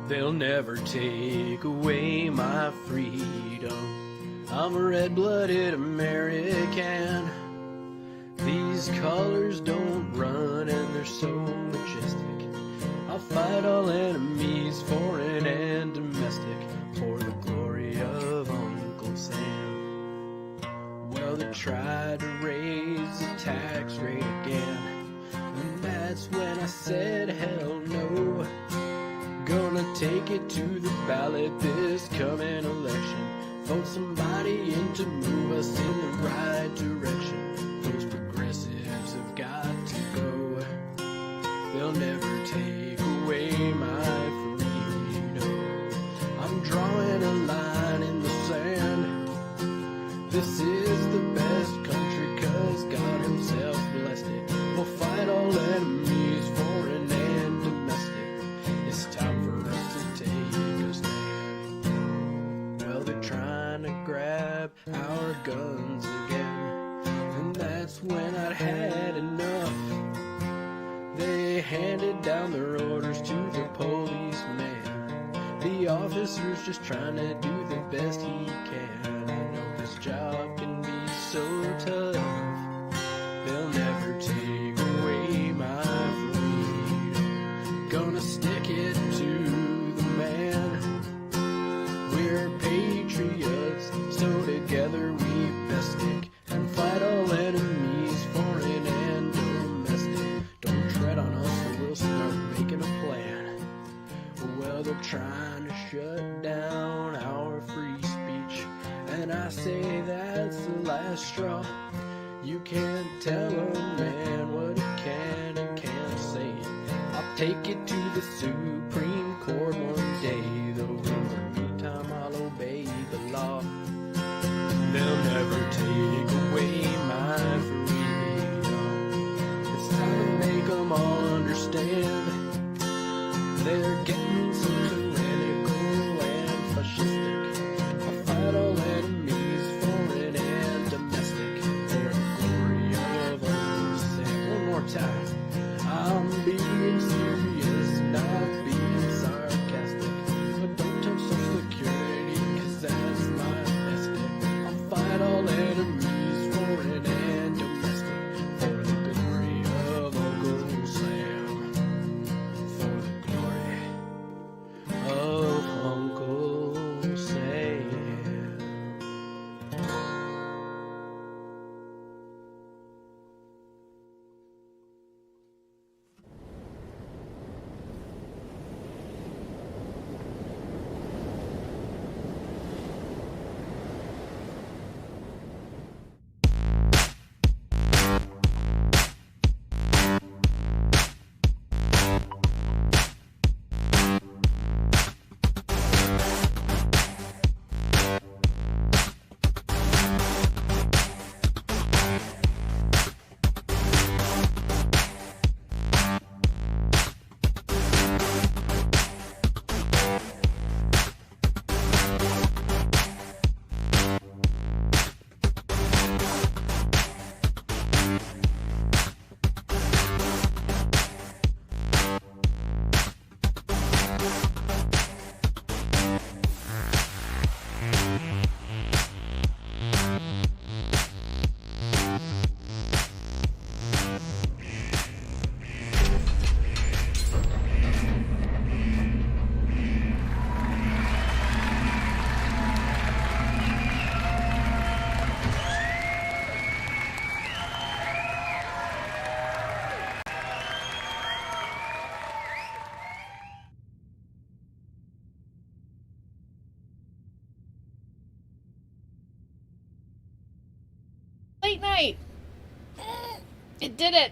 They'll never take away my freedom. I'm a red-blooded American. These colors don't run and they're so majestic. I'll fight all enemies, foreign and domestic, for the glory of Uncle Sam. Well, they tried to raise the tax rate again, and that's when I said hell no. Gonna take it to the ballot this coming election. Vote somebody in to move us in the right direction. Those progressives have got to go. They'll never take away my freedom. I'm drawing a line in the sand. This is the best country 'cause God himself blessed it. We'll fight all enemies, foreign and domestic. It's time for us to take a stand. Well, they're trying to grab our guns again, and that's when I'd had enough. They handed down their orders to the policeman. The officer's just trying to do the best he can. I know his job can be so tough. They'll never take away my freedom. Gonna stick it to the man. We're patriots, so together we best stick and fight all enemies, foreign and domestic. Don't tread on us or we'll start making a plan. Well, they're trying to shut down our free speech, and I say that's the last straw. You can't tell a man what he can and can't say it. I'll take it to the Supreme Court one day, though in the meantime I'll obey the law. They'll never take away my freedom. It's time to make them all understand. They're getting so tyrannical and fascistic. I'll fight all enemies, foreign and domestic, for the glory of Uncle Sam. One more time. I'm being serious, not being sarcastic. But don't touch Social Security, 'cause that's my best bet. I'll fight all enemies, foreign and domestic, for the glory of Uncle Sam. For the glory of Uncle Sam. Late night. It did it.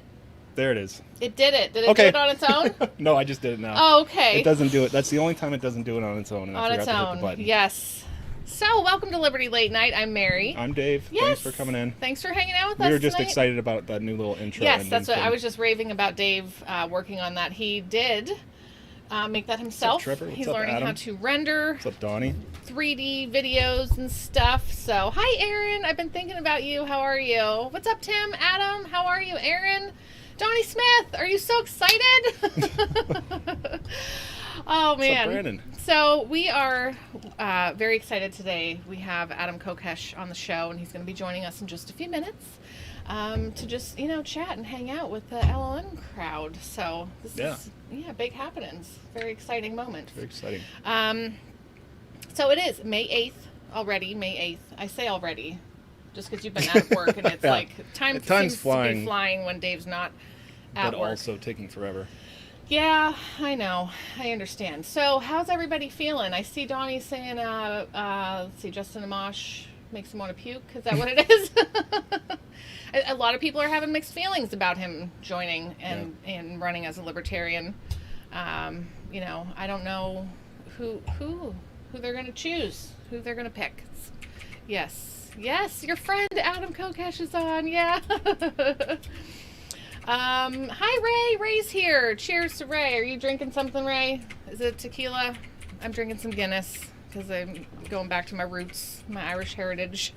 There it is. It did it. Did it Okay. do it on its own? No, I just did it now. Oh, okay. It doesn't do it. That's the only time it doesn't do it on its own. And On I its forgot to hit the own. button. Yes. So, welcome to Liberty Late Night. I'm Mary. I'm Dave. Yes. Thanks for coming in. Thanks for hanging out with us We were just tonight. excited about that new little intro. Yes, ending that's what thing. I was just raving about. Dave working on that. He did make that himself. Trevor? What's He's up, learning Adam? how to render What's up, Donnie? 3D videos and stuff. So, hi, Aaron. I've been thinking about you. How are you? What's up, Tim? Adam? How are you, Aaron? Donnie Smith, are you so excited? Oh, What's up, man. Brandon? So we are very excited today. We have Adam Kokesh on the show, and he's going to be joining us in just a few minutes to just, chat and hang out with the LLN crowd. So this is big happenings. Very exciting moment. Very exciting. So it is May 8th already, May 8th. I say already just because you've been out of work, and it's like time's seems flying, to be flying when Dave's not at but work. also taking forever. Yeah, I know. I understand. So, how's everybody feeling? I see Donnie saying, let's see, Justin Amash makes him want to puke. Is that what it is? A lot of people are having mixed feelings about him joining and running as a libertarian. I don't know who they're going to choose, who they're going to pick. Yes, your friend Adam Kokesh is on. Yeah. Hi Ray. Ray's here. Cheers to Ray. Are you drinking something, Ray? Is it tequila? I'm drinking some Guinness because I'm going back to my roots, my Irish heritage.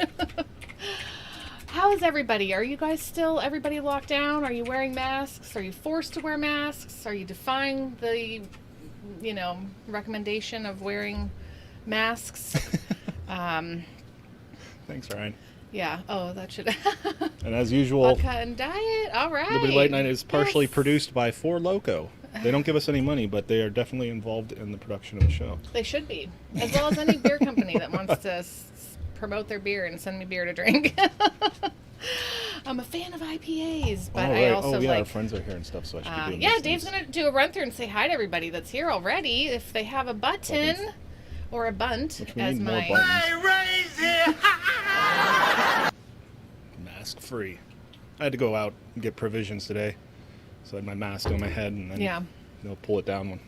How is everybody? Are you guys still everybody locked down? Are you wearing masks? Are you forced to wear masks? Are you defying the recommendation of wearing masks? Thanks, Ryan. Yeah. Oh, that should. And as usual, Vodka and diet. All right. Liberty Light Night is partially Yes. produced by Four Loko. They don't give us any money, but they are definitely involved in the production of the show. They should be, as well as any beer company that wants to promote their beer and send me beer to drink. I'm a fan of IPAs, but I also our like. friends are here and stuff, so I should be doing Yeah, these Dave's things. gonna do a run through and say hi to everybody that's here already. If they have a button or a bunt, Which we as need more my. buttons. Mask free. I had to go out and get provisions today, so I had my mask on my head, and then they'll pull it down when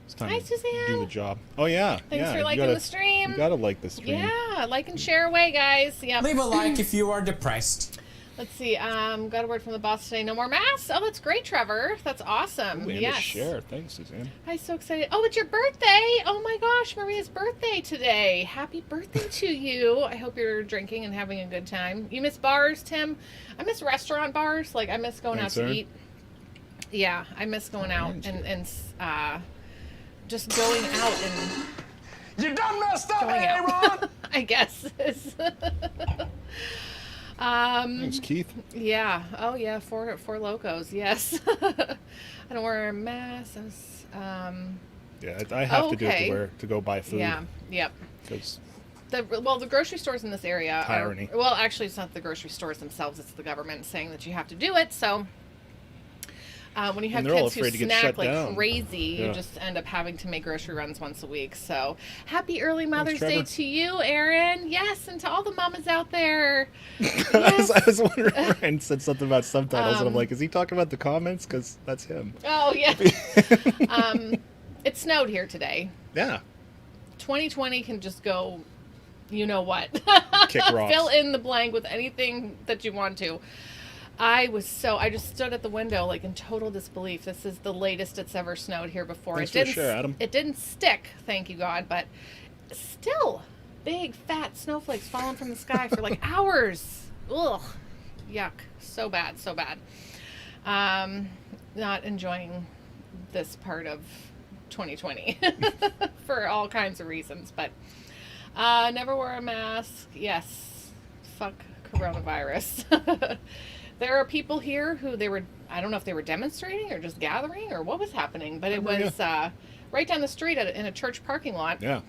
it's time Hi, to Suzanne. do the job. Oh yeah, Thanks for you liking gotta- the stream. You gotta like the stream. Yeah, like and share away, guys. Yep. Leave a like if you are depressed. Let's see. Got a word from the boss today. No more masks. Oh, that's great, Trevor. That's awesome. Ooh, and yes. to share. Thanks, Suzanne. I'm so excited. Oh, it's your birthday. Oh my gosh, Maria's birthday today. Happy birthday to you. I hope you're drinking and having a good time. You miss bars, Tim? I miss restaurant bars. Like, I miss going Thanks, out to Aaron. eat. Yeah, I miss going out and just going out and You done messed up, going Aaron! out. I guess. Thanks, Keith. Yeah. Oh, yeah. Four locos. Yes. I don't wear a mask. Yeah, I have to do it Okay. to go buy food. Yeah. Yep. 'Cause The grocery stores in this area Tyranny. well, actually, it's not the grocery stores themselves. It's the government saying that you have to do it. So when you have And they're all kids who afraid to get snack shut like down. crazy, you Yeah. just end up having to make grocery runs once a week. So happy early Mother's Trevor. Day to you, Erin. Yes, and to all the mamas out there. I was wondering, Ryan said something about subtitles, and I'm like, is he talking about the comments? Because that's him. Oh, yeah. It snowed here today. Yeah. 2020 can just go, you know what. Kick rocks. Fill in the blank with anything that you want to. I just stood at the window like in total disbelief. This is the latest it's ever snowed here before. Thanks It for the didn't share, Adam. It didn't stick, thank you God, but still big fat snowflakes falling from the sky for like hours. Ugh. Yuck. So bad. Not enjoying this part of 2020 for all kinds of reasons, but never wear a mask. Yes. Fuck coronavirus. There are people here who I don't know if they were demonstrating or just gathering or what was happening, but it was right down the street in a church parking lot. Yeah.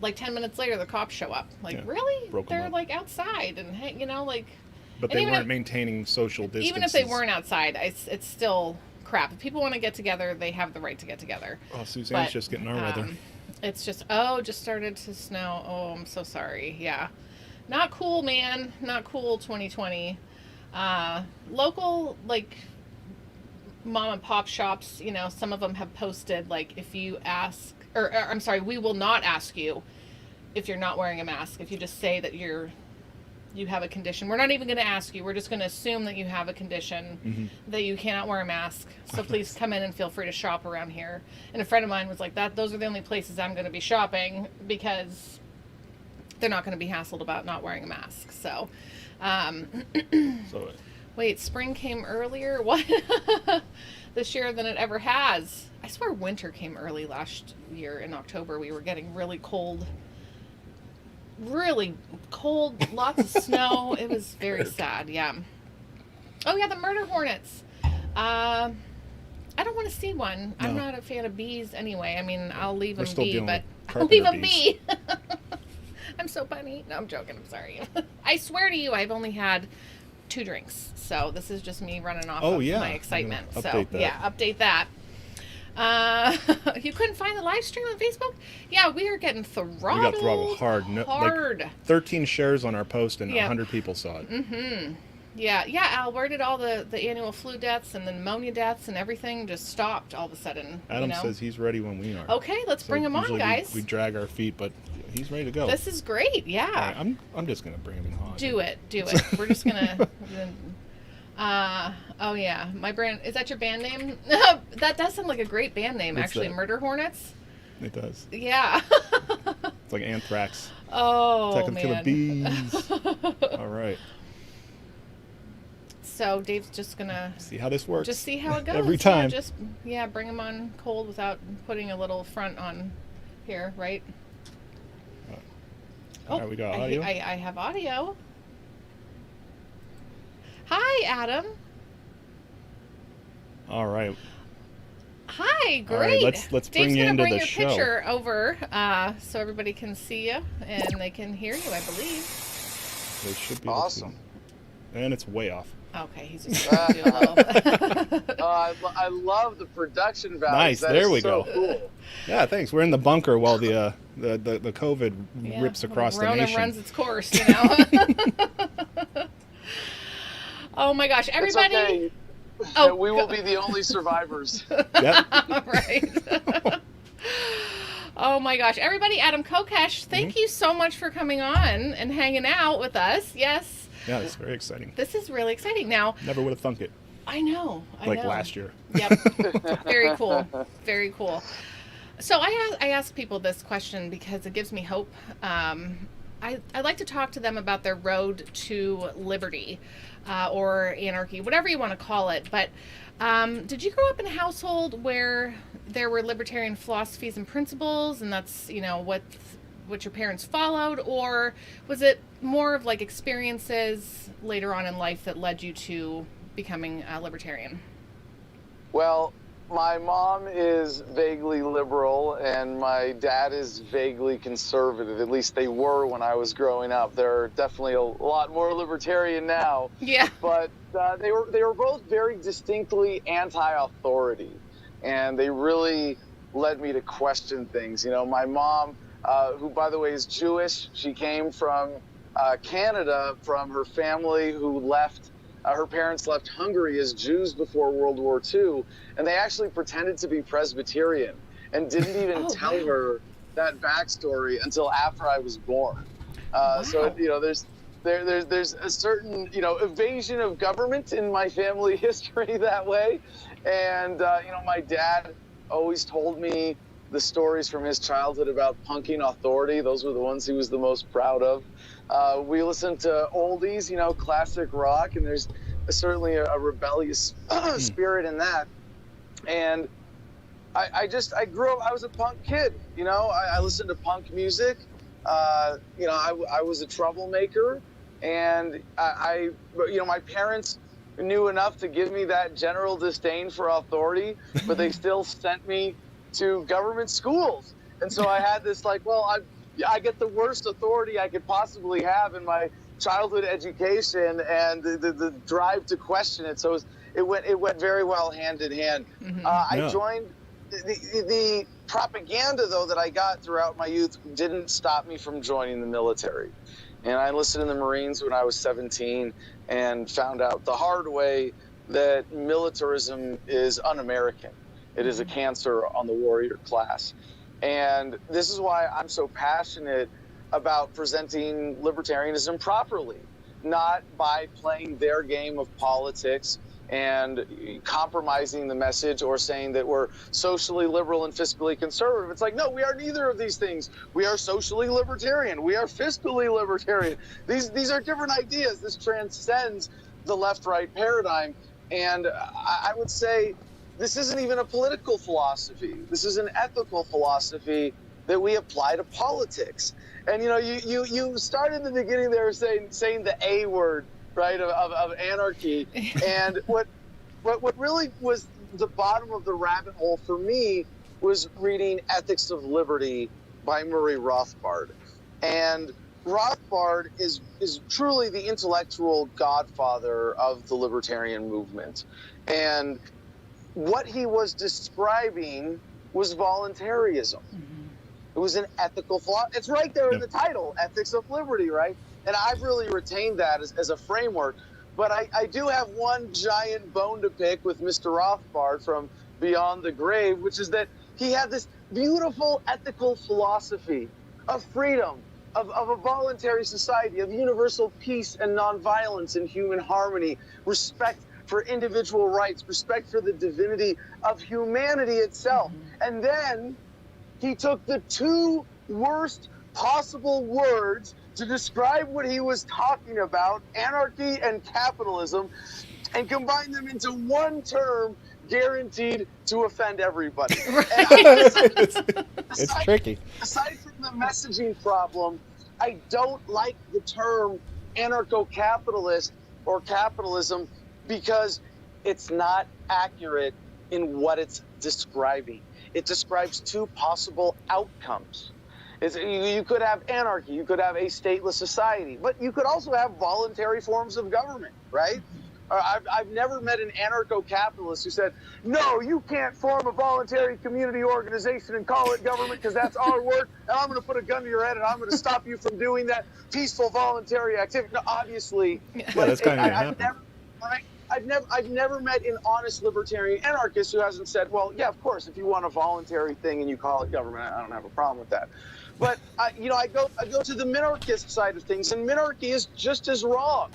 Like 10 minutes later, the cops show up. Like, Yeah. really? Broke 'em They're up. like outside and, like. But And they even weren't if- maintaining social distance. Even if they weren't outside, it's still crap. If people want to get together, they have the right to get together. Oh, Suzanne's But, just getting our weather. It's just started to snow. Oh, I'm so sorry. Yeah. Not cool, man. Not cool 2020. Local, like, mom and pop shops, some of them have posted, like, if you ask, or I'm sorry, we will not ask you if you're not wearing a mask. If you just say that you have a condition. We're not even going to ask you. We're just going to assume that you have a condition, that you cannot wear a mask. So please come in and feel free to shop around here. And a friend of mine was like, those are the only places I'm going to be shopping because they're not going to be hassled about not wearing a mask. So, So wait, spring came earlier? What? this year than it ever has. I swear winter came early last year in October. We were getting really cold, lots of snow. It was very sad. Yeah. Oh yeah, the murder hornets. I don't want to see one. No. I'm not a fan of bees anyway. I mean, I'll leave them be, but I'll leave them be. I'm so funny. No, I'm joking. I'm sorry. I swear to you, I've only had 2 drinks. So this is just me running off of my excitement. So yeah, update that. You couldn't find the live stream on Facebook? Yeah, we are getting throttled. We got throttled hard. Like 13 shares on our post and 100 people saw it. Mm-hmm. Yeah, Al, where did all the annual flu deaths and the pneumonia deaths and everything just stopped all of a sudden? Adam says he's ready when we are. Okay, let's bring him on, guys. We drag our feet, but he's ready to go. This is great, yeah. Right, I'm just going to bring him in hot. Do it. We're just going to... oh yeah, my brand, is that your band name? That does sound like a great band name, actually. Murder Hornets? It does. Yeah. It's like anthrax. Oh, Attack of the Killer Bees. All right. So Dave's just gonna see how this works. Just see how it goes. Every time. Bring him on cold without putting a little front on here, right? All right, we got audio. I have audio. Hi, Adam. All right. Hi, great. All right, let's bring you into the show. Dave's gonna bring your picture over so everybody can see you and they can hear you, I believe. They should be awesome. And it's way off. Okay, he's just gonna do a little. I love the production value. Nice, there we go. Cool. Yeah, thanks. We're in the bunker while the COVID rips across the nation. Rona runs its course, you know. Oh my gosh, everybody! It's okay. Oh, we will be the only survivors. Yep. Right. Oh my gosh, everybody! Adam Kokesh, thank you so much for coming on and hanging out with us. Yes. Yeah, it's very exciting. This is really exciting. Now, never would have thunk it. I know. Like last year. Yep. Very cool. Very cool. So I ask people this question because it gives me hope. I like to talk to them about their road to liberty or anarchy, whatever you want to call it. But did you grow up in a household where there were libertarian philosophies and principles, and that's, you know, what your parents followed, or was it more of like experiences later on in life that led you to becoming a libertarian? Well, my mom is vaguely liberal and my dad is vaguely conservative. At least they were when I was growing up. They're definitely a lot more libertarian now. Yeah. But they were both very distinctly anti-authority, and they really led me to question things. You know, my mom, who, by the way, is Jewish. She came from Canada from her family who left. Her parents left Hungary as Jews before World War II, and they actually pretended to be Presbyterian and didn't even tell her that backstory until after I was born. So, you know, there's a certain, you know, evasion of government in my family history that way. And, you know, my dad always told me the stories from his childhood about punking authority. Those were the ones he was the most proud of. We listened to oldies, you know, classic rock, and there's certainly a rebellious spirit in that. And I grew up, I was a punk kid, you know, I listened to punk music. You know, I was a troublemaker, and you know, my parents knew enough to give me that general disdain for authority, but they still sent me to government schools. And so I had this like, well, I get the worst authority I could possibly have in my childhood education and the drive to question it. So it went very well hand in hand. Mm-hmm. I joined the propaganda, though, that I got throughout my youth didn't stop me from joining the military. And I enlisted in the Marines when I was 17 and found out the hard way that militarism is un-American. It is a cancer on the warrior class. And this is why I'm so passionate about presenting libertarianism properly, not by playing their game of politics and compromising the message or saying that we're socially liberal and fiscally conservative. It's like, no, we are neither of these things. We are socially libertarian. We are fiscally libertarian. These are different ideas. This transcends the left-right paradigm. And I would say this isn't even a political philosophy. This is an ethical philosophy that we apply to politics. And you started in the beginning there saying the A word, right, of anarchy. And what really was the bottom of the rabbit hole for me was reading Ethics of Liberty by Murray Rothbard. And Rothbard is truly the intellectual godfather of the libertarian movement. And what he was describing was voluntarism. It was an ethical philosophy. It's right there in the title, Ethics of Liberty, right? And I've really retained that as a framework. But I do have one giant bone to pick with Mr. Rothbard from Beyond the Grave, which is that he had this beautiful ethical philosophy of freedom, of a voluntary society, of universal peace and nonviolence and human harmony, respect for individual rights, respect for the divinity of humanity itself. And then he took the two worst possible words to describe what he was talking about, anarchy and capitalism, and combined them into one term guaranteed to offend everybody. It's tricky. Aside from the messaging problem, I don't like the term anarcho-capitalist or capitalism because it's not accurate in what it's describing. It describes two possible outcomes. You could have anarchy, you could have a stateless society, but you could also have voluntary forms of government, right? I've never met an anarcho-capitalist who said, no, you can't form a voluntary community organization and call it government because that's our work, and I'm going to put a gun to your head and I'm going to stop you from doing that peaceful voluntary activity. No, obviously, that's kind of happening. I've never met an honest libertarian anarchist who hasn't said, well, yeah, of course, if you want a voluntary thing and you call it government, I don't have a problem with that. But I go to the minarchist side of things, and minarchy is just as wrong.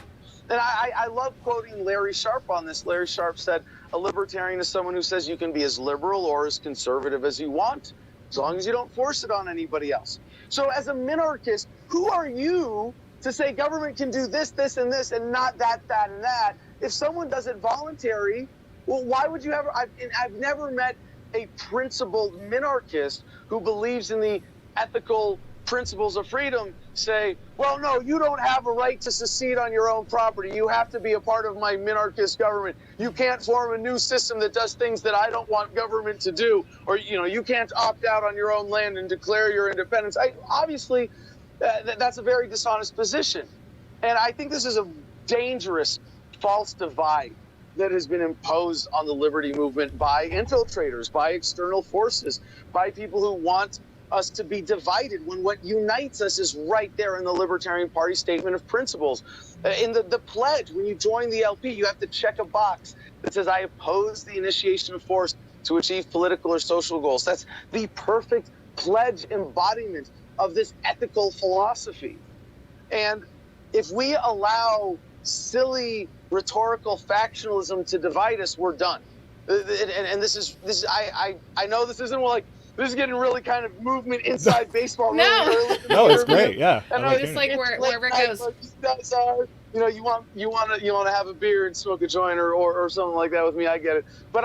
And I love quoting Larry Sharp on this. Larry Sharp said, a libertarian is someone who says you can be as liberal or as conservative as you want, as long as you don't force it on anybody else. So as a minarchist, who are you to say government can do this, this, and this, and not that, that, and that? If someone does it voluntary, well, why would you ever? I've never met a principled minarchist who believes in the ethical principles of freedom say, well, no, you don't have a right to secede on your own property. You have to be a part of my minarchist government. You can't form a new system that does things that I don't want government to do. Or, you can't opt out on your own land and declare your independence. Obviously, that's a very dishonest position. And I think this is a dangerous false divide that has been imposed on the liberty movement by infiltrators, by external forces, by people who want us to be divided when what unites us is right there in the Libertarian Party statement of principles. In the pledge, when you join the LP, you have to check a box that says, I oppose the initiation of force to achieve political or social goals. That's the perfect pledge embodiment of this ethical philosophy. And if we allow silly rhetorical factionalism to divide us, we're done. And this is I know this isn't like, this is getting really kind of movement inside baseball. No, really early. No, it's great. Yeah, And just like wherever it goes. Like you guys are, you want to have a beer and smoke a joint or something like that with me. I get it, but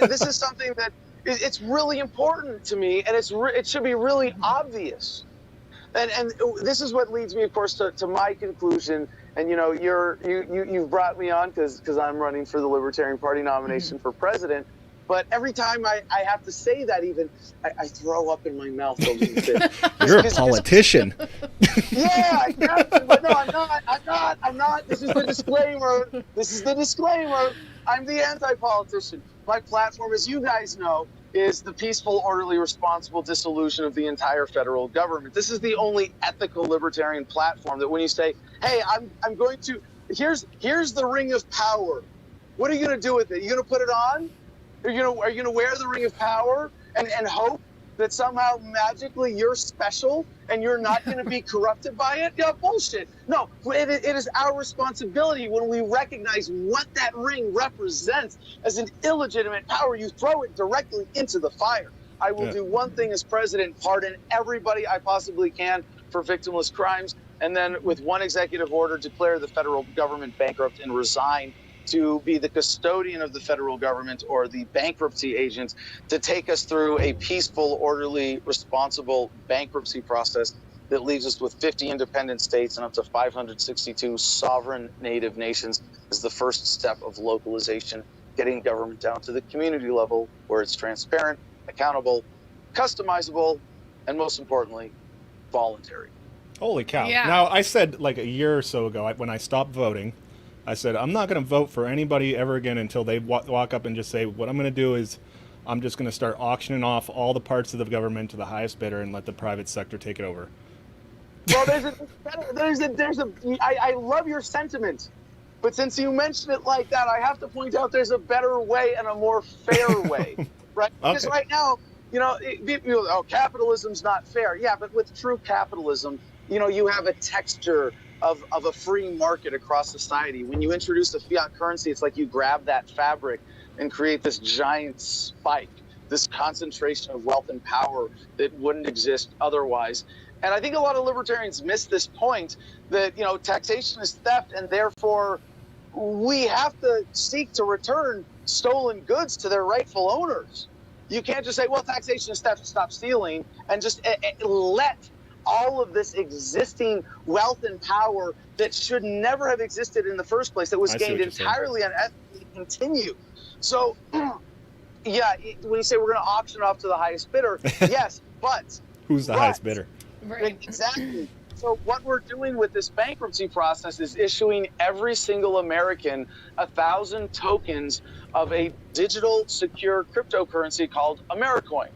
this is something that it's really important to me, and it should be really obvious. And this is what leads me, of course, to my conclusion. And you've brought me on because I'm running for the Libertarian Party nomination for president. But every time I have to say that, even I throw up in my mouth a little bit. You're a politician. Yeah, I have to, but no, I'm not. This is the disclaimer. I'm the anti-politician. My platform, as you guys know, is the peaceful, orderly, responsible dissolution of the entire federal government. This is the only ethical libertarian platform that when you say, hey, I'm going to, here's the ring of power. What are you going to do with it? Are you going to put it on? Are you going to wear the ring of power and hope that somehow magically you're special and you're not going to be corrupted by it? Yeah, bullshit. No, it is our responsibility when we recognize what that ring represents as an illegitimate power. You throw it directly into the fire. I will do one thing as president, pardon everybody I possibly can for victimless crimes, and then with one executive order declare the federal government bankrupt and resign to be the custodian of the federal government or the bankruptcy agent to take us through a peaceful, orderly, responsible bankruptcy process that leaves us with 50 independent states and up to 562 sovereign native nations is the first step of localization, getting government down to the community level where it's transparent, accountable, customizable, and most importantly, voluntary. Holy cow. Yeah. Now, I said like a year or so ago when I stopped voting, I said, I'm not going to vote for anybody ever again until they walk up and just say, what I'm going to do is I'm just going to start auctioning off all the parts of the government to the highest bidder and let the private sector take it over. Well, I love your sentiment, but since you mentioned it like that, I have to point out there's a better way and a more fair way, right? Because right now, capitalism's not fair. Yeah, but with true capitalism, you have a texture of a free market across society. When you introduce a fiat currency, it's like you grab that fabric and create this giant spike, this concentration of wealth and power that wouldn't exist otherwise. And I think a lot of libertarians miss this point that, taxation is theft, and therefore we have to seek to return stolen goods to their rightful owners. You can't just say, well, taxation is theft, stop stealing, and just let all of this existing wealth and power that should never have existed in the first place, that was gained entirely unethically, continue. So, yeah, when you say we're going to auction off to the highest bidder, yes, but... Who's the highest bidder? Right. Exactly. So what we're doing with this bankruptcy process is issuing every single American 1,000 tokens of a digital secure cryptocurrency called Americoin.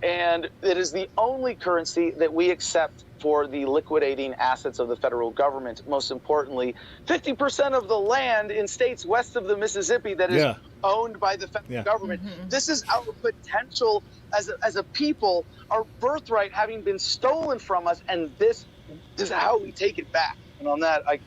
And it is the only currency that we accept for the liquidating assets of the federal government. Most importantly, 50% of the land in states west of the Mississippi that is owned by the federal government. Mm-hmm. This is our potential as a people, our birthright having been stolen from us, and this is how we take it back. And on that, I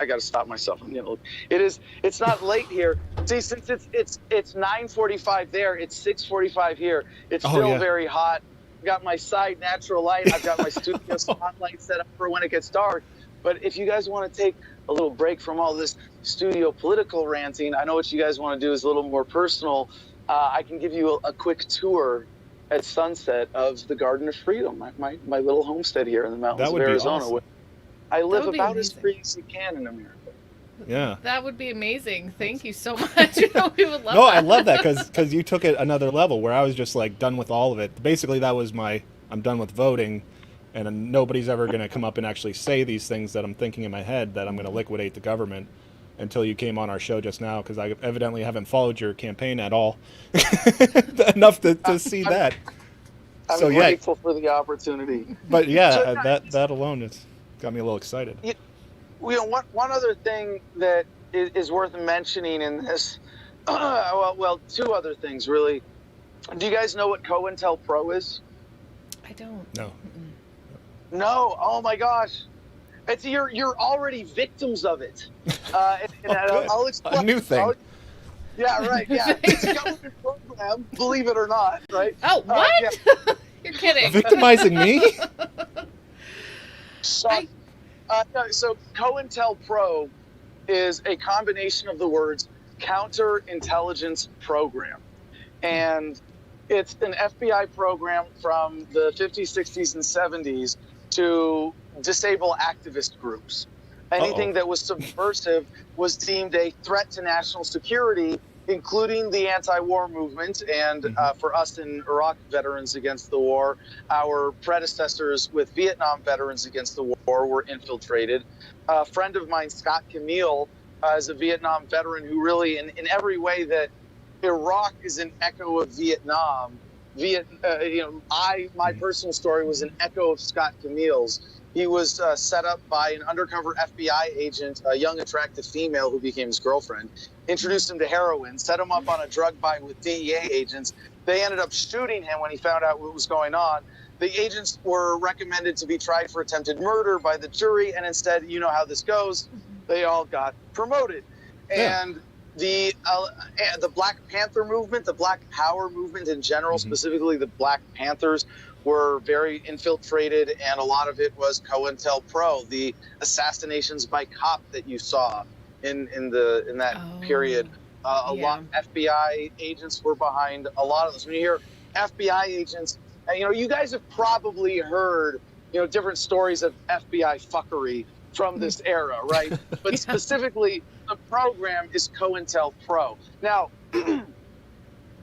got to stop myself. It's not late here. See, since it's 9:45 there, it's 6:45 here. It's still very hot. I've got my side natural light. I've got my studio spotlight set up for when it gets dark. But if you guys want to take a little break from all this studio political ranting, I know what you guys want to do is a little more personal. I can give you a quick tour at sunset of the Garden of Freedom, my little homestead here in the mountains of Arizona. Awesome. I live about as free as you can in America. Yeah. That would be amazing. Thank you so much. We would love that. I love that because you took it another level where I was just like done with all of it. Basically, that was I'm done with voting, and nobody's ever going to come up and actually say these things that I'm thinking in my head, that I'm going to liquidate the government, until you came on our show just now, because I evidently haven't followed your campaign at all enough to see that. I'm grateful for the opportunity. But that alone has got me a little excited. One other thing that is worth mentioning in this, two other things really. Do you guys know what COINTELPRO is? I don't. No. No. Oh my gosh. It's you're already victims of it. I'll explain. A new thing. Yeah, right. Yeah, it's a government program, believe it or not, right? Oh, what? You're kidding. Victimizing me? So COINTELPRO is a combination of the words counterintelligence program, and it's an FBI program from the 50s, 60s, and 70s to disable activist groups. Anything that was subversive was deemed a threat to national security, including the anti-war movement. And for us in Iraq veterans against the war, our predecessors with Vietnam veterans against the war were infiltrated. A friend of mine, Scott Camille, is a Vietnam veteran who really, in every way that Iraq is an echo of Vietnam, my personal story was an echo of Scott Camille's. He was set up by an undercover FBI agent, a young, attractive female who became his girlfriend, introduced him to heroin, set him up on a drug buy with DEA agents. They ended up shooting him when he found out what was going on. The agents were recommended to be tried for attempted murder by the jury, and instead, you know how this goes, they all got promoted. Yeah. And the Black Panther movement, the Black Power movement in general, specifically the Black Panthers, were very infiltrated, and a lot of it was COINTELPRO, the assassinations by cop that you saw in that period. A lot of FBI agents were behind a lot of this. When you hear FBI agents, you guys have probably heard, different stories of FBI fuckery from this era, right? But specifically, the program is COINTELPRO. Now,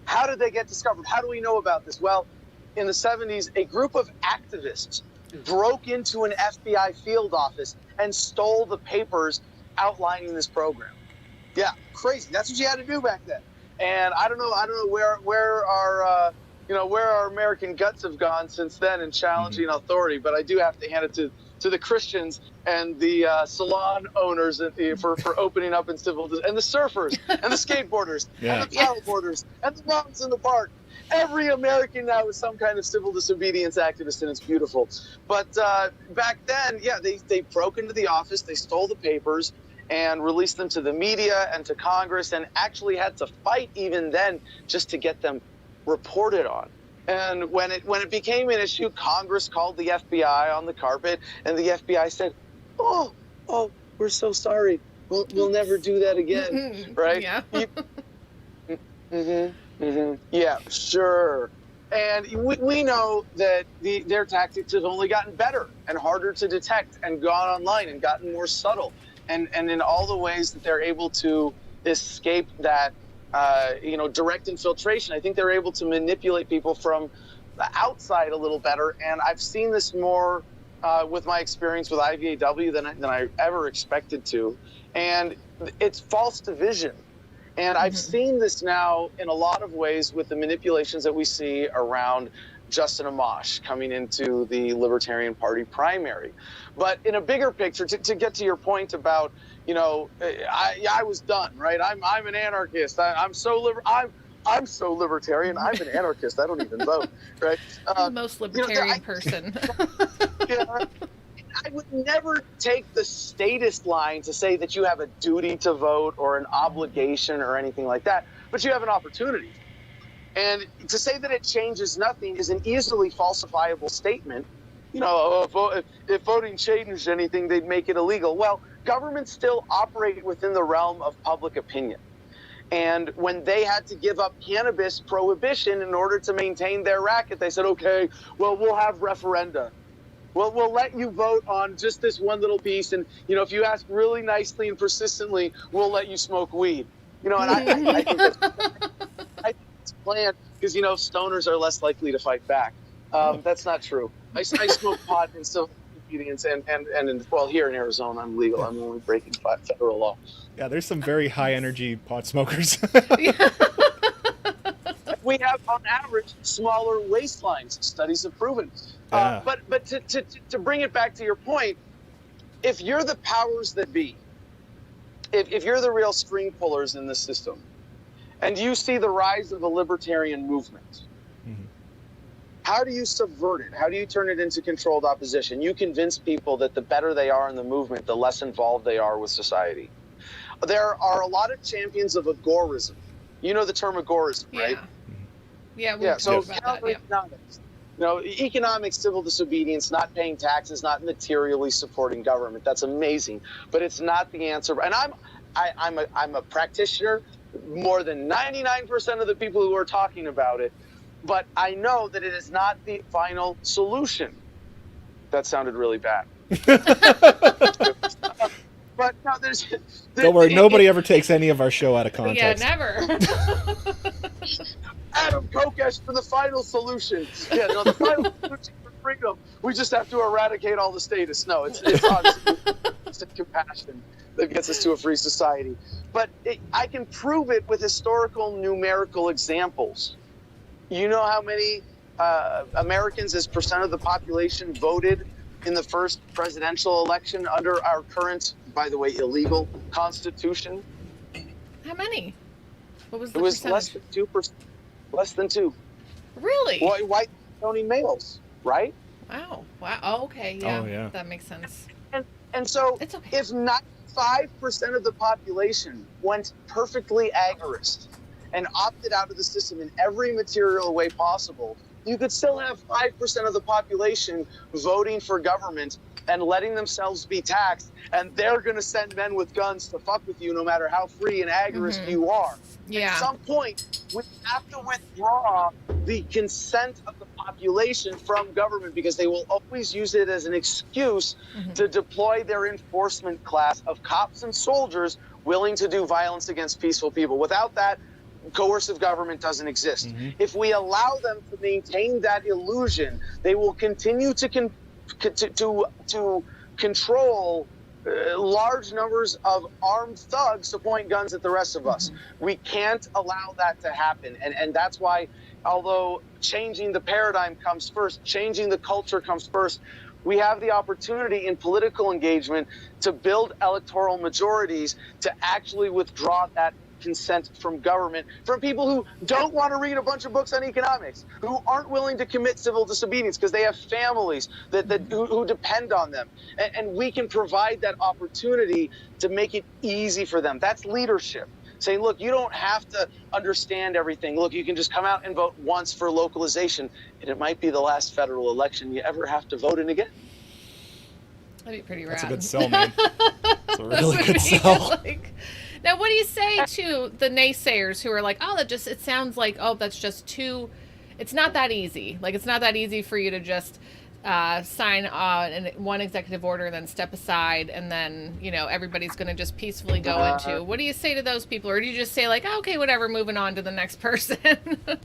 how did they get discovered? How do we know about this? Well, in the 70s, a group of activists broke into an FBI field office and stole the papers outlining this program. Yeah, crazy. That's what you had to do back then. And I don't know where our American guts have gone since then in challenging authority. But I do have to hand it to the Christians and the salon owners for opening up in civil, and the surfers and the skateboarders and the paddleboarders and the mountains in the park. Every American now is some kind of civil disobedience activist, and it's beautiful. But back then, they broke into the office, they stole the papers, and released them to the media and to Congress, and actually had to fight even then just to get them reported on. And when it became an issue, Congress called the FBI on the carpet, and the FBI said, "Oh, we're so sorry. We'll never do that again." Right? Yeah. Yeah, sure. And we know that their tactics have only gotten better and harder to detect and gone online and gotten more subtle. And in all the ways that they're able to escape that, direct infiltration, I think they're able to manipulate people from the outside a little better. And I've seen this more with my experience with IVAW than I ever expected to. And it's false division. And I've seen this now in a lot of ways with the manipulations that we see around Justin Amash coming into the Libertarian Party primary. But in a bigger picture, to get to your point about, I was done, right? I'm an anarchist. I'm so libertarian. I'm an anarchist. I don't even vote, right? The most libertarian person. I would never take the statist line to say that you have a duty to vote or an obligation or anything like that, but you have an opportunity. And to say that it changes nothing is an easily falsifiable statement. If voting changed anything, they'd make it illegal. Well, governments still operate within the realm of public opinion. And when they had to give up cannabis prohibition in order to maintain their racket, they said, okay, well, we'll have referenda. Well, we'll let you vote on just this one little piece. And, if you ask really nicely and persistently, we'll let you smoke weed. And I think it's planned because, stoners are less likely to fight back. That's not true. I smoke pot in civil disobedience and here in Arizona, I'm legal. I'm only breaking federal law. Yeah, there's some very high energy pot smokers. We have, on average, smaller waistlines. Studies have proven. But to bring it back to your point, if you're the powers that be, if you're the real string pullers in the system, and you see the rise of the libertarian movement, how do you subvert it? How do you turn it into controlled opposition? You convince people that the better they are in the movement, the less involved they are with society. There are a lot of champions of agorism. You know the term agorism, right? Yeah, so about that, economics. Economic civil disobedience, not paying taxes, not materially supporting government. That's amazing, but it's not the answer. And I'm a practitioner. More than 99% of the people who are talking about it, but I know that it is not the final solution. That sounded really bad. But no, don't worry, nobody ever takes any of our show out of context. Yeah, never. Adam Kokesh for the final solution. Yeah, no, the final solution for freedom. We just have to eradicate all the statists. No, it's honestly it's compassion that gets us to a free society. But I can prove it with historical numerical examples. You know how many Americans as percent of the population voted in the first presidential election under our current, by the way, illegal constitution? How many? What was the It was percentage? less than 2. Really? White only males, right? Wow. Oh, okay. Yeah. Oh, yeah. That makes sense. And so It's okay. if 95% of the population went perfectly agorist and opted out of the system in every material way possible, you could still have 5% of the population voting for government and letting themselves be taxed, and they're going to send men with guns to fuck with you no matter how free and agorist you are. Yeah. At some point, we have to withdraw the consent of the population from government, because they will always use it as an excuse to deploy their enforcement class of cops and soldiers willing to do violence against peaceful people. Without that, coercive government doesn't exist. If we allow them to maintain that illusion, they will continue to control large numbers of armed thugs to point guns at the rest of us. We can't allow that to happen. And that's why, although changing the paradigm comes first, changing the culture comes first, we have the opportunity in political engagement to build electoral majorities to actually withdraw that consent from government, from people who don't want to read a bunch of books on economics, who aren't willing to commit civil disobedience because they have families who depend on them. And we can provide that opportunity to make it easy for them. That's leadership. Saying, look, you don't have to understand everything. Look, you can just come out and vote once for localization, and it might be the last federal election you ever have to vote in again. That'd be pretty rad. That's a good sell, man. It's a really good sell. Now, what do you say to the naysayers who are like, oh, it sounds like, oh, that's just too, it's not that easy. Like, it's not that easy for you to just sign one executive order and then step aside and then, everybody's going to just peacefully go into. What do you say to those people? Or do you just say like, oh, okay, whatever, moving on to the next person?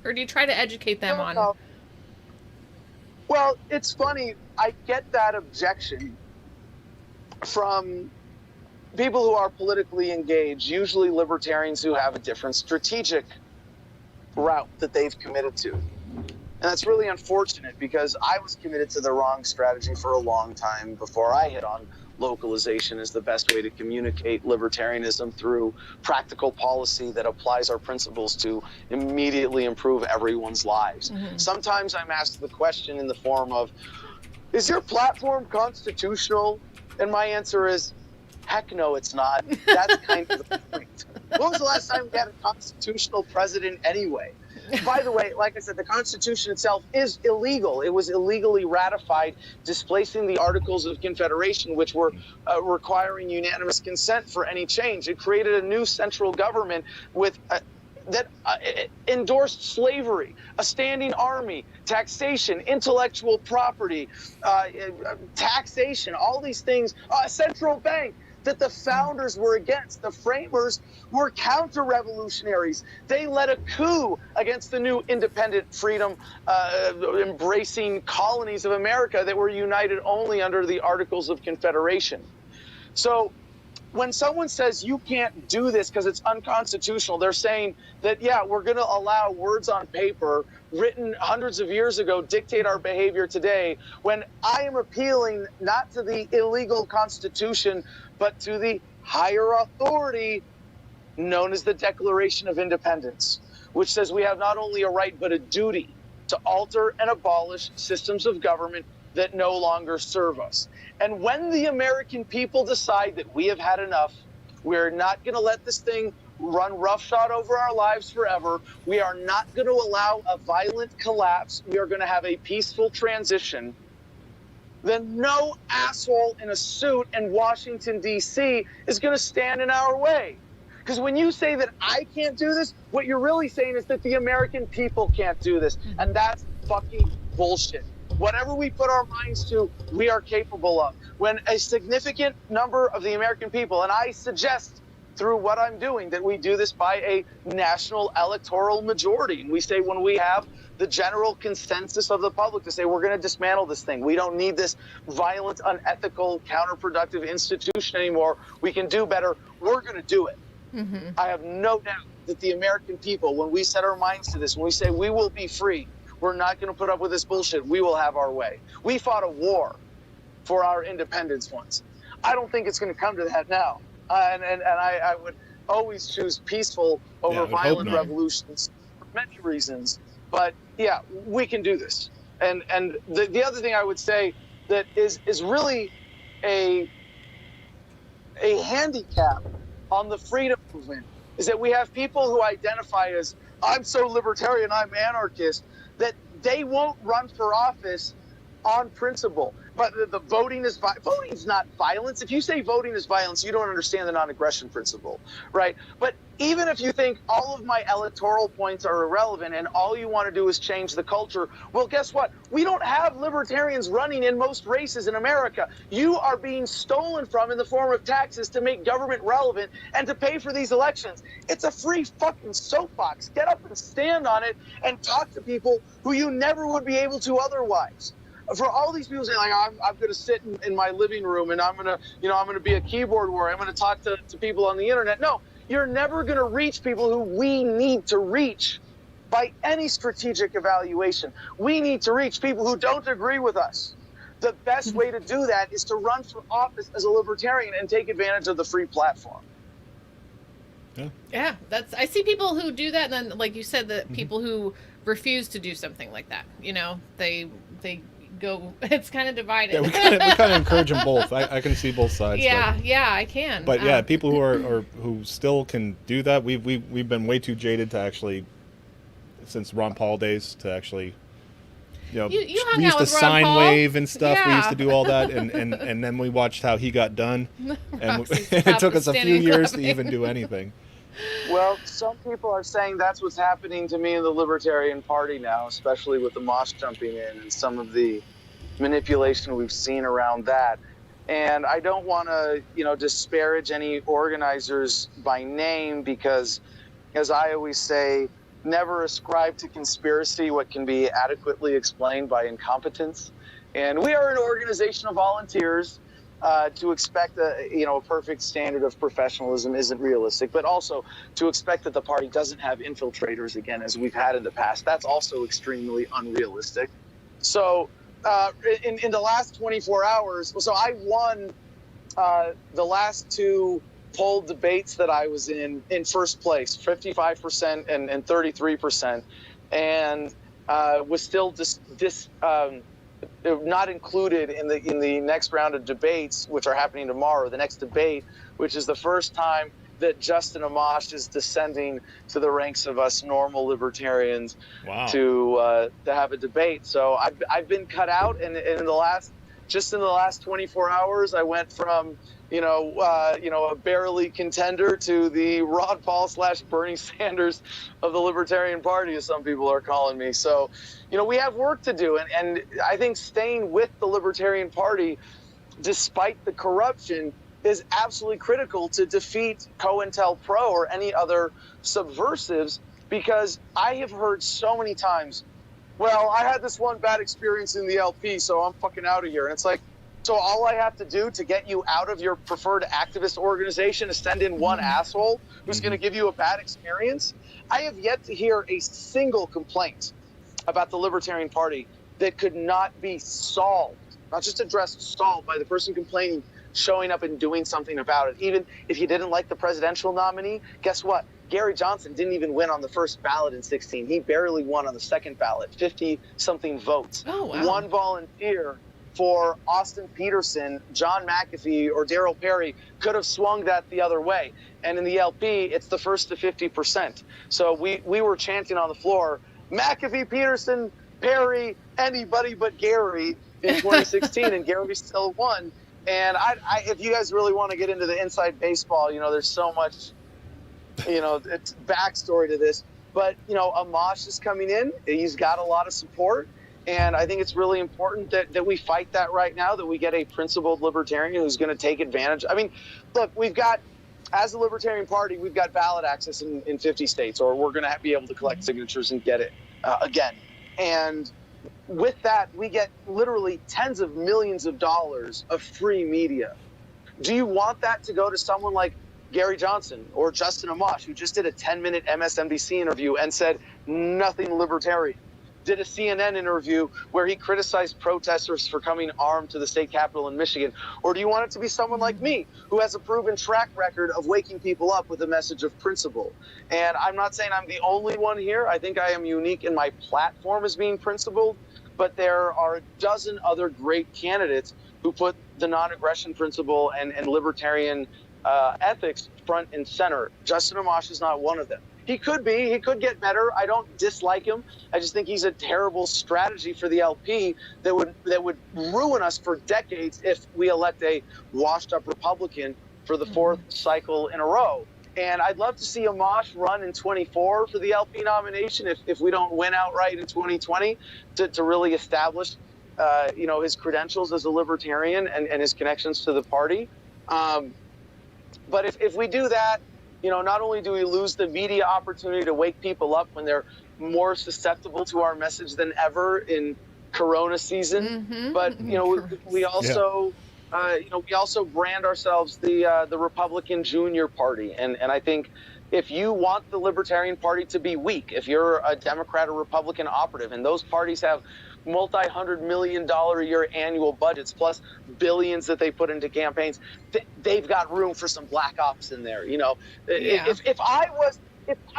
Or do you try to educate them on? Well, it's funny. I get that objection from people who are politically engaged, usually libertarians who have a different strategic route that they've committed to. And that's really unfortunate, because I was committed to the wrong strategy for a long time before I hit on localization as the best way to communicate libertarianism through practical policy that applies our principles to immediately improve everyone's lives. Sometimes I'm asked the question in the form of, is your platform constitutional? And my answer is, heck no, it's not. That's kind of the point. When was the last time we had a constitutional president anyway? By the way, like I said, the Constitution itself is illegal. It was illegally ratified, displacing the Articles of Confederation, which were requiring unanimous consent for any change. It created a new central government that endorsed slavery, a standing army, taxation, intellectual property, taxation, all these things, a central bank that the founders were against. The framers were counter-revolutionaries. They led a coup against the new independent, freedom, embracing colonies of America that were united only under the Articles of Confederation. So when someone says you can't do this because it's unconstitutional, they're saying that, yeah, we're going to allow words on paper written hundreds of years ago dictate our behavior today, when I am appealing not to the illegal Constitution, but to the higher authority known as the Declaration of Independence, which says we have not only a right but a duty to alter and abolish systems of government that no longer serve us. And when the American people decide that we have had enough, we're not going to let this thing run roughshod over our lives forever. We are not going to allow a violent collapse. We are going to have a peaceful transition. Then no asshole in a suit in Washington, D.C. is going to stand in our way. Because when you say that I can't do this, what you're really saying is that the American people can't do this. And that's fucking bullshit. Whatever we put our minds to, we are capable of. When a significant number of the American people, and I suggest through what I'm doing that we do this by a national electoral majority. And we say when we have the general consensus of the public to say we're going to dismantle this thing. We don't need this violent, unethical, counterproductive institution anymore. We can do better. We're going to do it. I have no doubt that the American people, when we set our minds to this, when we say we will be free, we're not going to put up with this bullshit. We will have our way. We fought a war for our independence once. I don't think it's going to come to that now. And I would always choose peaceful over violent revolutions for many reasons. But yeah, we can do this. And the other thing I would say that is really a handicap on the freedom movement is that we have people who identify as, I'm so libertarian, I'm anarchist, that they won't run for office on principle. But the voting is not violence. If you say voting is violence, you don't understand the non-aggression principle, right? But even if you think all of my electoral points are irrelevant and all you want to do is change the culture, well, guess what? We don't have libertarians running in most races in America. You are being stolen from in the form of taxes to make government relevant and to pay for these elections. It's a free fucking soapbox. Get up and stand on it and talk to people who you never would be able to otherwise. For all these people saying, like, I'm going to sit in my living room and I'm going to be a keyboard warrior. I'm going to talk to people on the internet. No, you're never going to reach people who we need to reach by any strategic evaluation. We need to reach people who don't agree with us. The best way to do that is to run for office as a libertarian and take advantage of the free platform. Yeah, I see people who do that, and then, like you said, the people who refuse to do something like that. You know, they go. It's kind of divided. Yeah, we kind of encourage them both. I can see both sides. Yeah, I can. But yeah, people who still can do that. We've been way too jaded to actually, since Ron Paul days, to actually. You hung we used out to with Ron sign Paul? wave and stuff. Yeah. We used to do all that, and then we watched how he got done, and Roxy's it took us a few standing years to clapping. even do anything. Well, some people are saying that's what's happening to me in the Libertarian Party now, especially with the Mosh jumping in and some of the manipulation we've seen around that. And I don't want to, disparage any organizers by name because, as I always say, never ascribe to conspiracy what can be adequately explained by incompetence. And we are an organization of volunteers. To expect a perfect standard of professionalism isn't realistic, but also to expect that the party doesn't have infiltrators again, as we've had in the past, that's also extremely unrealistic. So in the last 24 hours, so I won the last two poll debates that I was in first place, 55% and 33%, and was still not included in the next round of debates, which are happening tomorrow. The next debate, which is the first time that Justin Amash is descending to the ranks of us normal libertarians. Wow. to have a debate. So I've been cut out, and in the last 24 hours, I went from a barely contender to the Ron Paul / Bernie Sanders of the Libertarian Party, as some people are calling me. So, we have work to do. And I think staying with the Libertarian Party, despite the corruption, is absolutely critical to defeat COINTELPRO or any other subversives, because I have heard so many times, well, I had this one bad experience in the LP, so I'm fucking out of here. And it's like, so all I have to do to get you out of your preferred activist organization is send in one asshole who's going to give you a bad experience? I have yet to hear a single complaint about the Libertarian Party that could not be solved, not just addressed, solved by the person complaining showing up and doing something about it. Even if you didn't like the presidential nominee, guess what? Gary Johnson didn't even win on the first ballot in 2016. He barely won on the second ballot, 50-something votes. Oh, wow. One volunteer for Austin Peterson, John McAfee, or Darryl Perry could have swung that the other way. And in the LP, it's the first to 50%. So we were chanting on the floor, McAfee, Peterson, Perry, anybody but Gary in 2016, and Gary still won. And I if you guys really want to get into the inside baseball, there's so much, it's backstory to this. But, Amash is coming in. He's got a lot of support. And I think it's really important that we fight that right now, that we get a principled libertarian who's going to take advantage. I mean, look, we've got, as a Libertarian Party, we've got ballot access in 50 states, or we're going to be able to collect signatures and get it again. And with that, we get literally tens of millions of dollars of free media. Do you want that to go to someone like Gary Johnson or Justin Amash, who just did a 10-minute MSNBC interview and said nothing libertarian? Did a CNN interview where he criticized protesters for coming armed to the state capitol in Michigan? Or do you want it to be someone like me, who has a proven track record of waking people up with a message of principle? And I'm not saying I'm the only one here. I think I am unique in my platform as being principled, but there are a dozen other great candidates who put the non-aggression principle and libertarian ethics front and center. Justin Amash is not one of them. He could be. He could get better. I don't dislike him. I just think he's a terrible strategy for the LP that would ruin us for decades if we elect a washed-up Republican for the fourth cycle in a row. And I'd love to see Amash run in 24 for the LP nomination if we don't win outright in 2020 to really establish, his credentials as a libertarian and his connections to the party. But if we do that, not only do we lose the media opportunity to wake people up when they're more susceptible to our message than ever in Corona season, but we also we also brand ourselves the Republican Junior Party, and I think if you want the Libertarian Party to be weak, if you're a Democrat or Republican operative, and those parties have multi-$100 million a year annual budgets plus billions that they put into campaigns, they've got room for some black ops in there. If I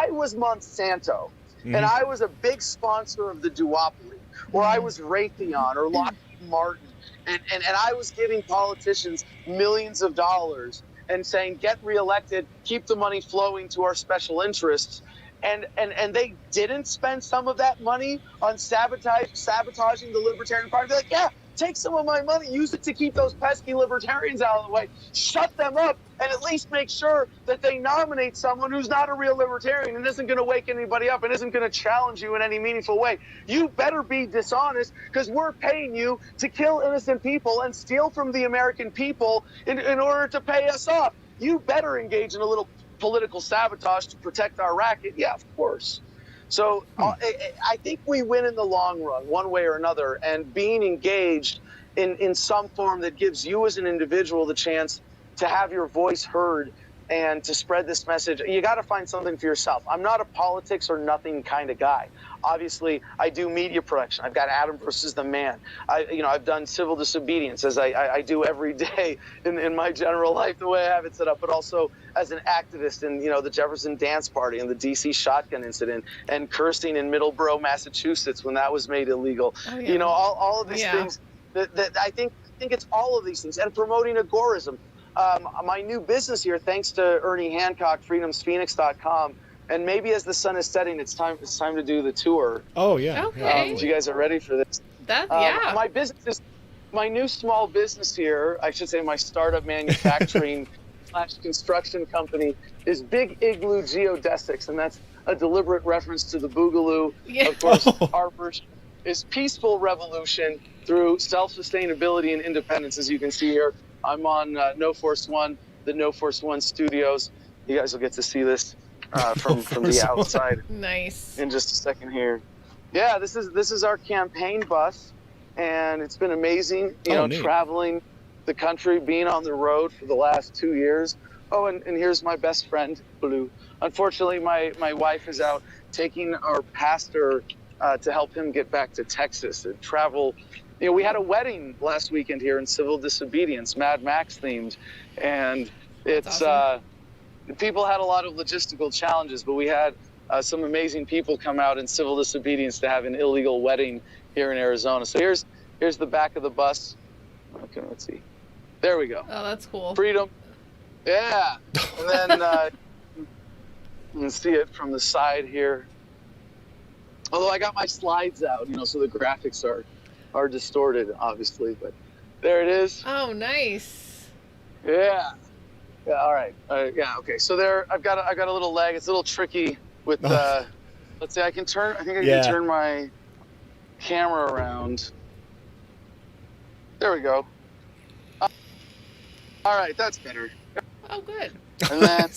was Monsanto and I was a big sponsor of the duopoly, or I was Raytheon or Lockheed Martin, and I was giving politicians millions of dollars and saying, get reelected, keep the money flowing to our special interests, and they didn't spend some of that money on sabotaging the Libertarian Party, be like, yeah, take some of my money, use it to keep those pesky libertarians out of the way, shut them up, and at least make sure that they nominate someone who's not a real libertarian and isn't going to wake anybody up and isn't going to challenge you in any meaningful way. You better be dishonest, because we're paying you to kill innocent people and steal from the American people in order to pay us off. You better engage in a little political sabotage to protect our racket. Yeah, of course. So I think we win in the long run, one way or another, and being engaged in some form that gives you as an individual the chance to have your voice heard and to spread this message. You got to find something for yourself. I'm not a politics or nothing kind of guy. Obviously, I do media production. I've got Adam versus the Man. I've done civil disobedience, as I do every day in my general life, the way I have it set up, but also as an activist in, the Jefferson Dance Party and the DC shotgun incident, and cursing in Middleborough, Massachusetts when that was made illegal. Oh, yeah. All of these things that I think it's all of these things, and promoting agorism. My new business here, thanks to Ernie Hancock, freedomsphoenix.com, and maybe as the sun is setting, it's time to do the tour. Oh yeah. Okay. You guys are ready for this? My business is my new small business here. I should say my startup manufacturing / construction company is Big Igloo Geodesics, and that's a deliberate reference to the Boogaloo. Yeah. Of course, our version is peaceful revolution through self-sustainability and independence. As you can see here, I'm on No Force One, the No Force One studios. You guys will get to see this from the outside. Nice. In just a second here. Yeah, this is our campaign bus, and it's been amazing, traveling the country, being on the road for the last 2 years. Oh, and here's my best friend, Blue. Unfortunately, my wife is out taking our pastor to help him get back to Texas and travel. We had a wedding last weekend here in civil disobedience, Mad Max themed, and it's awesome. People had a lot of logistical challenges, but we had some amazing people come out in civil disobedience to have an illegal wedding here in Arizona. So here's the back of the bus. Okay, let's see. There we go. Oh, that's cool. Freedom. Yeah. And then you can see it from the side here. Although I got my slides out, so the graphics are distorted, obviously, but there it is. Oh, nice. Yeah. Yeah. All right. Yeah. Okay. So there, I've got a little leg. It's a little tricky with. Let's say I can turn. I think I can turn my camera around. There we go. All right. That's better. Oh, good. And then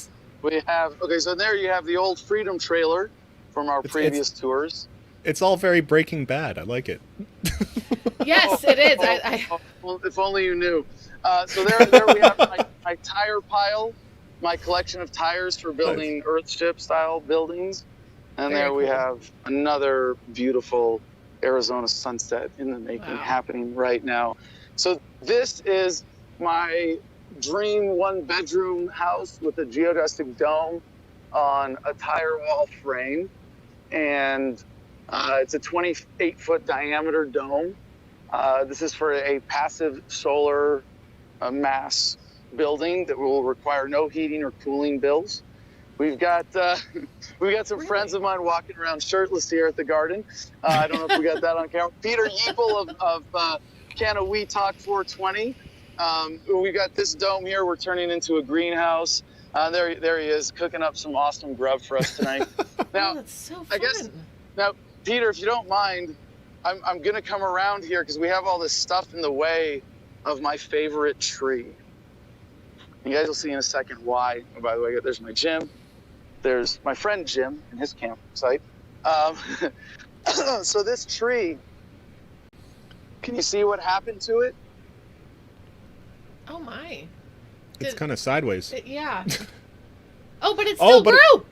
we have. Okay. So there you have the old Freedom trailer from our previous tours. It's all very Breaking Bad. I like it. Yes, it is. Well, if only you knew. So there we have my tire pile, my collection of tires for building Earthship style buildings. And Very there we cool. have another beautiful Arizona sunset in the making happening right now. So this is my dream 1-bedroom house with a geodesic dome on a tire wall frame. And it's a 28-foot diameter dome. This is for a passive solar mass building that will require no heating or cooling bills. We've got some friends of mine walking around shirtless here at the garden. I don't know if we got that on camera. Peter Yeeple of Can of We Talk 420. We got this dome here. We're turning into a greenhouse. There he is, cooking up some awesome grub for us tonight. Now, that's so fun. I guess now, Peter, if you don't mind, I'm gonna come around here because we have all this stuff in the way of my favorite tree. You guys will see in a second why. Oh, by the way, there's my gym. There's my friend Jim and his campsite. So this tree, can you see what happened to it? Oh my. It's kind of sideways. Yeah. Oh, but it still grew.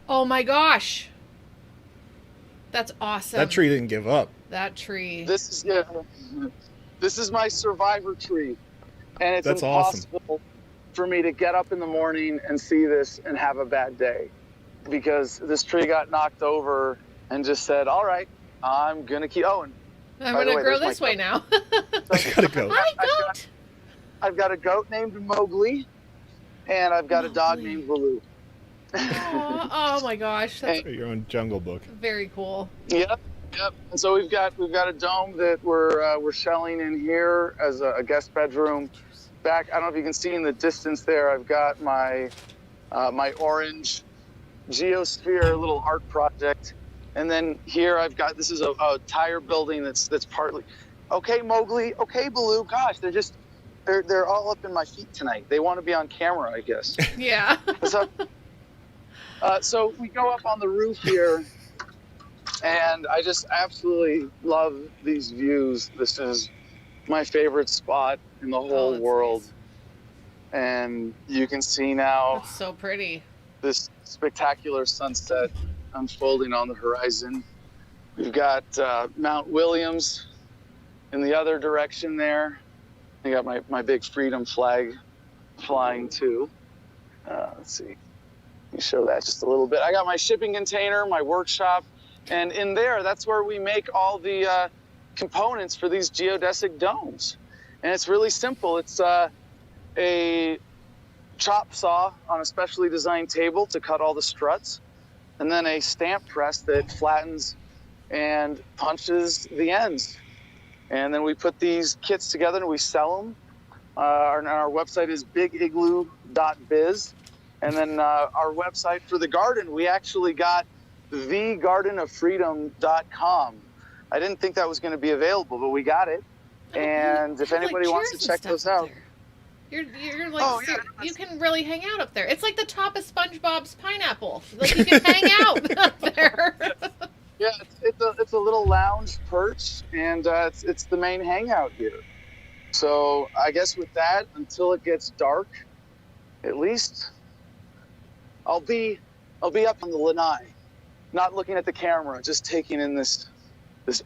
Oh my gosh. That's awesome. That tree didn't give up. That tree. This is my survivor tree, and it's That's impossible awesome. for me to get up in the morning and see this and have a bad day, because this tree got knocked over and just said, "All right, I'm gonna keep." Oh, and I'm gonna grow this way now. I gotta go. Hi, goat. I've got a goat named Mowgli, and I've got a dog named Baloo. Oh my gosh, that's Your own Jungle Book. very cool. Yep. And so we've got a dome that we're shelling in here as a guest bedroom. Back, I don't know if you can see in the distance there. I've got my orange geosphere little art project, and then here I've got this is a tire building that's partly. Okay, Mowgli. Okay, Baloo. Gosh, they're all up in my feet tonight. They want to be on camera, I guess. Yeah. So we go up on the roof here, and I just absolutely love these views. This is my favorite spot in the whole world. Nice. And you can see now That's so pretty. this spectacular sunset unfolding on the horizon. We've got Mount Williams in the other direction there. I got my big freedom flag flying too. Let's see. Let me show that just a little bit. I got my shipping container, my workshop, and in there, that's where we make all the components for these geodesic domes. And it's really simple. It's a chop saw on a specially designed table to cut all the struts, and then a stamp press that flattens and punches the ends. And then we put these kits together and we sell them. Our website is bigigloo.biz. And then our website for the garden, we actually got thegardenofreedom.com. I didn't think that was going to be available, but we got it. And if anybody wants to check those out. You're like, you can really hang out up there. It's like the top of SpongeBob's pineapple. Like you can hang out up there. Yeah, it's a little lounge perch, and it's the main hangout here. So I guess with that, until it gets dark, at least I'll be up on the lanai, not looking at the camera, just taking in this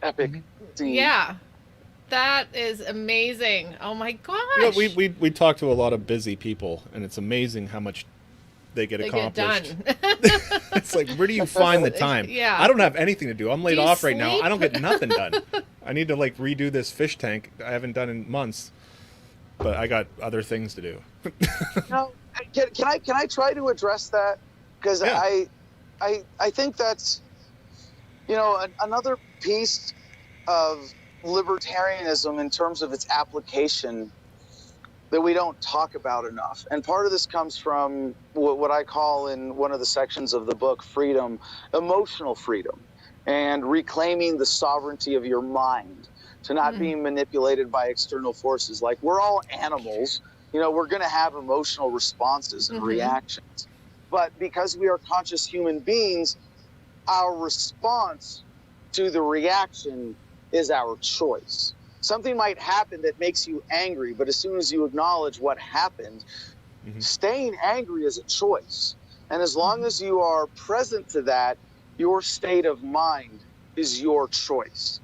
epic scene. Yeah, that is amazing. Oh my gosh. Yeah, we talk to a lot of busy people, and it's amazing how much they get accomplished. Get done. It's like, where do you find the time? Yeah. I don't have anything to do. I'm laid Do you off right now. sleep? I don't get nothing done. I need to like redo this fish tank. I haven't done in months, but I got other things to do. No, can I try to address that? Because Yeah. I think that's, another piece of libertarianism in terms of its application that we don't talk about enough. And part of this comes from what I call in one of the sections of the book, freedom, emotional freedom, and reclaiming the sovereignty of your mind to not being manipulated by external forces. Like, we're all animals, we're going to have emotional responses and reactions. But because we are conscious human beings, our response to the reaction is our choice. Something might happen that makes you angry, but as soon as you acknowledge what happened, staying angry is a choice. And as long as you are present to that, your state of mind is your choice.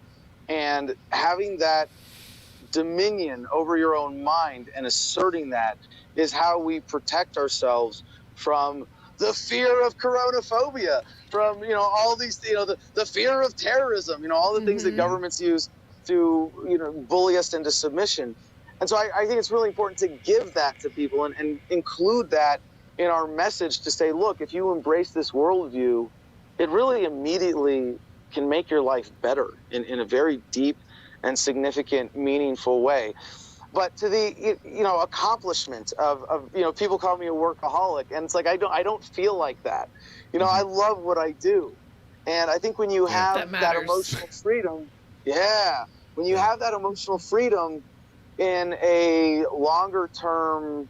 And having that dominion over your own mind and asserting that is how we protect ourselves from the fear of coronaphobia, from all these, the fear of terrorism, all the things that governments use to bully us into submission. And so I think it's really important to give that to people and include that in our message to say, look, if you embrace this worldview, it really immediately can make your life better in a very deep and significant, meaningful way. But to the accomplishment of people call me a workaholic, and it's like I don't feel like that. I love what I do, and I think when you have that emotional freedom, when you have that emotional freedom in a longer term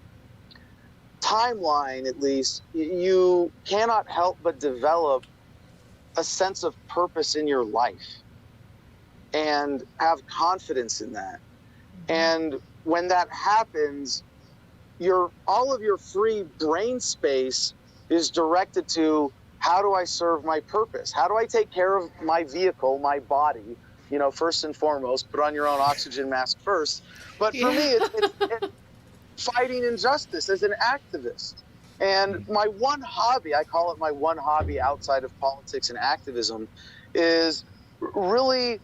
timeline, at least, you cannot help but develop a sense of purpose in your life and have confidence in that. And when that happens, all of your free brain space is directed to, how do I serve my purpose? How do I take care of my vehicle, my body? First and foremost, put on your own oxygen mask first. But for me, it's fighting injustice as an activist. And my one hobby, I call it my one hobby outside of politics and activism, is really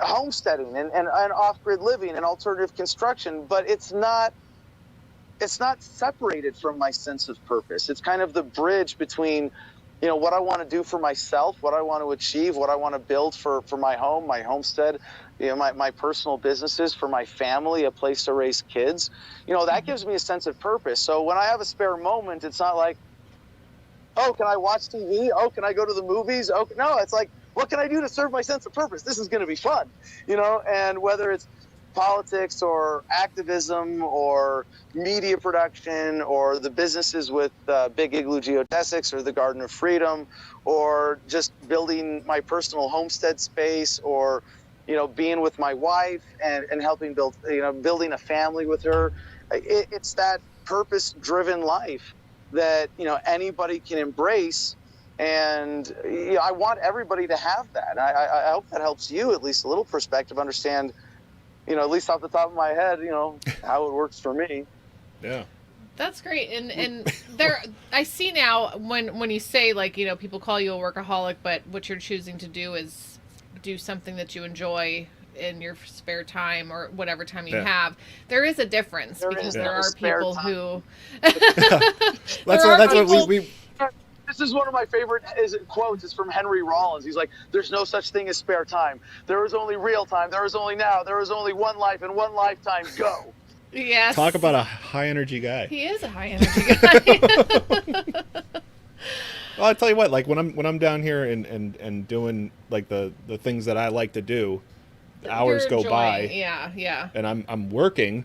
homesteading and off-grid living and alternative construction. But it's not separated from my sense of purpose. It's kind of the bridge between what I want to do for myself, what I want to achieve, what I want to build for my home, my homestead, my personal businesses, for my family, a place to raise kids. That gives me a sense of purpose. So when I have a spare moment, it's not like, oh, can I watch TV? Oh, can I go to the movies? Oh, no, it's like, what can I do to serve my sense of purpose? This is going to be fun, and whether it's politics or activism or media production or the businesses with Big Igloo Geodesics or the Garden of Freedom, or just building my personal homestead space, or being with my wife and helping build building a family with her. It's that purpose-driven life that anybody can embrace, and I want everybody to have that. I hope that helps you, at least a little perspective, understand at least off the top of my head, how it works for me. Yeah. That's great. And there, I see now when you say, like, people call you a workaholic, but what you're choosing to do is do something that you enjoy in your spare time or whatever time you have. There is a difference, because there are people who... That's what we This is one of my favorite quotes. It's from Henry Rollins. He's like, there's no such thing as spare time. There is only real time. There is only now. There is only one life and one lifetime. Go. Yes. Talk about a high energy guy. He is a high energy guy. Well, I'll tell you what, like when I'm down here and doing like the things that I like to do, hours go by. Yeah. And I'm working,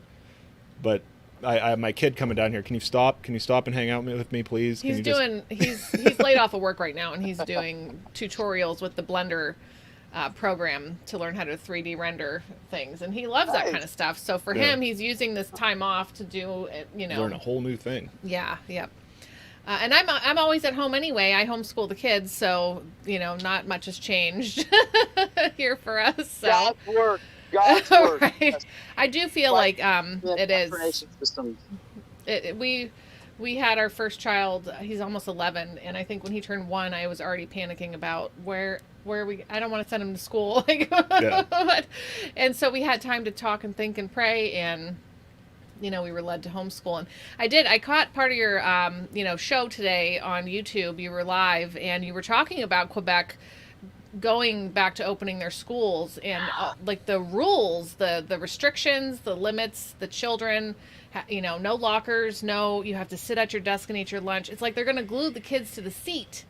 but I have my kid coming down here. Can you stop and hang out with me, please? He's laid off of work right now, and he's doing tutorials with the Blender program to learn how to 3D render things, and he loves that kind of stuff. So for him, he's using this time off to do learn a whole new thing. Yeah. And I'm always at home anyway. I homeschool the kids, so not much has changed here for us. So. God's work. Right. Yes. I do feel like it is. We had our first child. He's almost 11, and I think when he turned 1, I was already panicking about where we. I don't want to send him to school. And so we had time to talk and think and pray, and we were led to homeschool. And I caught part of your show today on YouTube. You were live, and you were talking about Quebec going back to opening their schools, and like the rules, the restrictions, the limits, the children, no lockers, you have to sit at your desk and eat your lunch. It's like they're going to glue the kids to the seat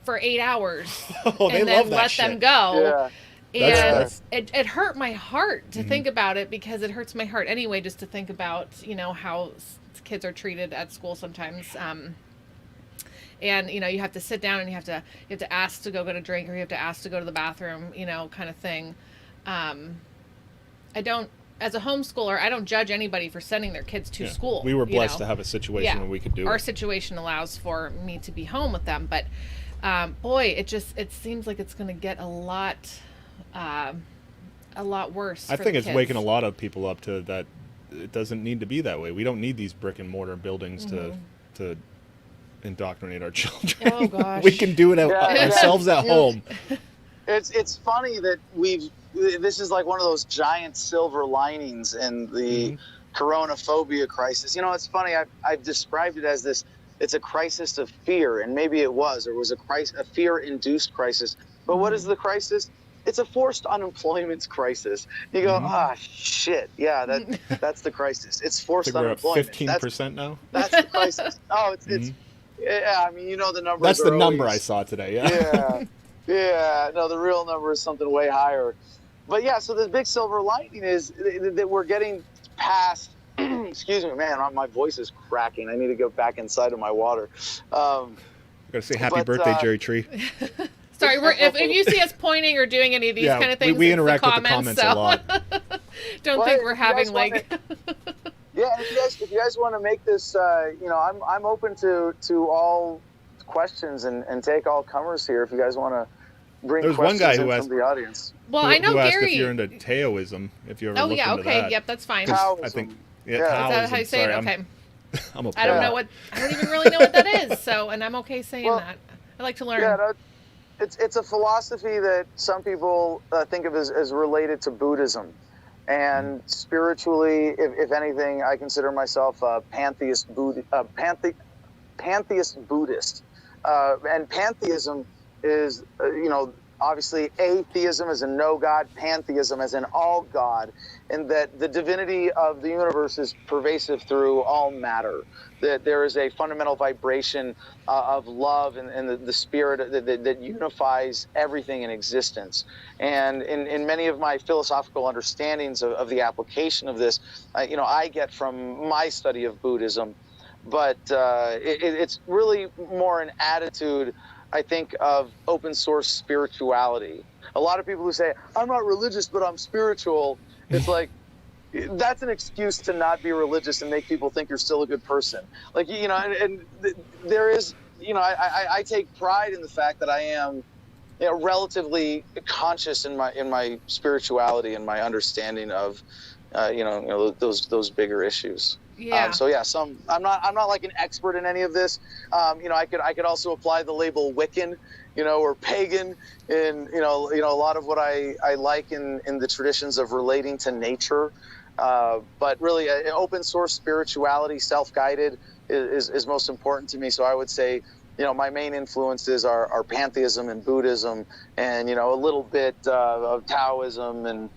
for 8 hours and then let them go. Yeah. And it hurt my heart to think about it, because it hurts my heart anyway, just to think about, how kids are treated at school sometimes. And you have to sit down, and you have to ask to go get a drink, or you have to ask to go to the bathroom, kind of thing. As a homeschooler, I don't judge anybody for sending their kids to school. We were blessed to have a situation where we could do it. Our situation allows for me to be home with them, but boy, it seems like it's going to get a lot worse. I think it's waking a lot of people up to that. It doesn't need to be that way. We don't need these brick and mortar buildings to indoctrinate our children. Oh gosh. We can do it ourselves at home. It's funny that this is like one of those giant silver linings in the coronaphobia crisis. You know, it's funny. I've described it as this. It's a crisis of fear, and maybe it was, or it was a fear-induced crisis. But what is the crisis? It's a forced unemployment crisis. You go, shit, yeah, that's the crisis. It's forced unemployment. 15% now. That's the crisis. Oh, it's yeah. I mean, you know the numbers. That's the number always, I saw today. Yeah, yeah. No, the real number is something way higher. But yeah, so the big silver lining is that we're getting past. Excuse me, man. My voice is cracking. I need to go back inside of my water. I gotta say happy birthday, Jerry Tree. Sorry, if you see us pointing or doing any of these kind of things, we it's interact the with the comments so a lot. Don't think we're having like. Yeah, if you guys want to make this, you know, I'm open to all questions and take all comers here. If you guys want to bring There's questions one guy in who asked, from the audience. Well, I know who asked Gary. if you're into Taoism, if you ever Oh looked yeah, into okay, that. yep, that's fine. Taoism. I think Yeah. Is that Taoism. how you say Sorry, it? Okay. I'm okay. I don't know what. I don't even really know what that is. So, and I'm okay saying that. I like to learn. Yeah, it's a philosophy that some people think of as related to Buddhism, and spiritually, if anything, I consider myself a pantheist pantheist Buddhist, and pantheism is you know, obviously atheism is a no God, pantheism as an all God, and that the divinity of the universe is pervasive through all matter, that there is a fundamental vibration of love and the spirit that unifies everything in existence. And in many of my philosophical understandings of the application of this, you know, I get from my study of Buddhism, but it's really more an attitude, I think, of open source spirituality. A lot of people who say, I'm not religious, but I'm spiritual, it's like, that's an excuse to not be religious and make people think you're still a good person. Like, you know, and there is, you know, I take pride in the fact that I am, you know, relatively conscious in my spirituality and my understanding of, you know those bigger issues. Yeah. So yeah, I'm not like an expert in any of this. You know, I could also apply the label Wiccan, you know, or pagan in, you know, a lot of what I like in the traditions of relating to nature. But really, open source spirituality, self-guided, is most important to me. So I would say, you know, my main influences are pantheism and Buddhism, and, you know, a little bit of Taoism and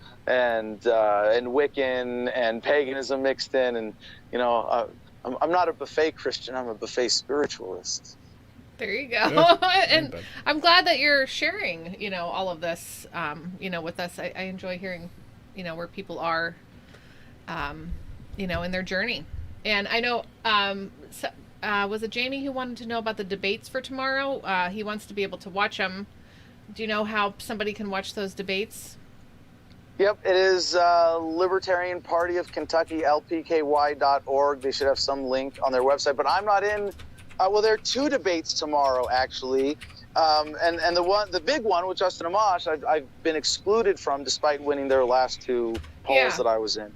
Wiccan and paganism mixed in. And, you know, I'm not a buffet Christian. I'm a buffet spiritualist. There you go. Yeah. And I'm glad that you're sharing, you know, all of this, you know, with us. I enjoy hearing, you know, where people are, you know, in their journey. And I know, was it Jamie who wanted to know about the debates for tomorrow? He wants to be able to watch them. Do you know how somebody can watch those debates? Yep, it is Libertarian Party of Kentucky, lpky.org. They should have some link on their website, but I'm not in. Well, there are two debates tomorrow, actually. And the big one with Justin Amash, I've been excluded from despite winning their last two polls that I was in.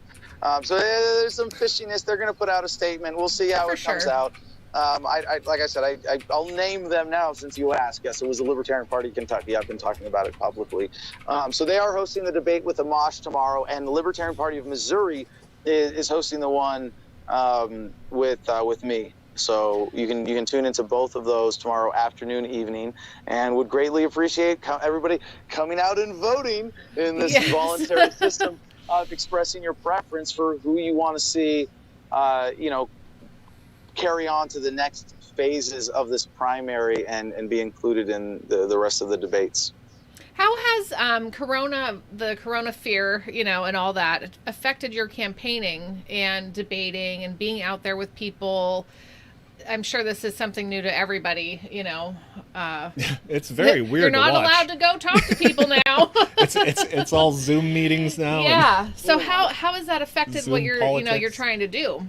So there's some fishiness. They're going to put out a statement. We'll see how it comes out. Like I said, I'll name them now since you asked. Yes, it was the Libertarian Party of Kentucky. I've been talking about it publicly. So they are hosting the debate with Amash tomorrow, and the Libertarian Party of Missouri is hosting the one with me. So you can tune into both of those tomorrow afternoon, evening, and would greatly appreciate everybody coming out and voting in this voluntary system of expressing your preference for who you want to see, you know, carry on to the next phases of this primary and be included in the rest of the debates. How has the corona fear, you know, and all that affected your campaigning and debating and being out there with people? I'm sure this is something new to everybody, you know. It's very weird. You're not to watch. allowed to go talk to people now. it's all Zoom meetings now. Yeah. So how has that affected Zoom what you're politics. you're trying to do?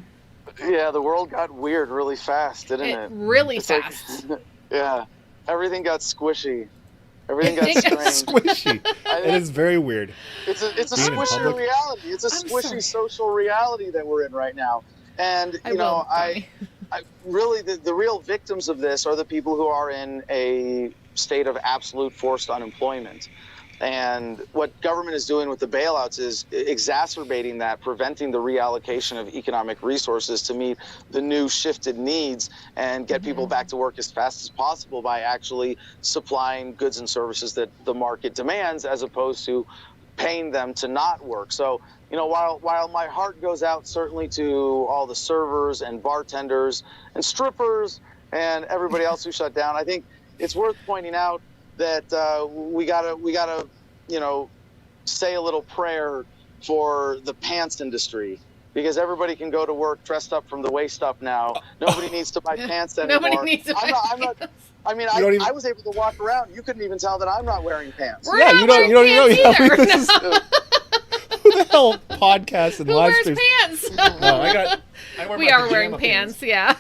Yeah, the world got weird really fast, didn't it? Really It's fast. Like, yeah, everything got squishy. Everything got strange. Squishy. It is very weird. It's a Being in squishy public. reality. It's a squishy social reality that we're in right now. And you know, I really the real victims of this are the people who are in a state of absolute forced unemployment. And what government is doing with the bailouts is exacerbating that, preventing the reallocation of economic resources to meet the new shifted needs and get people back to work as fast as possible by actually supplying goods and services that the market demands, as opposed to paying them to not work. So, you know, while my heart goes out certainly to all the servers and bartenders and strippers and everybody else who shut down, I think it's worth pointing out that we gotta, you know, say a little prayer for the pants industry, because everybody can go to work dressed up from the waist up now. Nobody needs to buy pants anymore. Nobody needs to buy pants. I mean, I was able to walk around. You couldn't even tell that I'm not wearing pants. We're not wearing pants either. Who the hell podcasts and Who live wears streams? pants? No, We are wearing pants, yeah.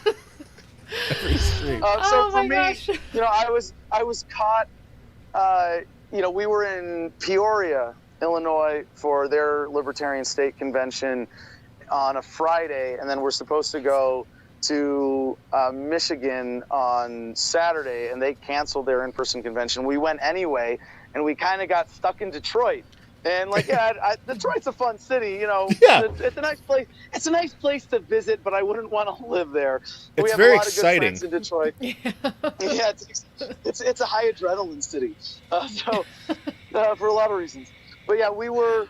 Every stream. So for me, gosh. you know, I was caught. You know, we were in Peoria, Illinois, for their Libertarian State Convention on a Friday, and then we're supposed to go to Michigan on Saturday, and they canceled their in-person convention. We went anyway, and we kind of got stuck in Detroit. And like, yeah, Detroit's a fun city, you know. Yeah. It's a nice place. It's a nice place to visit, but I wouldn't want to live there. It's we have very a lot exciting. of good friends in Detroit. Yeah, it's a high adrenaline city. For a lot of reasons. But yeah, we were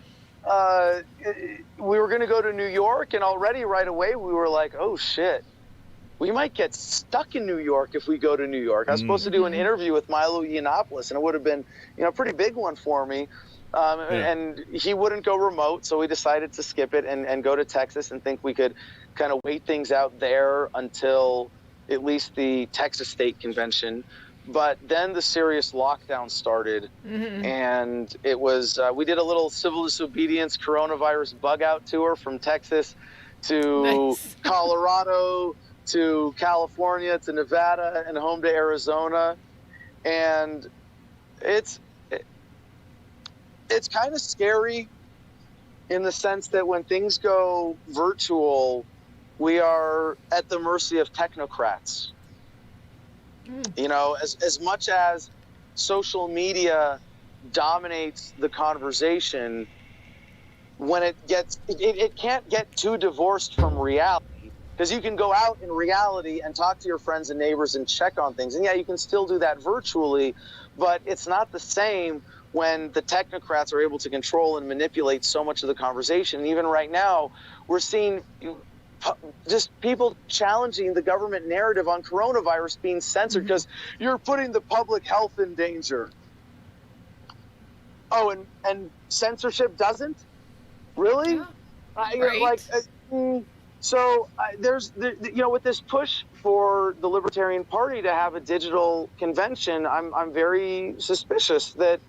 going to go to New York, and already right away we were like, oh shit, we might get stuck in New York if we go to New York. I was supposed to do an interview with Milo Yiannopoulos, and it would have been, you know, a pretty big one for me. And he wouldn't go remote, so we decided to skip it and go to Texas and think we could kind of wait things out there until at least the Texas State Convention. But then the serious lockdown started, and it was we did a little civil disobedience coronavirus bug out tour from Texas to Colorado to California to Nevada and home to Arizona. And it's kind of scary in the sense that when things go virtual, we are at the mercy of technocrats. You know, as much as social media dominates the conversation, when it can't get too divorced from reality, because you can go out in reality and talk to your friends and neighbors and check on things. And yeah, you can still do that virtually, but it's not the same when the technocrats are able to control and manipulate so much of the conversation. And even right now, we're seeing just people challenging the government narrative on coronavirus being censored because you're putting the public health in danger. Oh, and censorship doesn't? Really? Right. There's, you know, with this push for the Libertarian Party to have a digital convention, I'm very suspicious that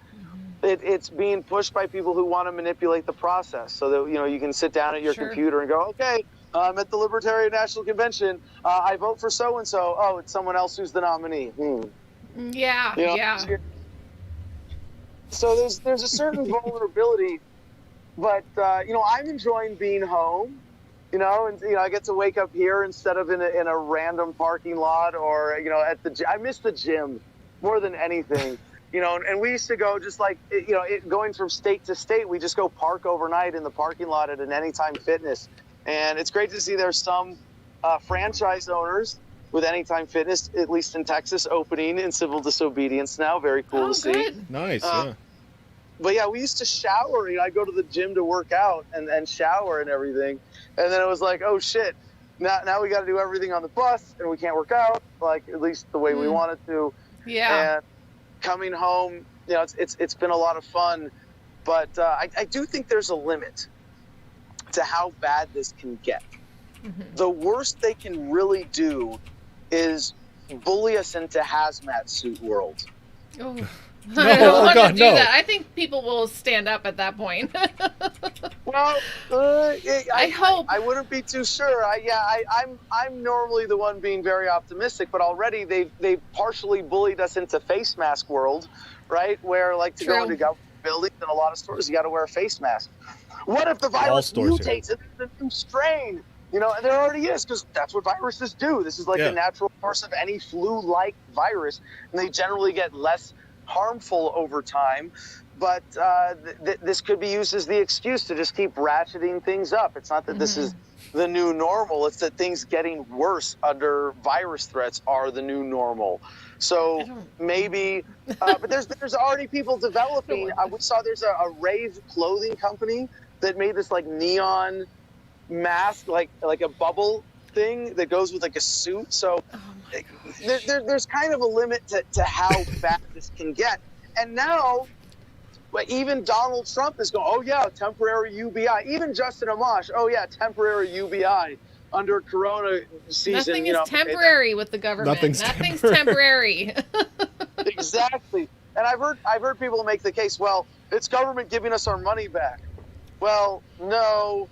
it's being pushed by people who want to manipulate the process, so that, you know, you can sit down at your computer and go, okay, I'm at the Libertarian National Convention. I vote for so and so. Oh, it's someone else who's the nominee. Yeah, you know? yeah. So there's a certain vulnerability, but you know, I'm enjoying being home. You know, and you know, I get to wake up here instead of in a random parking lot, or you know, at the. I miss the gym more than anything. You know, and we used to go just like, you know, going from state to state, we just go park overnight in the parking lot at an Anytime Fitness. And it's great to see there's some franchise owners with Anytime Fitness, at least in Texas, opening in civil disobedience now. Very cool to see. Nice, yeah. But yeah, we used to shower. You know, I'd go to the gym to work out and shower and everything. And then it was like, oh shit, now we got to do everything on the bus and we can't work out, like at least the way we wanted to. Yeah. And coming home, you know, it's been a lot of fun, but I do think there's a limit to how bad this can get. The worst they can really do is bully us into hazmat suit world. Oh. No, I don't want God, to do no. that. I think people will stand up at that point. Well, I hope. I wouldn't be too sure. I'm normally the one being very optimistic, but already they've partially bullied us into face mask world, right? Where like to go into government buildings and a lot of stores, you got to wear a face mask. What if the virus mutates and there's a new strain? You know, and there already is, because that's what viruses do. This is like the natural course of any flu-like virus, and they generally get less harmful over time. this could be used as the excuse to just keep ratcheting things up. It's not that this is the new normal. It's that things getting worse under virus threats are the new normal. So maybe, but there's already people developing. We saw there's a rave clothing company that made this like neon mask, like a bubble thing that goes with like a suit. So there's kind of a limit to how bad this can get. And now, even Donald Trump is going, oh yeah, temporary UBI. Even Justin Amash, oh yeah, temporary UBI under Corona season. Nothing is temporary with the government. Nothing's temporary. Exactly. And I've heard people make the case, well, it's government giving us our money back. Well, no,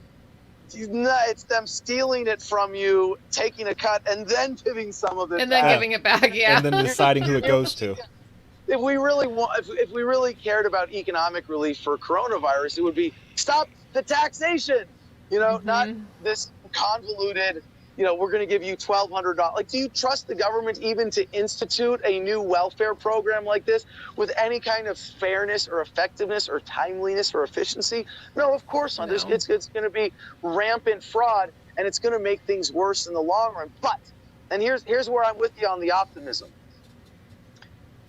it's them stealing it from you, taking a cut, and then giving some of it and then giving it back, yeah. And then deciding who it goes to. If we really cared about economic relief for coronavirus, it would be stop the taxation, not this convoluted, we're going to give you $1,200. Like, do you trust the government even to institute a new welfare program like this with any kind of fairness or effectiveness or timeliness or efficiency? No, of course not. No. It's going to be rampant fraud, and it's going to make things worse in the long run. But, and here's where I'm with you on the optimism.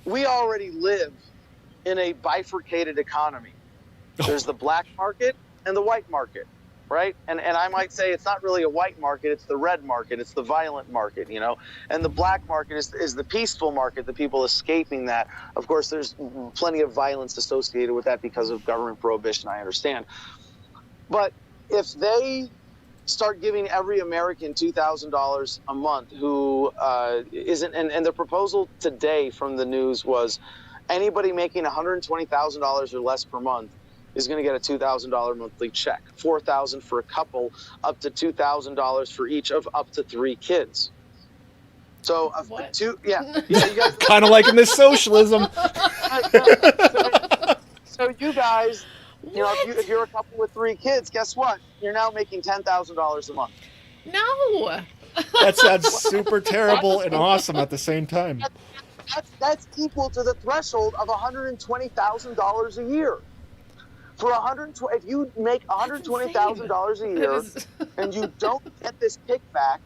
We already live in a bifurcated economy. There's the black market and the white market, right? And I might say it's not really a white market, it's the red market, it's the violent market, And the black market is the peaceful market, the people escaping that. Of course, there's plenty of violence associated with that because of government prohibition, I understand. But if they start giving every American $2,000 a month who isn't, and the proposal today from the news was anybody making $120,000 or less per month is going to get a $2,000 monthly check, $4,000 for a couple, up to $2,000 for each of up to 3 kids. So you guys Kind of like in this socialism. So you guys, if you're a couple with 3 kids, guess what? You're now making $10,000 a month. No. That sounds super terrible and awesome at the same time. That's equal to the threshold of $120,000 a year. If you make $120,000 a year and you don't get this kickback,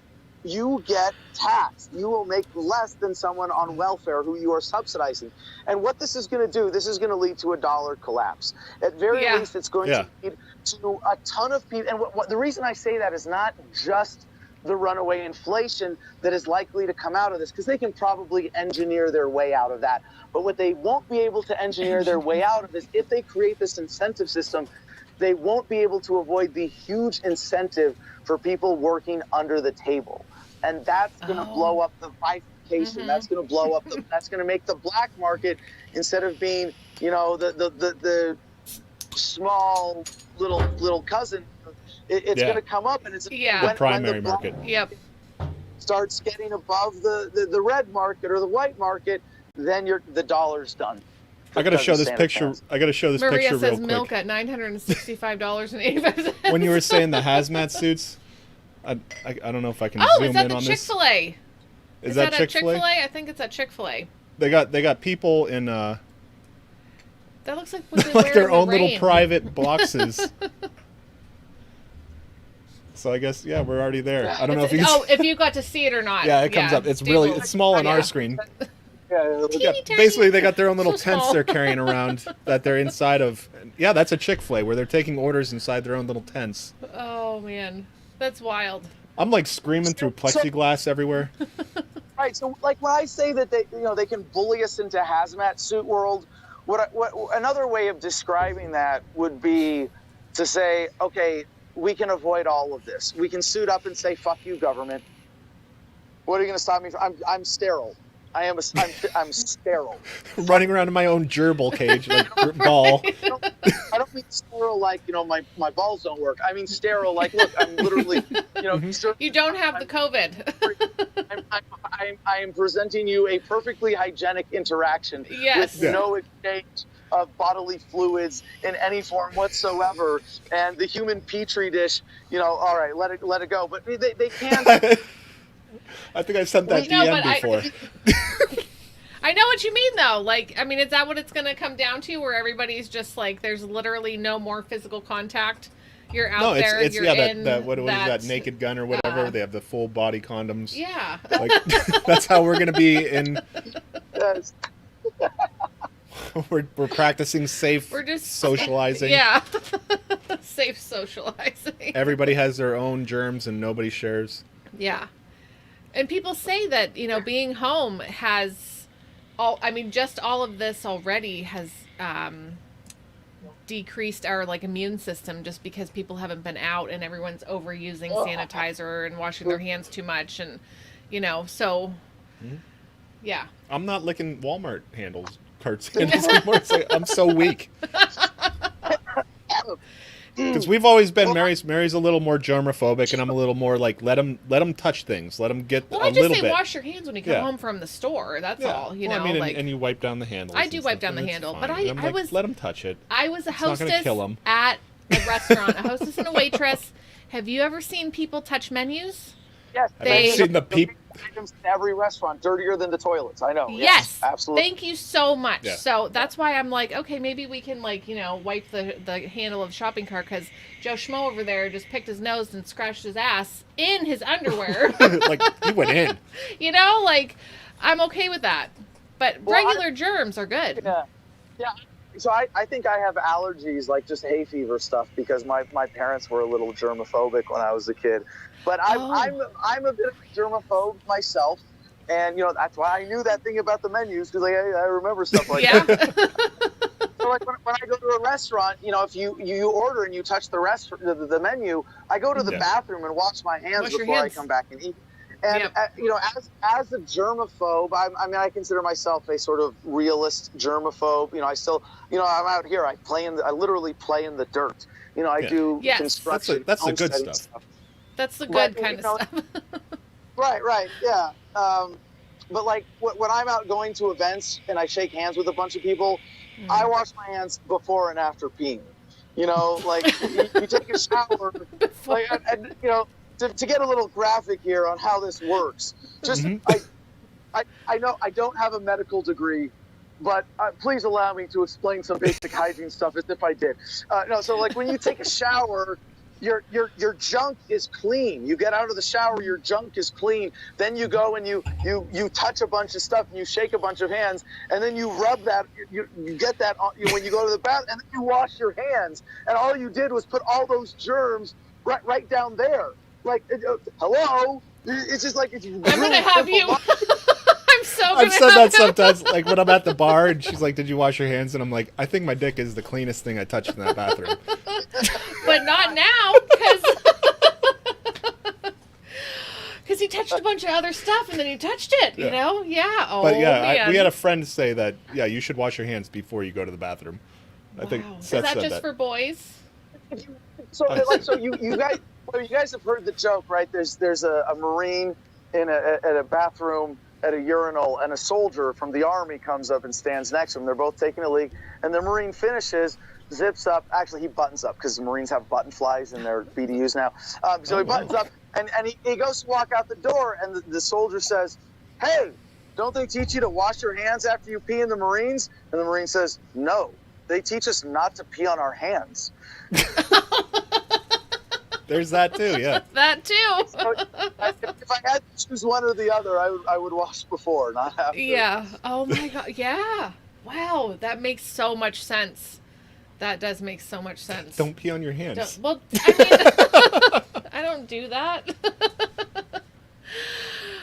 you get taxed. You will make less than someone on welfare who you are subsidizing. And what this is going to do, this is going to lead to a dollar collapse. At very least, it's going to lead to a ton of people. And the reason I say that is not just the runaway inflation that is likely to come out of this, because they can probably engineer their way out of that. But what they won't be able to engineer their way out of is if they create this incentive system, they won't be able to avoid the huge incentive for people working under the table. And that's going to blow up the bifurcation. That's going to blow up. That's going to make the black market, instead of being, the small little cousin, it's going to come up, and it's the primary market. Starts getting above the red market or the white market, then the dollar's done. I got to show this picture. I got to show this Maria picture real says quick. milk at $965.85. When you were saying the hazmat suits, I don't know if I can zoom is that in the on Chick-fil-A? this. Is that Chick-fil-A? I think it's at Chick-fil-A. They got people in that looks like what they like wear their in the own rain. little private boxes. So I guess we're already there. I don't know if you can if you got to see it or not. Yeah, it comes up. It's it's small on our screen. Teeny tiny. Basically, they got their own little So tents small. they're carrying around that they're inside of. Yeah, that's a Chick-fil-A where they're taking orders inside their own little tents. Oh man, that's wild. I'm like screaming through plexiglass everywhere. Right. So, like when I say that they can bully us into hazmat suit world, what another way of describing that would be to say, okay, we can avoid all of this. We can suit up and say, "Fuck you, government." What are you going to stop me from? I'm sterile. I'm sterile. Running around in my own gerbil cage, like ball. I don't mean sterile like, my balls don't work. I mean sterile like, look, I'm literally, You don't have the COVID. I am presenting you a perfectly hygienic interaction with no exchange of bodily fluids in any form whatsoever. And the human petri dish, all right, let it go. But they can't. I think I sent that DM before. I know what you mean, though. Like, I mean, is that what it's going to come down to, where everybody's just like, there's literally no more physical contact? You're out there. It's you're that in what is that Naked Gun or whatever? They have the full body condoms. Yeah. Like, that's how we're gonna be in. Yes. We're practicing safe We're just socializing. Yeah. Safe socializing. Everybody has their own germs and nobody shares. Yeah. And people say that, being home has just all of this already has decreased our immune system, just because people haven't been out and everyone's overusing sanitizer and washing their hands too much, and so yeah. I'm not licking Walmart carts handles anymore. I'm so weak. Because we've always been Mary's a little more germophobic, and I'm a little more like let them touch things, let them get a I little just say bit. wash your hands when you come home from the store. That's all. And you wipe down the handle. I do wipe down the handle, but I was let them touch it. I was a It's not gonna hostess kill 'em. at a restaurant, a hostess and a waitress. Have you ever seen people touch menus? Yes. They- I've seen the peep. Items in every restaurant dirtier than the toilets. I know. Yes, absolutely. Thank you so much. Yeah. So that's why I'm like, okay, maybe we can wipe the handle of the shopping cart, because Joe Schmo over there just picked his nose and scratched his ass in his underwear. Like, he went in. I'm okay with that. But regular germs are good. Yeah. Yeah. So I think I have allergies, like just hay fever stuff, because my parents were a little germophobic when I was a kid. But I'm a bit of a germaphobe myself, and that's why I knew that thing about the menus, because I remember stuff like that. So like when I go to a restaurant, if you order and you touch the menu, I go to the bathroom and wash my hands before I come back and eat. And as a germaphobe, I consider myself a sort of realist germaphobe. I still, I'm out here. I literally play in the dirt. I do construction. That's the good stuff. That's the good kind of stuff. Right, yeah. But when I'm out going to events and I shake hands with a bunch of people, I wash my hands before and after peeing. You take a shower, to get a little graphic here on how this works. Just I know I don't have a medical degree, but please allow me to explain some basic hygiene stuff as if I did. So when you take a shower, your junk is clean. You get out of the shower, your junk is clean. Then you go and you touch a bunch of stuff and you shake a bunch of hands, and then you rub that. You get that on, when you go to the bathroom, and then you wash your hands. And all you did was put all those germs right down there. Hello. It's just like it's. I'm gonna have you. I've said that sometimes, like when I'm at the bar and she's like, "Did you wash your hands?" And I'm like, "I think my dick is the cleanest thing I touched in that bathroom." But not now, because he touched a bunch of other stuff and then he touched it. Yeah. Oh, but man. we had a friend say that you should wash your hands before you go to the bathroom. I think Seth is that said just for boys? So you guys have heard the joke, right? There's a Marine at a bathroom at a urinal, and a soldier from the Army comes up and stands next to him. They're both taking a leak, and the Marine finishes, zips up. Actually, he buttons up, because the Marines have button flies in their BDUs now. He buttons up, and he goes to walk out the door, and the soldier says, "Hey, don't they teach you to wash your hands after you pee in the Marines?" And the Marine says, "No, they teach us not to pee on our hands." There's that too, yeah. That too. So, if I had to choose one or the other, I would wash before, not after. Yeah. Oh my God. Yeah. Wow. That makes so much sense. That does make so much sense. Don't pee on your hands. Well, I mean, I don't do that.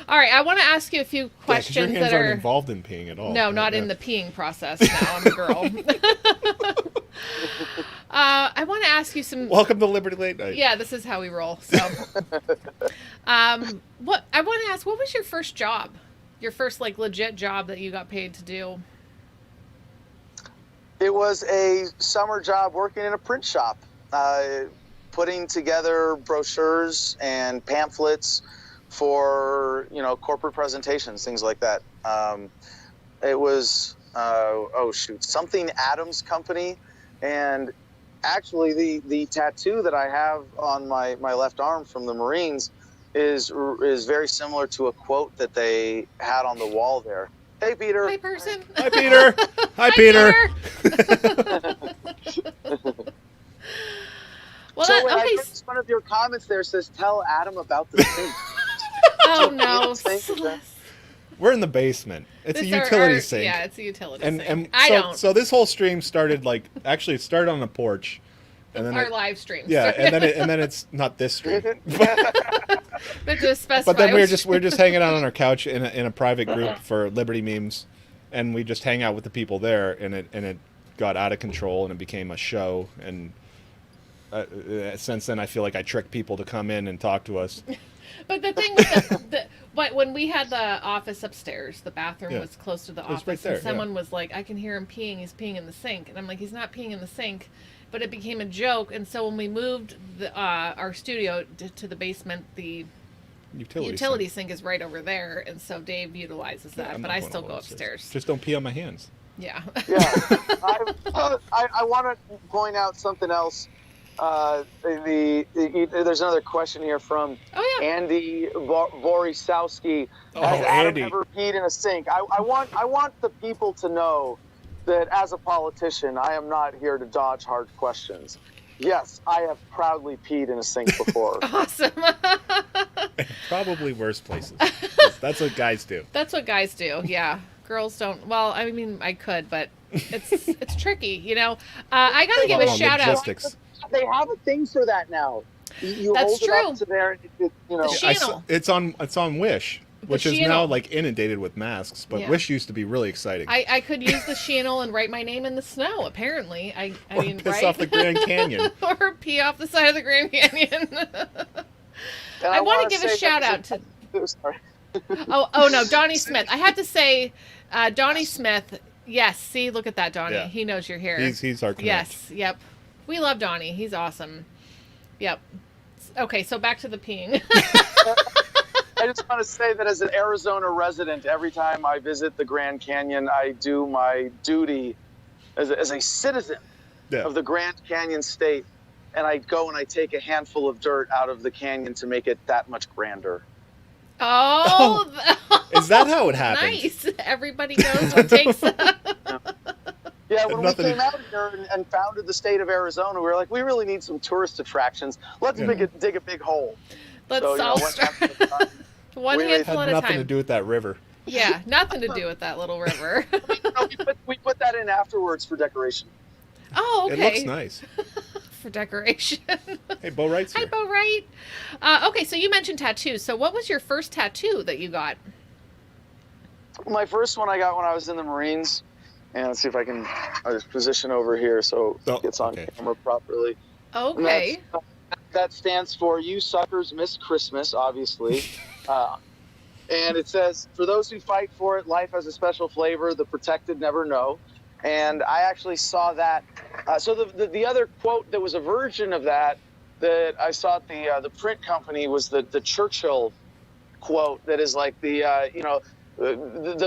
All right. I want to ask you a few questions your hands that aren't are involved in peeing at all. No, not in the peeing process. No, I'm a girl. I want to ask you some. Welcome to Liberty Late Night. Yeah, this is how we roll. So, I want to ask, what was your first job? Your first legit job that you got paid to do? It was a summer job working in a print shop, putting together brochures and pamphlets for corporate presentations, things like that. It was Something Adams Company, and actually the tattoo that I have on my left arm from the Marines is very similar to a quote that they had on the wall there. Hey, Peter. Hi, person. Hi, Peter. Hi, Peter. Well, So that, wait, I okay. noticed one of your comments there says, "Tell Adam about the sink." Oh no. Sink, okay. We're in the basement. It's a This utility our- sink. Yeah, it's a utility and sink. and I so don't. so this whole stream started it started on a porch, and then Our live stream. yeah, and then it's not this stream. But to specify. But then we're which- just hanging out on our couch in a private group for Liberty memes, and we just hang out with the people there, and it got out of control, and it became a show, and since then I feel like I trick people to come in and talk to us. But the thing with but when we had the office upstairs, the bathroom Yeah. was close to the It was office, right there, and someone yeah. was like, "I can hear him peeing. He's peeing in the sink," and I'm like, "He's not peeing in the sink." But it became a joke, and so when we moved our studio to the basement, the utility sink is right over there, and so Dave utilizes that, I'm but not I going still all go the upstairs. Just don't pee on my hands. Yeah. Yeah. I want to point out something else. There's another question here from Oh yeah. Andy Borisowski. Oh, Has Adam Andy. ever peed in a sink? I want the people to know that as a politician, I am not here to dodge hard questions. Yes, I have proudly peed in a sink before. Awesome. Probably worse places. That's what guys do. That's what guys do. Yeah. Girls don't. Well, I mean, I could, but it's tricky, you know. I gotta give a Well, shout out. logistics. They have a thing for that now. You That's hold it true. up to there, you know. The I channel. it's on Wish, which is now channel. like inundated with masks, but Yeah. Wish used to be really exciting. I could use the channel and write my name in the snow. Apparently, I Or mean, piss right? off the Grand Canyon. Or pee off the side of the Grand Canyon. And I want wanna to give a say shout that out to. Sorry. Oh no, Donnie Smith. I have to say, Donnie Smith. Yes, see, look at that, Donnie. Yeah. He knows you're here. He's our connect. Yes, yep. We love Donnie. He's awesome. Yep. Okay, so back to the peeing. I just want to say that as an Arizona resident, every time I visit the Grand Canyon, I do my duty as a citizen Yeah. of the Grand Canyon State, and I go and I take a handful of dirt out of the canyon to make it that much grander. Oh, Is that how it happened? nice. Everybody goes and takes. Yeah, when we Nothing- came out here and founded the state of Arizona, we were like, we really need some tourist attractions. Let's Yeah. dig a big hole. Let's So, you know, all what start happened at the time? one we handful Had at a nothing time. to do with that river. Yeah, nothing to do with that little river. No, we put that in afterwards for decoration. Oh, okay. It looks nice. For decoration. Hey, Bo Wright's Hi, here. Bo Wright. Okay, so you mentioned tattoos. So what was your first tattoo that you got? My first one I got when I was in the Marines, and let's see if I can just position over here so Oh, it gets on okay. camera properly. And Okay. that stands for "You Suckers Miss Christmas," obviously. And it says, "For those who fight for it, life has a special flavor. The protected never know." And I actually saw that. So the other quote that was a version of that I saw at the print company was the Churchill quote that is like the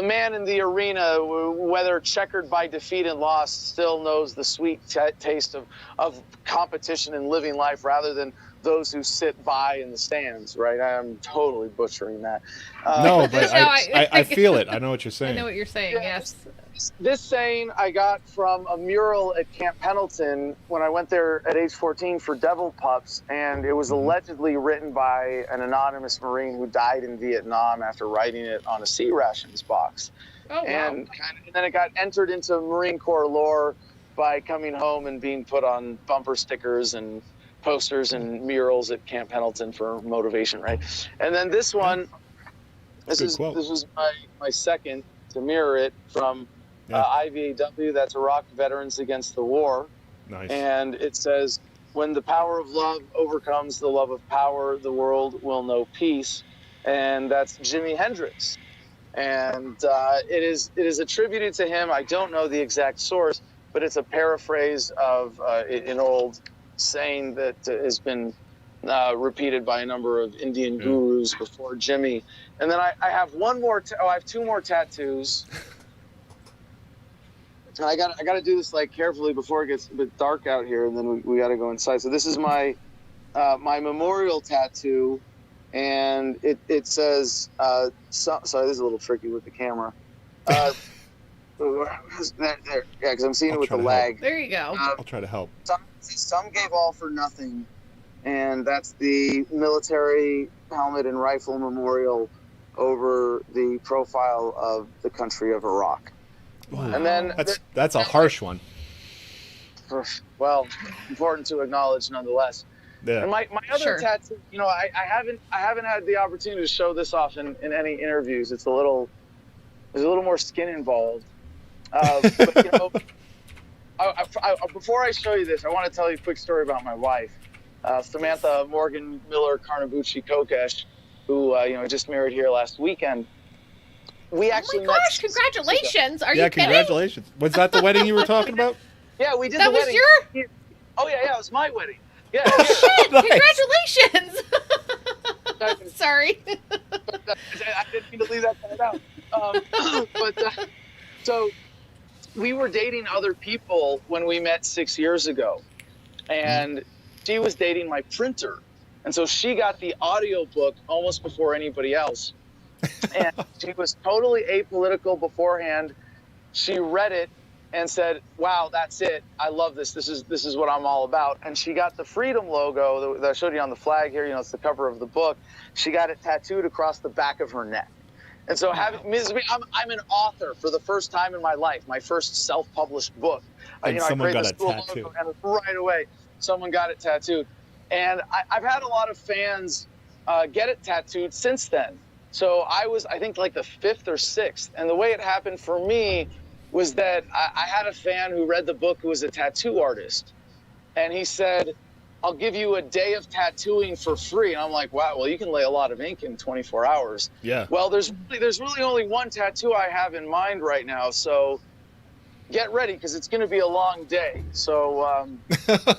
man in the arena, whether checkered by defeat and loss, still knows the sweet taste of competition and living life rather than those who sit by in the stands, right? I'm totally butchering that. No, but No, I feel it. I know what you're I saying. know what you're saying, yes. This saying I got from a mural at Camp Pendleton when I went there at age 14 for Devil Pups, and it was allegedly written by an anonymous Marine who died in Vietnam after writing it on a sea rations box. Oh, wow. And then it got entered into Marine Corps lore by coming home and being put on bumper stickers and posters and murals at Camp Pendleton for motivation, right? And then this one, this quote. was my second to mirror it from IVAW, that's Iraq Veterans Against the War. Nice. And it says, "When the power of love overcomes the love of power, the world will know peace." And that's Jimi Hendrix. And it is attributed to him. I don't know the exact source, but it's a paraphrase of an old saying that has been repeated by a number of Indian gurus before Jimmy. And then I have one more. I have two more tattoos. And I got to do this like carefully before it gets a bit dark out here, and then we got to go inside. So this is my my memorial tattoo, and it says sorry, this is a little tricky with the camera. There. Yeah, because I'm seeing I'll it with try the to lag. There you go. I'll try to help. Some gave all for nothing, and that's the military helmet and rifle memorial over the profile of the country of Iraq. Wow. And then That's a harsh one. well, important to acknowledge nonetheless. Yeah. And my other Sure. tattoo, I haven't had the opportunity to show this off in any interviews. There's a little more skin involved. But before I show you this, I want to tell you a quick story about my wife, Samantha Morgan Miller Carnabucci Kokesh, who just married here last weekend. We actually Oh my gosh! Congratulations! Are you kidding? Congratulations. Was that the wedding you were talking about? Yeah, we did That the was wedding. your. Oh yeah, it was my wedding. Yeah. Oh shit! Nice. Congratulations! Sorry. I didn't mean to leave that part out. So we were dating other people when we met 6 years ago, and she was dating my printer, and so she got the audio book almost before anybody else, and she was totally apolitical beforehand. She read it and said, "Wow, that's it. I love this. This is what I'm all about." And she got the freedom logo that I showed you on the flag here. It's the cover of the book. She got it tattooed across the back of her neck. And so I'm an author for the first time in my life, my first self-published book. And someone got a tattoo. Logo, and right away, someone got it tattooed. And I've had a lot of fans get it tattooed since then. So I think like the 5th or 6th. And the way it happened for me was that I had a fan who read the book who was a tattoo artist. And he said, "I'll give you a day of tattooing for free." And I'm like, wow, well, you can lay a lot of ink in 24 hours. Yeah. Well, there's really only one tattoo I have in mind right now. So get ready, because it's going to be a long day. So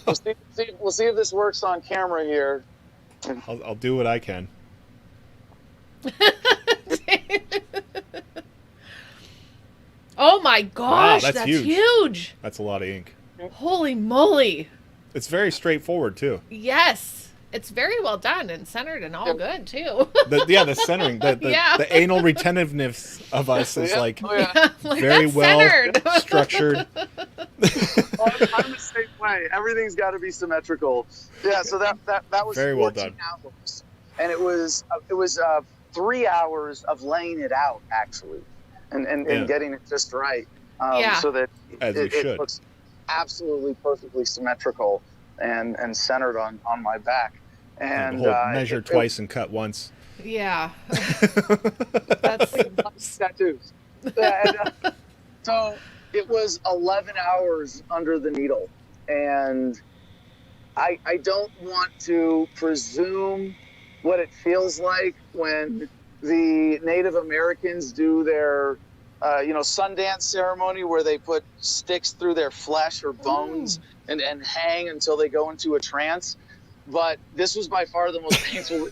we'll see if this works on camera here. I'll do what I can. Oh my gosh! Wow, that's huge. Huge. That's a lot of ink. Holy moly! It's very straightforward too. Yes, it's very well done and centered and all good too. The centering, the Yeah. the anal retentiveness of us is like Like, very that's well centered. structured. I'm the same way. Everything's got to be symmetrical. Yeah. So that was Very well 14 done. hours, and it was 3 hours of laying it out actually, and getting it just right, so that it looks absolutely perfectly symmetrical and centered on my back. And measure twice and cut once. Yeah. That's tattoos. And, so it was 11 hours under the needle, and I don't want to presume what it feels like when the Native Americans do their Sundance ceremony, where they put sticks through their flesh or bones and hang until they go into a trance. But this was by far the most painful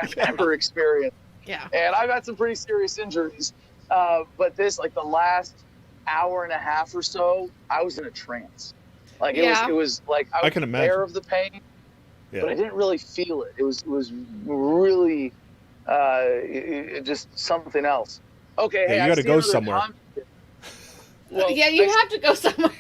I've ever experienced. yeah. And I've had some pretty serious injuries. But this, like the last hour and a half or so, I was in a trance. Like it was like I can was imagine. aware of the pain, Yeah. but I didn't really feel it. It was really just something else. Okay, hey, you I got to see go another somewhere. comment here. Well, Yeah, you have to go somewhere.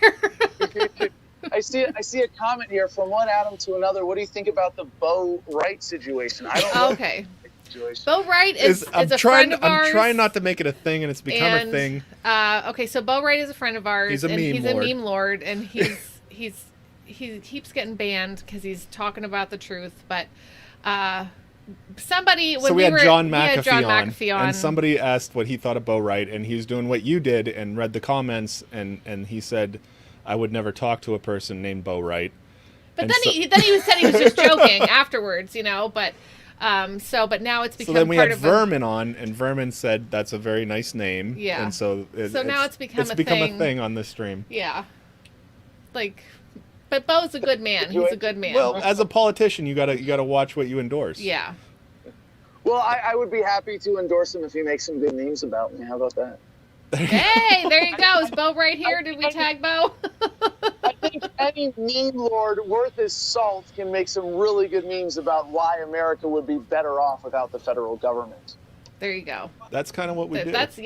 I see a comment here from one Adam to another. What do you think about the Bo Wright situation? I don't know. Okay. The situation. Bo Wright is a I'm friend of ours. I'm trying not to make it a thing, and it's become a thing. Okay, so Bo Wright is a friend of ours. He's a meme a lord. meme lord, and he keeps getting banned because he's talking about the truth. But somebody when So we had John we had John McAfee McAfee on, and somebody asked what he thought of Bo Wright, and he was doing what you did and read the comments, and he said, "I would never talk to a person named Bo Wright." But And then so- he said he was just joking afterwards, But but now it's become So then we part had of Vermin on, and Vermin said that's a very nice name. Yeah. And so now it's become a a thing. thing on this stream. Yeah. But Bo's a good man. He's a good man. Well, as a politician, you gotta watch what you endorse. yeah. Well, I would be happy to endorse him if he makes some good memes about me. How about that? Hey, there you go. Is Bo right here? Did we tag Bo? I think any meme lord worth his salt can make some really good memes about why America would be better off without the federal government. There you go. That's kind of what we do. That's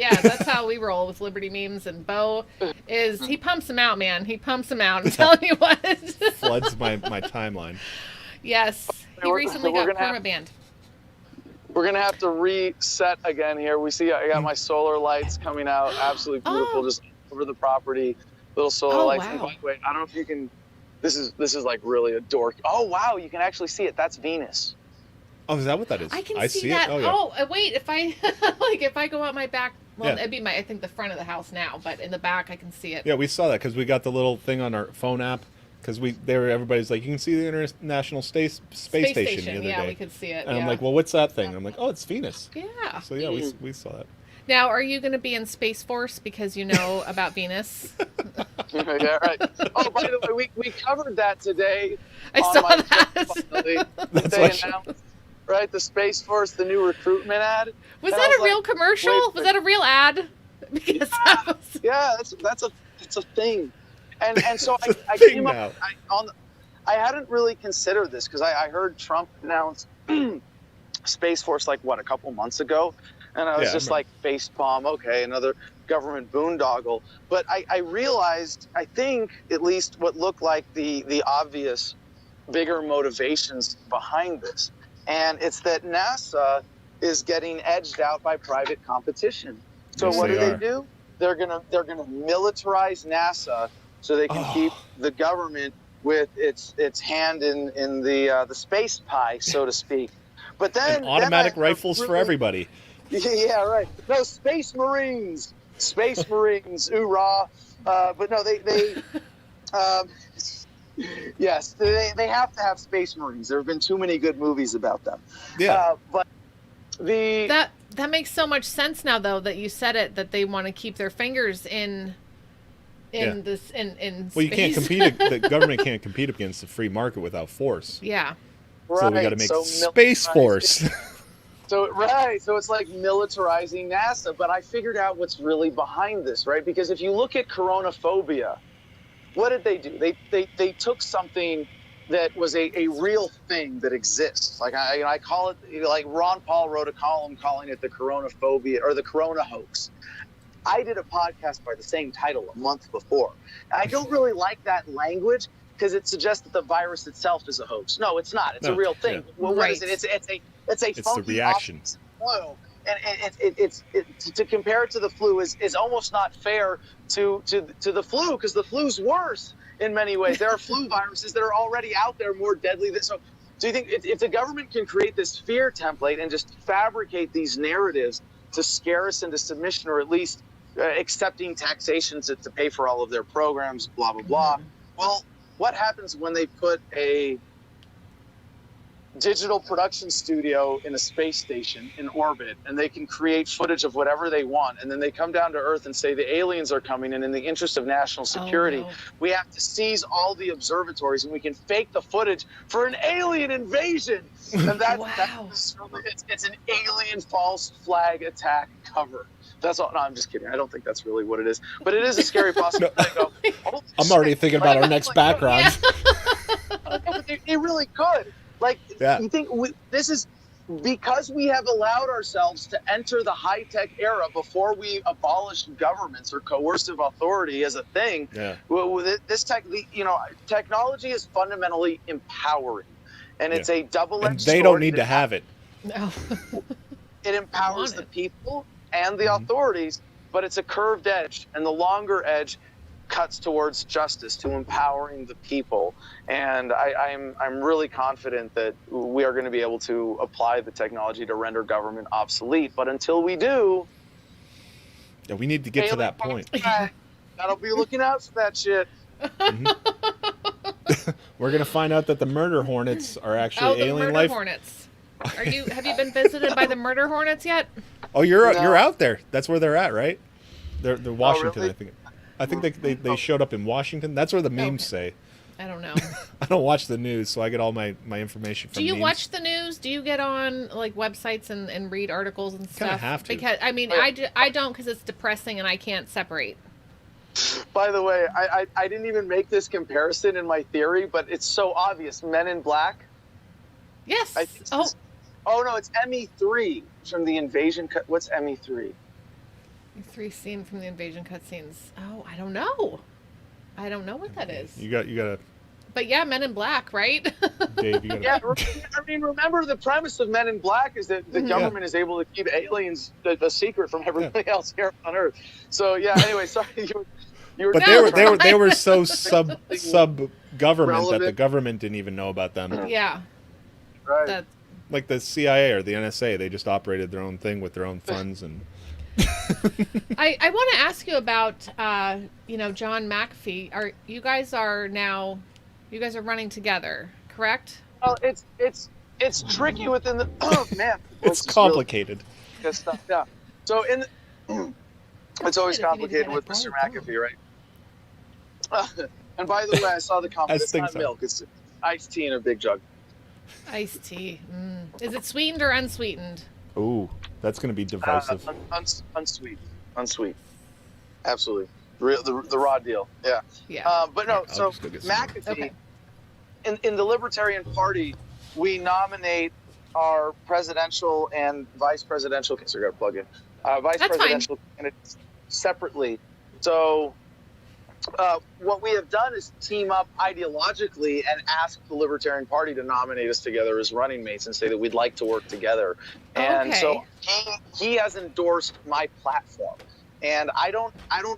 how we roll with Liberty Memes. And Bo he pumps them out, man. He pumps them out. I'm telling you what. Floods my timeline. Yes. He recently got permabanned. We're going to have to reset again here. We see I got my solar lights coming out. Absolutely beautiful. Just over the property. Little solar lights. Wow. And by the way, I don't know if you can... This is like really a dork. Oh, wow. You can actually see it. That's Venus. Oh, is that what that is? I can see that. It? Oh, yeah. Wait. If I if I go out my back... Well, it'd be I think the front of the house now. But in the back, I can see it. Yeah, we saw that because we got the little thing on our phone app. Because everybody's like, you can see the International Space Station the other day. Yeah, we could see it. And I'm like, well, what's that thing? I'm like, oh, it's Venus. Yeah. So yeah, we saw that. Now, are you going to be in Space Force because you know about Venus? Yeah, right. Oh, by the way, we covered that today. I saw that. They announced, right, the Space Force, the new recruitment ad. Was that a real commercial? Was that a real ad? Because that's a thing. And so I thing came up. I hadn't really considered this because I heard Trump announce Space Force a couple months ago, and I was just like facepalm. Okay, another government boondoggle. But I realized, I think at least what looked like the obvious bigger motivations behind this, and it's that NASA is getting edged out by private competition. So Yes, what they do? are. They're gonna militarize NASA so they can keep the government with its hand in the space pie, so to speak. But then and automatic rifles for everybody. Yeah, right. No, Space Marines, hoorah! But no, they yes, they have to have Space Marines. There have been too many good movies about them. Yeah, but that makes so much sense now, though, that you said it, that they want to keep their fingers in this in well, you space. can't compete. The government can't compete against the free market without force. Yeah. So we got to make Space Force. So it's like militarizing NASA. But I figured out what's really behind this, right? Because if you look at coronaphobia, what did they do? They took something that was a real thing that exists. Like I call it, like Ron Paul wrote a column calling it the coronaphobia or the corona hoax. I did a podcast by the same title a month before. I don't really like that language because it suggests that the virus itself is a hoax. No, it's not. It's a real thing. Yeah. Well, what is it? It's a funky the reaction. flu, and it's to compare it to the flu is almost not fair to the flu because the flu's worse in many ways. There are flu viruses that are already out there more deadly than so. Do you think if the government can create this fear template and just fabricate these narratives to scare us into submission, or at least accepting taxation to pay for all of their programs, blah, blah, blah. Well, what happens when they put a digital production studio in a space station in orbit and they can create footage of whatever they want, and then they come down to Earth and say the aliens are coming, and in the interest of national security, we have to seize all the observatories and we can fake the footage for an alien invasion. And that's it's an alien false flag attack cover. That's all. No, I'm just kidding. I don't think that's really what it is. But it is a scary possibility. I'm already thinking about our next background. They really could. You think this is because we have allowed ourselves to enter the high-tech era before we abolished governments or coercive authority as a thing. Yeah. Technology is fundamentally empowering, and it's a double-edged sword. And they don't need to have it. No. It empowers the people and the authorities, but it's a curved edge, and the longer edge cuts towards justice, to empowering the people. And I'm really confident that we are going to be able to apply the technology to render government obsolete. But until we do, we need to get to that point. Gotta be looking out for that shit. We're going to find out that the murder hornets are actually alien life. Hornets. Have you been visited by the murder hornets yet? Oh, you're out there. That's where they're at, right? They're Washington, really? I think they showed up in Washington. That's where the memes say. I don't know. I don't watch the news, so I get all my information from Do you memes. watch the news? Do you get on websites and read articles and stuff? Kind of have to. Because I don't, because it's depressing and I can't separate. By the way, I didn't even make this comparison in my theory, but it's so obvious. Men in Black. Yes. Oh no, it's ME3 from the Invasion. What's ME3? 3 scene from the Invasion cutscenes. Oh, I don't know. I don't know what that is. You got But yeah, Men in Black, right? Dave. You got Yeah, I mean, remember the premise of Men in Black is that the government is able to keep aliens a secret from everybody else here on Earth. So yeah. Anyway, sorry, you were. But No, they were so sub government that the Relevant. government didn't even know about them. Yeah. Right. That, Like the CIA or the NSA, they just operated their own thing with their own funds and. I want to ask you about John McAfee. You guys are running together, correct? Well, it's tricky within the. Oh man, It's complicated. Really good stuff. Yeah. So it's always complicated with Mr. McAfee, right? And by the way, I saw the comment. It's not milk. It's iced tea in a big jug. Iced tea. Is it sweetened or unsweetened? Ooh, that's going to be divisive. Unsweet. Absolutely. The raw deal. Yeah. Yeah. But no, I'll so just go get some McAfee, Okay. in the Libertarian Party, we nominate our presidential and vice presidential. Okay, so I got to plug in. Vice That's presidential candidates separately. So what we have done is team up ideologically and ask the Libertarian Party to nominate us together as running mates and say that we'd like to work together. And Okay. so he has endorsed my platform. And I don't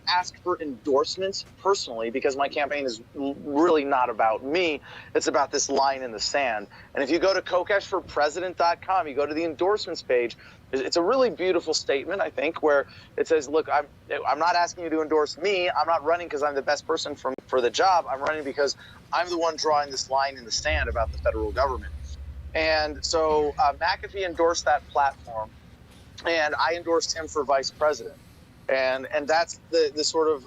ask for endorsements personally because my campaign is really not about me. It's about this line in the sand. And if you go to kokeshforpresident.com, you go to the endorsements page, it's a really beautiful statement, I think, where it says, look, I'm not asking you to endorse me. I'm not running because I'm the best person for the job. I'm running because I'm the one drawing this line in the sand about the federal government. And so McAfee endorsed that platform, and I endorsed him for vice president. And that's the sort of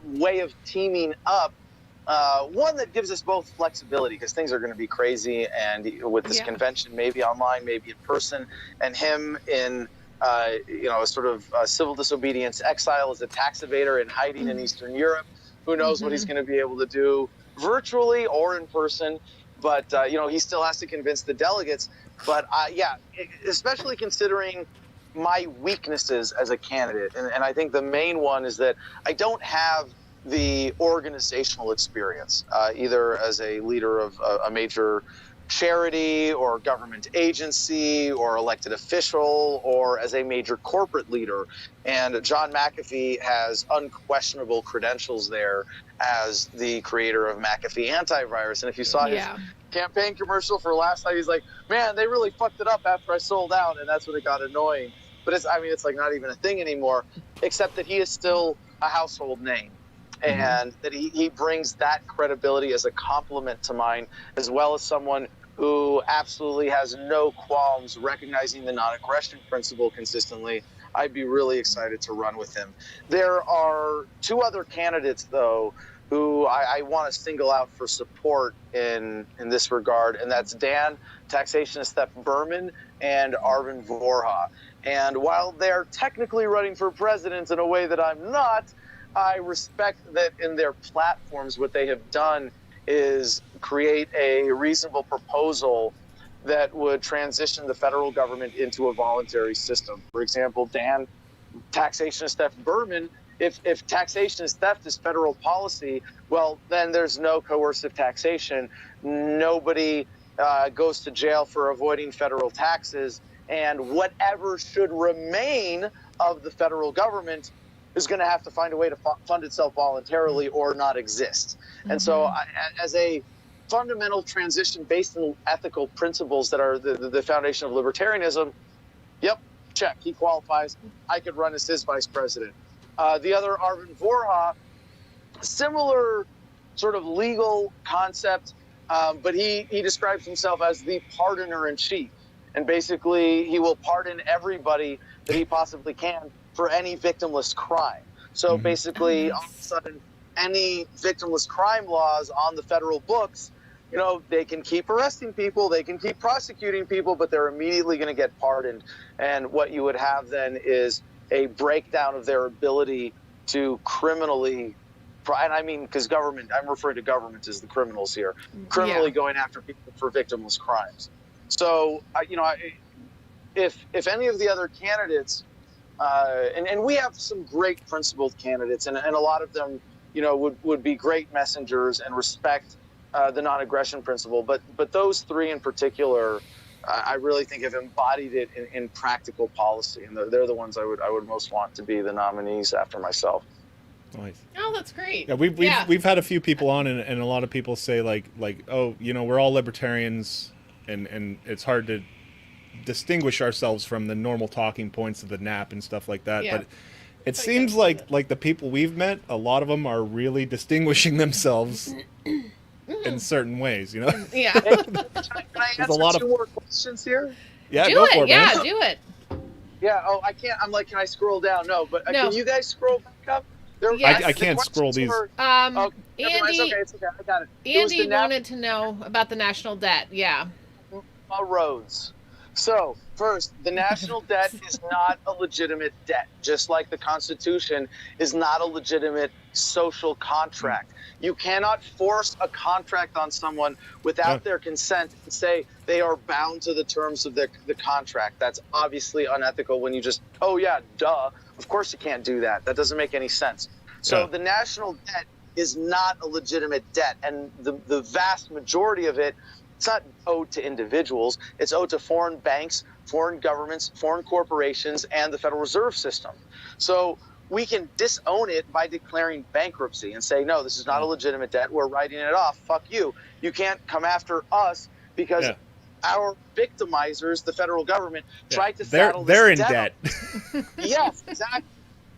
way of teaming up. One that gives us both flexibility because things are going to be crazy, and with this convention, maybe online, maybe in person, and him in a sort of civil disobedience exile as a tax evader and hiding in Eastern Europe. Who knows what he's going to be able to do virtually or in person? But he still has to convince the delegates. But especially considering my weaknesses as a candidate. And I think the main one is that I don't have the organizational experience, either as a leader of a major charity or government agency or elected official or as a major corporate leader. And John McAfee has unquestionable credentials there as the creator of McAfee Antivirus. And if you saw his campaign commercial for last night, he's like, man, they really fucked it up after I sold out. And that's when it got annoying. But it's like not even a thing anymore, except that he is still a household name. And that he brings that credibility as a compliment to mine, as well as someone who absolutely has no qualms recognizing the non-aggression principle consistently. I'd be really excited to run with him. There are two other candidates, though, who I want to single out for support in this regard, and that's Dan, Taxationist Theft Berman, and Arvin Vorha. And while they're technically running for president in a way that I'm not, I respect that in their platforms what they have done is create a reasonable proposal that would transition the federal government into a voluntary system. For example, Dan, Taxationist Theft Berman, if taxationist theft is federal policy, well, then there's no coercive taxation. Nobody goes to jail for avoiding federal taxes. And whatever should remain of the federal government is going to have to find a way to fund itself voluntarily or not exist. And so as a fundamental transition based on ethical principles that are the foundation of libertarianism, yep, check, he qualifies. I could run as his vice president. The other, Arvin Vorha, similar sort of legal concept, but he describes himself as the pardoner in chief. And basically, he will pardon everybody that he possibly can for any victimless crime. So basically, all of a sudden, any victimless crime laws on the federal books, they can keep arresting people, they can keep prosecuting people, but they're immediately going to get pardoned. And what you would have then is a breakdown of their ability to criminally, and I mean, because government, I'm referring to government as the criminals here, criminally going after people for victimless crimes. So, if any of the other candidates, and we have some great principled candidates, and a lot of them, would be great messengers and respect the non-aggression principle. But those three in particular, I really think have embodied it in practical policy, and they're the ones I would most want to be the nominees after myself. Nice. Oh, that's great. Yeah, we've had a few people on, and a lot of people say like oh, we're all libertarians, and it's hard to distinguish ourselves from the normal talking points of the NAP and stuff like that. Yeah. But it seems like the people we've met, a lot of them are really distinguishing themselves in certain ways. Yeah. Can I answer a lot of two more questions here? Yeah, Do go it. for it, Yeah, man. do it. Yeah. Oh, I can't. I'm like, can I scroll down? No, but No. can you guys scroll back up? Yes. I can't scroll these. Okay, never mind. Andy, It's okay. I got it. It was Andy the wanted to know about the national debt. Yeah. roads. So, first, the national debt is not a legitimate debt, just like the Constitution is not a legitimate social contract. You cannot force a contract on someone without their consent and say they are bound to the terms of the contract. That's obviously unethical when you just, oh yeah, duh. Of course you can't do that. That doesn't make any sense. So the national debt is not a legitimate debt, and the vast majority of it, it's not owed to individuals. It's owed to foreign banks, foreign governments, foreign corporations, and the Federal Reserve System. So we can disown it by declaring bankruptcy and say, no, this is not a legitimate debt. We're writing it off. Fuck you. You can't come after us because our victimizers, the federal government, tried to saddle this They're in debt. debt. Yes, exactly.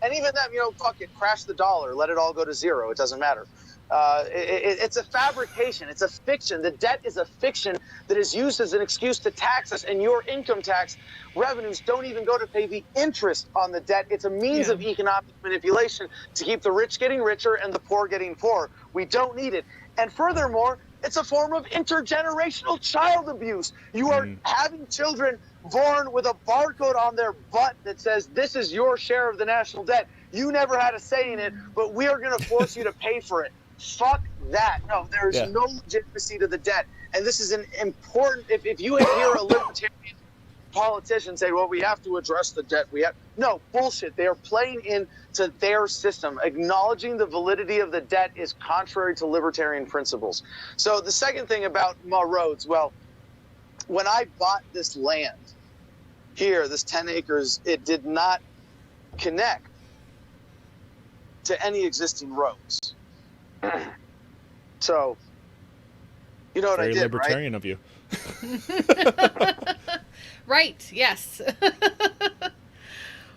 And even them, fuck it, crash the dollar, let it all go to zero. It doesn't matter. It's a fabrication. It's a fiction. The debt is a fiction that is used as an excuse to tax us, and your income tax revenues don't even go to pay the interest on the debt. It's a means of economic manipulation to keep the rich getting richer and the poor getting poorer. We don't need it. And furthermore, it's a form of intergenerational child abuse. You are having children born with a barcode on their butt that says this is your share of the national debt. You never had a say in it, but we are going to force you to pay for it. Fuck that. No, there's no legitimacy to the debt. And this is an important, if you hear a libertarian politician say, well, we have to address the debt. No, bullshit. They are playing into their system. Acknowledging the validity of the debt is contrary to libertarian principles. So the second thing about my roads, well, when I bought this land here, this 10 acres, it did not connect to any existing roads. So, you know what Very I did, libertarian right? of you. Right. Yes.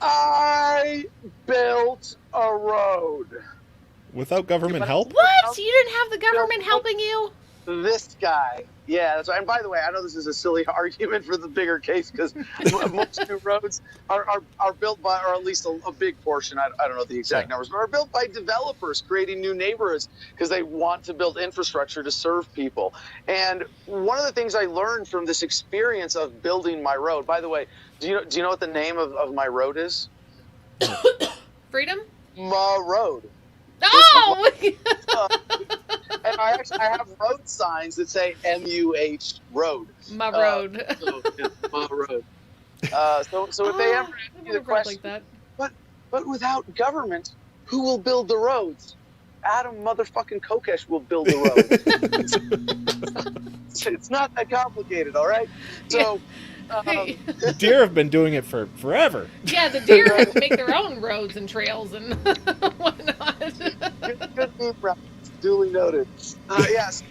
I built a road. Without government help? What? You didn't have the government helping you? This guy. Yeah, that's right. And by the way, I know this is a silly argument for the bigger case because most new roads are built by, or at least a big portion, I don't know the exact numbers, but are built by developers creating new neighborhoods because they want to build infrastructure to serve people. And one of the things I learned from this experience of building my road, by the way, do you know what the name of my road is? Freedom? Ma Road. Oh! And I have road signs that say MUH Road. My road. My road. So if they ever ask me the question, like that. but without government, who will build the roads? Adam motherfucking Kokesh will build the roads. It's not that complicated, all right? So. The deer have been doing it for forever. Yeah, the deer make their own roads and trails and whatnot. Good duly noted. Yes.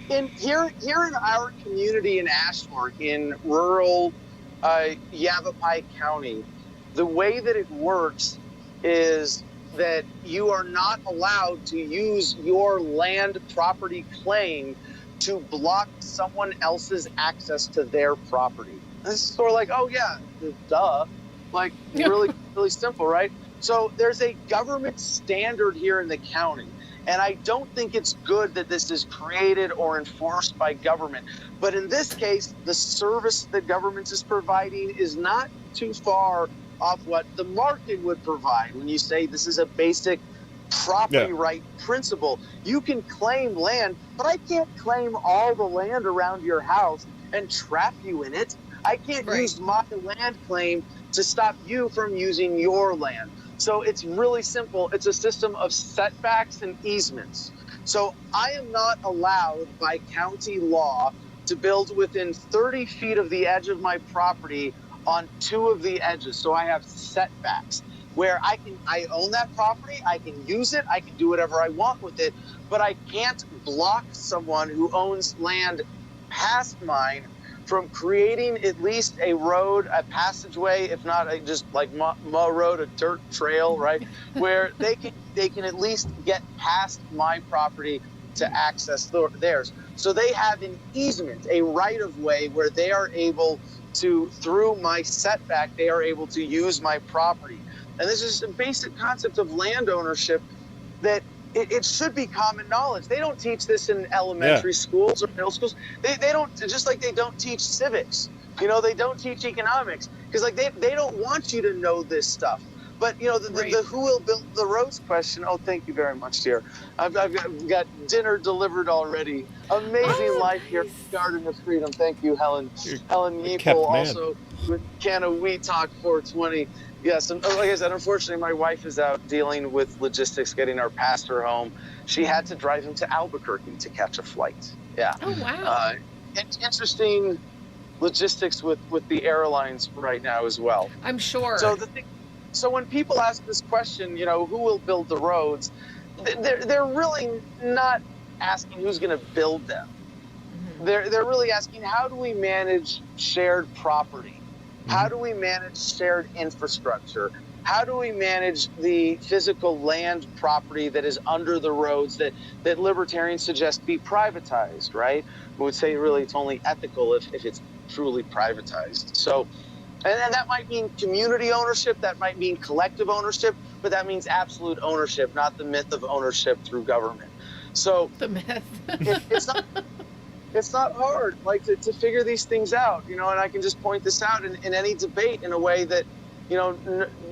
Here in our community in Ashmore, in rural Yavapai County, the way that it works is that you are not allowed to use your land property claim to block someone else's access to their property. This is sort of like, oh yeah, duh. Like really, really simple, right? So there's a government standard here in the county. And I don't think it's good that this is created or enforced by government. But in this case, the service that government is providing is not too far off what the market would provide. When you say this is a basic property right principle, you can claim land, but I can't claim all the land around your house and trap you in it. I can't Right. use my land claim to stop you from using your land. So it's really simple. It's a system of setbacks and easements. So I am not allowed by county law to build within 30 feet of the edge of my property on 2 of the edges. So I have setbacks where I own that property, I can use it, I can do whatever I want with it, but I can't block someone who owns land past mine from creating at least a road, a passageway, if not just like a road, a dirt trail, right? Where they can at least get past my property to access theirs. So they have an easement, a right of way where they are able to, through my setback, they are able to use my property. And this is a basic concept of land ownership that it should be common knowledge. They don't teach this in elementary schools or middle schools. They don't, just like they don't teach civics. You know, they don't teach economics because like they don't want you to know this stuff. But you know, the who will build the roads question. Oh, thank you very much, dear. I've got dinner delivered already. Amazing life here, Garden of Freedom. Thank you, Helen. Helen Yeaple also with Can of Wheat Talk 420. Yes, and like I said, unfortunately, my wife is out dealing with logistics, getting our pastor home. She had to drive him to Albuquerque to catch a flight. Yeah. Oh, wow. Interesting logistics with the airlines right now as well. I'm sure. So when people ask this question, you know, who will build the roads, they're really not asking who's going to build them. Mm-hmm. They're really asking, how do we manage shared property? How do we manage shared infrastructure? How do we manage the physical land property that is under the roads that libertarians suggest be privatized, right? We would say really it's only ethical if it's truly privatized. So, and that might mean community ownership, that might mean collective ownership, but that means absolute ownership, not the myth of ownership through government. So the myth. It's not hard, like to figure these things out, you know, and I can just point this out in any debate in a way that, you know,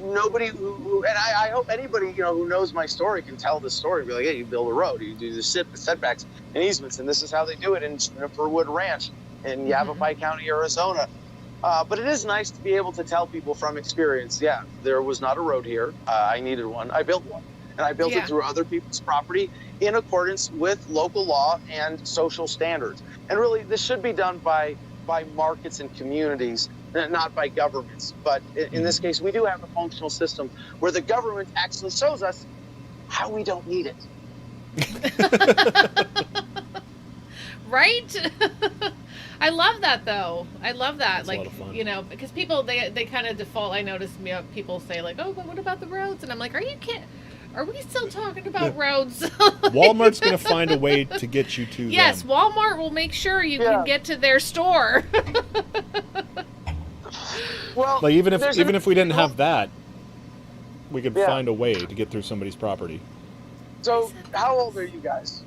nobody and I hope anybody, you know, who knows my story can tell this story, be like, hey, you build a road, you do the setbacks and easements, and this is how they do it in Furwood Ranch in Yavapai County, Arizona. But it is nice to be able to tell people from experience, yeah, there was not a road here, I needed one, I built one. And I built it through other people's property in accordance with local law and social standards. And really, this should be done by markets and communities, not by governments. But in this case, we do have a functional system where the government actually shows us how we don't need it. Right? I love that, though. I love that. That's like, a lot of fun. you know, because people, they kind of default. I notice people say, like, oh, but what about the roads? And I'm like, are you kidding? Are we still talking about roads? Walmart's going to find a way to get you to Yes, them. Walmart will make sure you can get to their store. Well, Like even if we didn't have that, we could find a way to get through somebody's property. So, how old are you guys?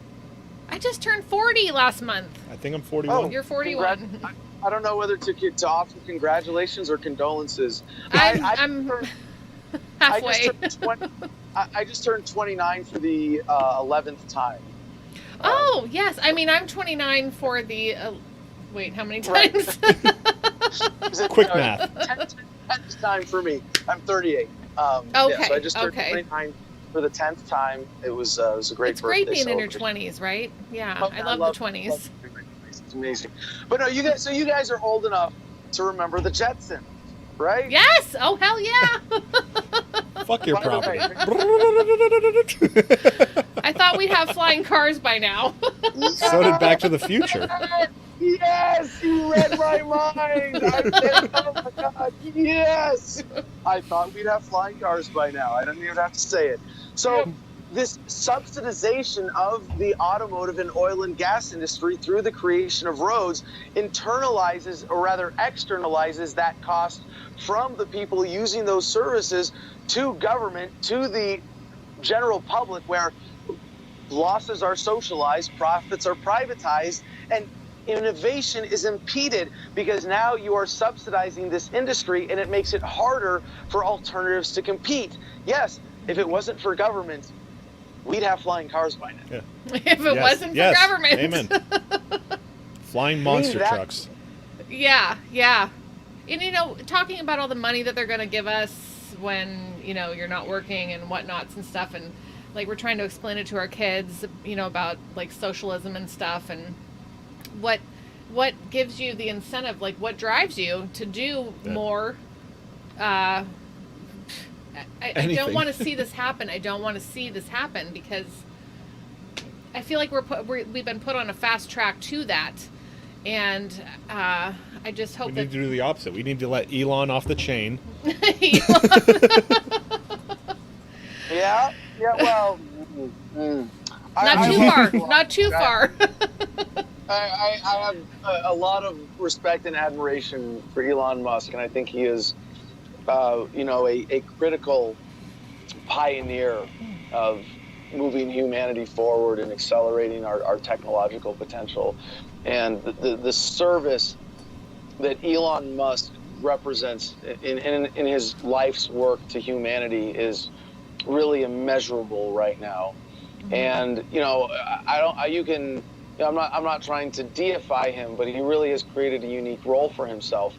I just turned 40 last month. I think I'm 41. Oh, You're 41. I don't know whether to offer congratulations or condolences. I'm halfway. I just turned 29 for the 11th time. Oh, yes. I mean, I'm 29 for the... wait, how many times? Quick math. 10th time for me. I'm 38. Okay. Yeah, so I just turned 29 for the 10th time. It was a great It's birthday great being in your celebration. 20s, right? Yeah, Oh, I love the 20s. It's amazing. But no, you guys are old enough to remember the Jetsons, right? Yes! Oh, hell yeah! Fuck your By the property. I thought we'd have flying cars by now. So did Back to the Future. Yes, you read my mind. Oh my God, yes. I thought we'd have flying cars by now. I didn't even have to say it. So this subsidization of the automotive and oil and gas industry through the creation of roads internalizes, or rather externalizes, that cost from the people using those services to government, to the general public, where losses are socialized, profits are privatized, and innovation is impeded because now you are subsidizing this industry and it makes it harder for alternatives to compete. Yes, if it wasn't for government, we'd have flying cars by now. Yeah. If it wasn't for government. Amen. Flying monster trucks. Yeah. And, talking about all the money that they're going to give us when, you're not working and whatnots and stuff. And, like, we're trying to explain it to our kids, about, like, socialism and stuff. And what gives you the incentive? Like, what drives you to do more? I don't want to see this happen. I don't want to see this happen because I feel like we've been put on a fast track to that. And I just hope we need to do the opposite. We need to let Elon off the chain. Yeah. Well, not too far. I have a lot of respect and admiration for Elon Musk, and I think he is, a critical pioneer of moving humanity forward and accelerating our technological potential. And the service that Elon Musk represents in his life's work to humanity is really immeasurable right now. And I'm not trying to deify him, but he really has created a unique role for himself.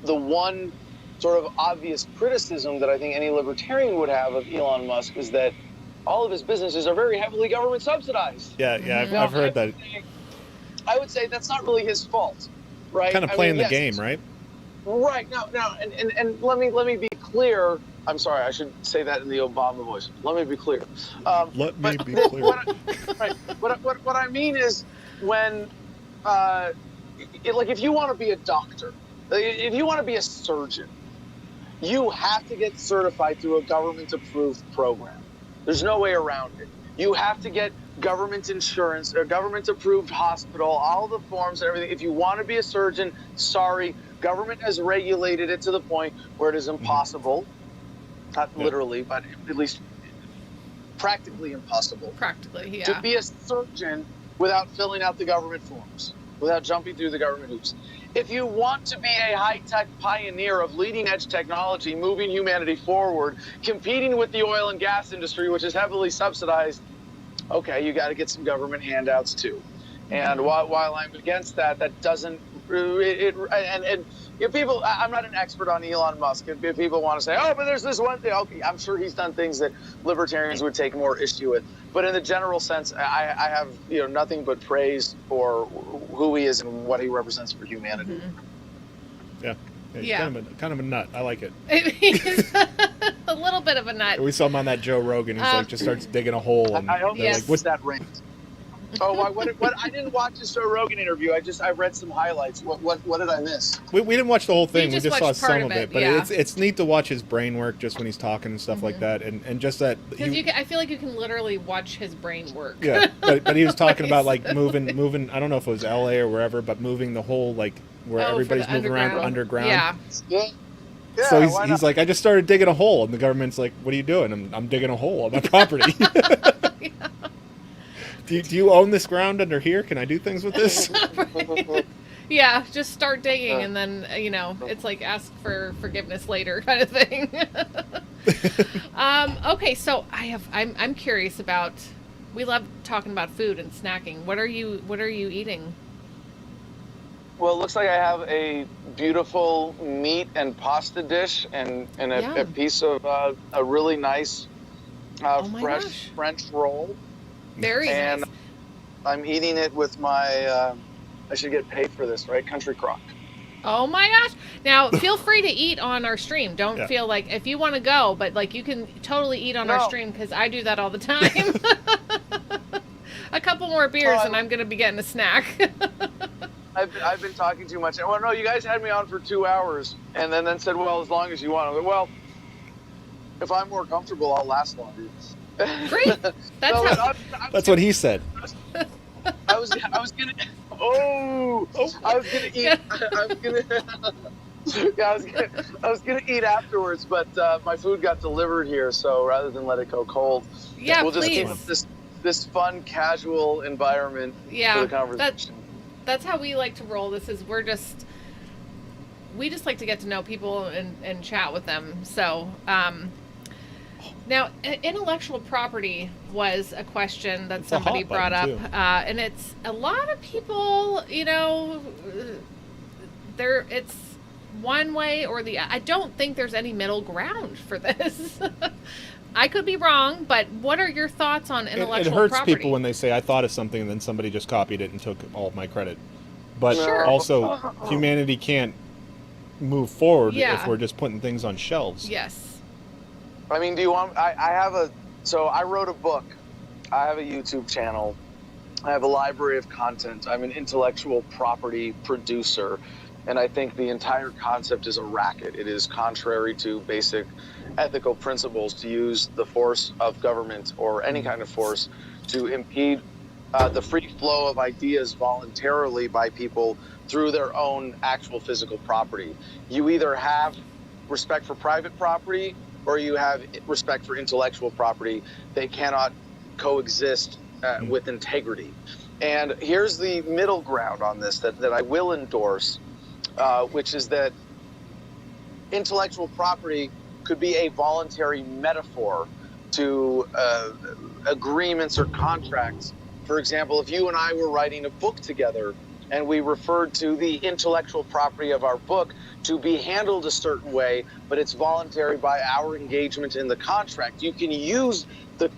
The one sort of obvious criticism that I think any libertarian would have of Elon Musk is that all of his businesses are very heavily government subsidized. Yeah, I've heard that. I would say that's not really his fault, right? Kind of playing the game, right? Right. Now, and let me be clear. I'm sorry, I should say that in the Obama voice. Let me be clear. Let me be clear. What I mean is when, if you want to be a doctor, if you want to be a surgeon, you have to get certified through a government-approved program. There's no way around it. You have to get government insurance, a government-approved hospital, all the forms and everything. If you want to be a surgeon, sorry, government has regulated it to the point where it is impossible. Not literally, but at least practically impossible. Practically, yeah. To be a surgeon without filling out the government forms, without jumping through the government hoops. If you want to be a high-tech pioneer of leading-edge technology, moving humanity forward, competing with the oil and gas industry, which is heavily subsidized, okay, you got to get some government handouts too. And while I'm against that, that doesn't. And if people, I'm not an expert on Elon Musk. If people want to say, oh, but there's this one thing, okay, I'm sure he's done things that libertarians would take more issue with. But in the general sense, I have nothing but praise for who he is and what he represents for humanity. Yeah. He's kind of a nut. I like it. He's a little bit of a nut. We saw him on that Joe Rogan. He's just starts digging a hole. And I hope like, what's that rant? Oh, what? I didn't watch the Joe Rogan interview. I read some highlights. What did I miss? We didn't watch the whole thing. We just saw watched some part of it. But yeah. it's neat to watch his brain work just when he's talking and stuff like that. And just that. I feel like you can literally watch his brain work. Yeah, but he was talking about like moving. I don't know if it was L.A. or wherever, but moving the whole like where everybody's moving around underground. Yeah. Yeah, so he's like, I just started digging a hole, and the government's like, what are you doing? I'm digging a hole on my property. Do you own this ground under here? Can I do things with this? Yeah, just start digging, and then it's like ask for forgiveness later kind of thing. Okay, so I'm curious about. We love talking about food and snacking. What are you eating? Well, it looks like I have a beautiful meat and pasta dish and a piece of a really nice fresh French roll. Very and nice. I'm eating it with my, I should get paid for this, right? Country Crock. Oh my gosh. Now, feel free to eat on our stream. Don't feel like, if you want to go, but like you can totally eat on our stream because I do that all the time. A couple more beers and I'm going to be getting a snack. I've been talking too much. Well, no, you guys had me on for 2 hours and then said, well, as long as you want. I was like, well, if I'm more comfortable, I'll last longer. Great. That's what he said. I was gonna eat afterwards, but my food got delivered here, so rather than let it go cold, we'll just keep up this fun, casual environment for the conversation. That's how we like to roll. We just like to get to know people and chat with them. So. Now, intellectual property was a question that somebody brought up, and it's a lot of people, one way or the. I don't think there's any middle ground for this. I could be wrong, but what are your thoughts on intellectual property? It hurts property? people when they say, I thought of something and then somebody just copied it and took all of my credit. But Sure. also, humanity can't move forward Yeah. if we're just putting things on shelves. Yes. I mean, do you want? So I wrote a book. I have a YouTube channel. I have a library of content. I'm an intellectual property producer. And I think the entire concept is a racket. It is contrary to basic ethical principles to use the force of government or any kind of force to impede the free flow of ideas voluntarily by people through their own actual physical property. You either have respect for private property or you have respect for intellectual property. They cannot coexist with integrity. And here's the middle ground on this that I will endorse, which is that intellectual property could be a voluntary metaphor to agreements or contracts. For example, if you and I were writing a book together and we referred to the intellectual property of our book to be handled a certain way, but it's voluntary by our engagement in the contract, you can use the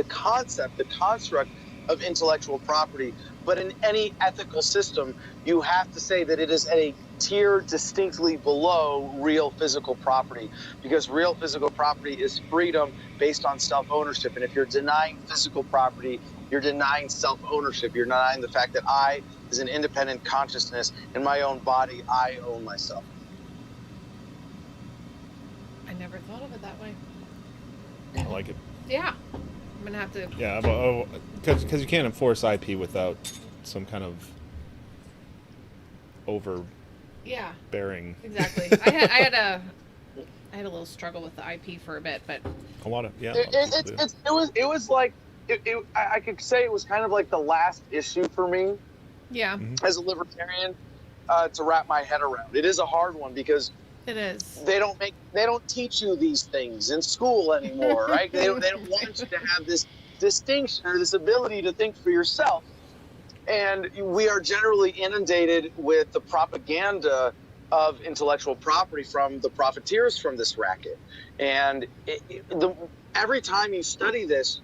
concept, the construct of intellectual property, but in any ethical system, you have to say that it is a tier distinctly below real physical property, because real physical property is freedom based on self-ownership. And if you're denying physical property, you're denying self-ownership. You're denying the fact that I, as an independent consciousness in my own body, I own myself. I never thought of it that way. I like it. Yeah. I'm going to have to. Yeah, because you can't enforce IP without some kind of Yeah. overbearing. Exactly. I had a little struggle with the IP for a bit, but A lot of It was like I could say it was kind of like the last issue for me yeah, as a libertarian to wrap my head around. It is a hard one because it is. they don't teach you these things in school anymore, right? They don't want you to have this distinction or this ability to think for yourself. And we are generally inundated with the propaganda of intellectual property from the profiteers from this racket. And every time you study this,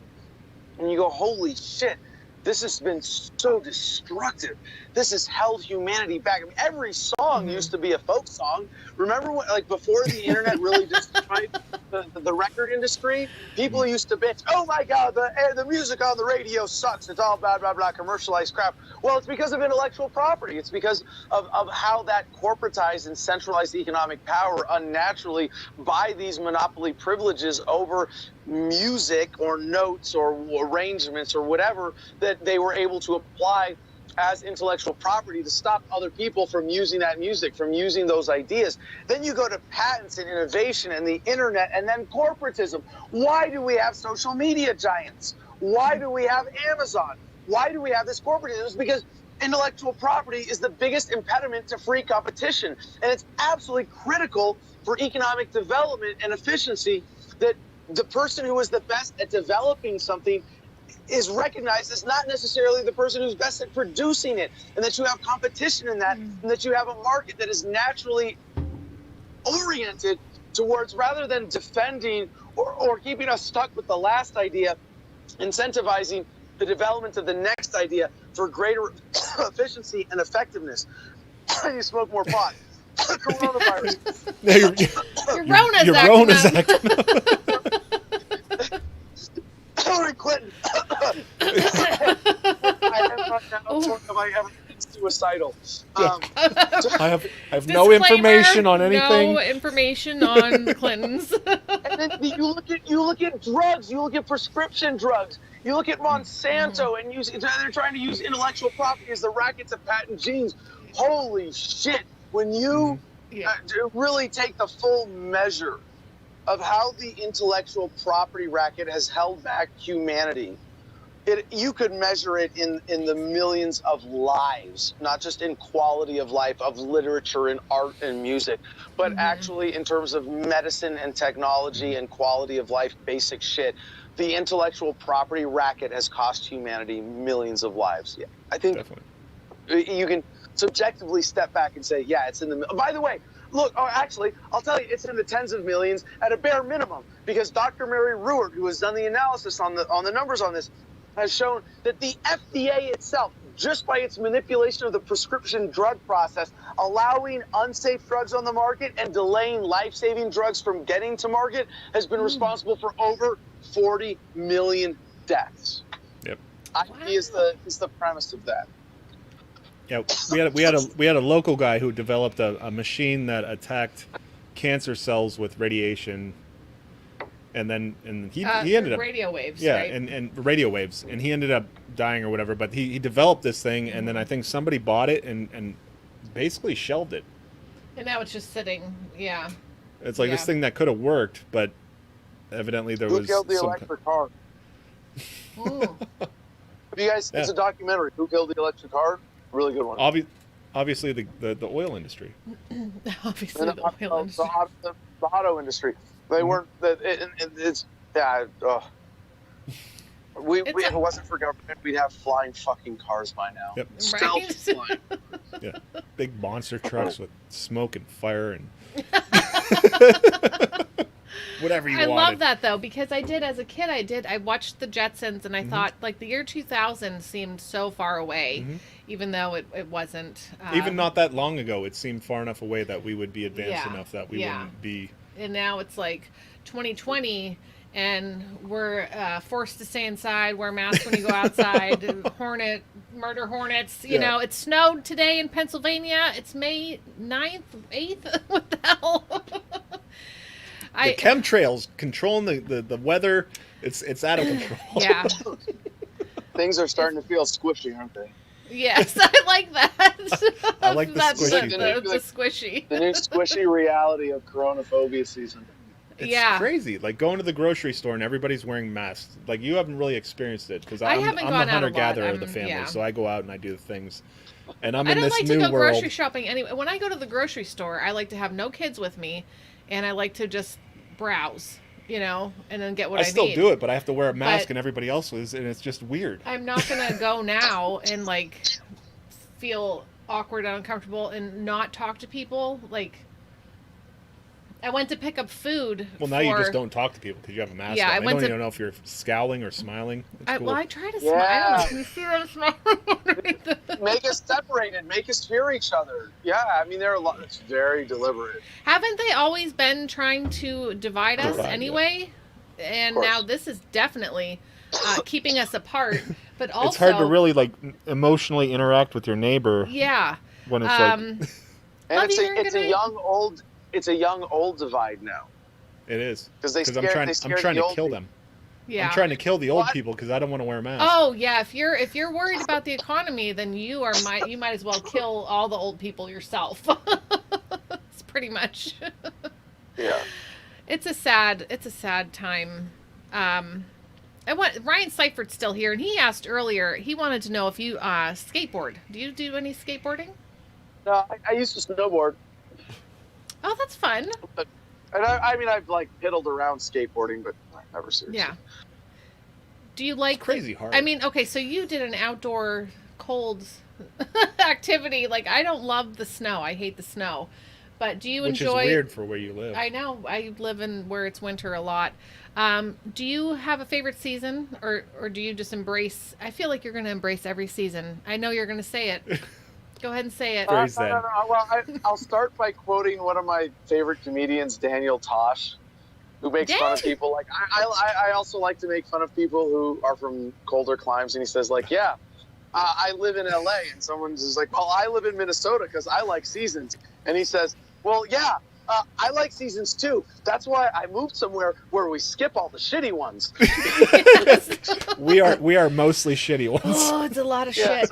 and you go, holy shit, this has been so destructive. This has held humanity back. I mean, every song used to be a folk song. Remember when, like, before the internet really destroyed the record industry, people used to bitch, oh my God, the music on the radio sucks. It's all blah, blah, blah, commercialized crap. Well, it's because of intellectual property. It's because of how that corporatized and centralized economic power unnaturally by these monopoly privileges over music or notes or arrangements or whatever that they were able to apply as intellectual property to stop other people from using that music, from using those ideas. Then you go to patents and innovation and the internet and then corporatism. Why do we have social media giants? Why do we have Amazon? Why do we have this corporatism? It's because intellectual property is the biggest impediment to free competition. And it's absolutely critical for economic development and efficiency that the person who is the best at developing something is recognized as not necessarily the person who's best at producing it, and that you have competition in that, and that you have a market that is naturally oriented towards, rather than defending or keeping us stuck with the last idea, incentivizing the development of the next idea for greater efficiency and effectiveness. You smoke more pot. Coronavirus. Your Rona's acting up. Hillary Clinton. I ever been suicidal? I have no information on anything. No information on the Clintons. And then you look at drugs. You look at prescription drugs. You look at Monsanto, and they're trying to use intellectual property as the racket to patent genes. Holy shit! When you really take the full measure of how the intellectual property racket has held back humanity, you could measure it in the millions of lives, not just in quality of life, of literature and art and music, but actually in terms of medicine and technology and quality of life, basic shit. The intellectual property racket has cost humanity millions of lives. Yeah, I think definitely. you can. subjectively step back and say, yeah, it's in the. By the way, look, actually, I'll tell you, it's in the tens of millions at a bare minimum, because Dr. Mary Ruwart, who has done the analysis on the numbers on this, has shown that the FDA itself, just by its manipulation of the prescription drug process, allowing unsafe drugs on the market and delaying life-saving drugs from getting to market, has been responsible for over 40 million deaths. Yep. Is the premise of that. Yeah, we had a local guy who developed a machine that attacked cancer cells with radiation, and he ended up radio waves. Yeah, right? and radio waves, and he ended up dying or whatever. But he developed this thing, and then I think somebody bought it and basically shelved it. And now it's just sitting. Yeah. It's like this thing that could have worked, but evidently there Who was killed the some. electric car? Ooh. Have you guys? It's a documentary. Who killed the electric car? Really good one. Obviously the oil industry. Obviously, the oil industry. The auto industry. They weren't. It's yeah. If it wasn't for government, we'd have flying fucking cars by now. Yep. Right? Flying. Yeah, big monster trucks with smoke and fire and whatever you I wanted. love that though, because I did as a kid. I watched the Jetsons, and I thought like the year 2000 seemed so far away, even though it wasn't. Even not that long ago, it seemed far enough away that we would be advanced Yeah, enough that we yeah. wouldn't be. And now it's like 2020, and we're forced to stay inside, wear masks when you go outside, murder hornets. You know, it snowed today in Pennsylvania. It's May 9th, 8th. What the hell? The chemtrails controlling the weather. It's out of control. Yeah. Things are starting to feel squishy, aren't they? Yes, I like that. I like the That's squishy. the squishy. The new squishy reality of coronaphobia season. It's crazy. Like going to the grocery store and everybody's wearing masks. Like you haven't really experienced it because I'm haven't the gone out a lot. hunter-gatherer of the family, Yeah. so I go out and I do the things. And I'm I in don't this like new to go world. grocery shopping anyway. When I go to the grocery store, I like to have no kids with me, and I like to just browse, and then get what I need. I still do it, but I have to wear a mask But- and everybody else is, and it's just weird. I'm not gonna go now and like feel awkward and uncomfortable and not talk to people. Like, I went to pick up food. Well, now you just don't talk to people because you have a mask. Yeah, on. I I went don't to- even know if you're scowling or smiling. It's cool. Well, I try to Yeah. smile. Can you see that I'm smiling? Make us separated. Make us fear each other. Yeah, I mean, there are a lot. It's very deliberate. Haven't they always been trying to divide us Divide, anyway? And Of course. now this is definitely keeping us apart. But also, It's hard to really like emotionally interact with your neighbor yeah. when it's And Love it's you, a good night. it's a young old divide now. it is. Because I'm trying to kill them. Yeah. I'm trying to kill the old What? people because I don't want to wear masks. Oh yeah, if you're worried about the economy, then you might as well kill all the old people yourself. It's pretty much. Yeah. It's a sad time. Ryan Seifert still here, and he asked earlier. He wanted to know if you skateboard. Do you do any skateboarding? No, I used to snowboard. Oh, that's fun. And I mean, I've like piddled around skateboarding, but never seriously. Yeah. Do you like crazy hard. I mean, okay, so you did an outdoor cold activity. Like, I don't love the snow. I hate the snow. But do you Which enjoy? is weird for where you live. I know. I live in where it's winter a lot. Do you have a favorite season, or do you just embrace? I feel like you're going to embrace every season. I know you're going to say it. Go ahead and say it. Phrase No. that. Well, I'll start by quoting one of my favorite comedians, Daniel Tosh, who makes fun of people. Like I also like to make fun of people who are from colder climes, and he says like, yeah, I live in LA, and someone's just like, well, I live in Minnesota because I like seasons, and he says, well, yeah. I like seasons too. That's why I moved somewhere where we skip all the shitty ones. we are mostly shitty ones. Oh, it's a lot of shit.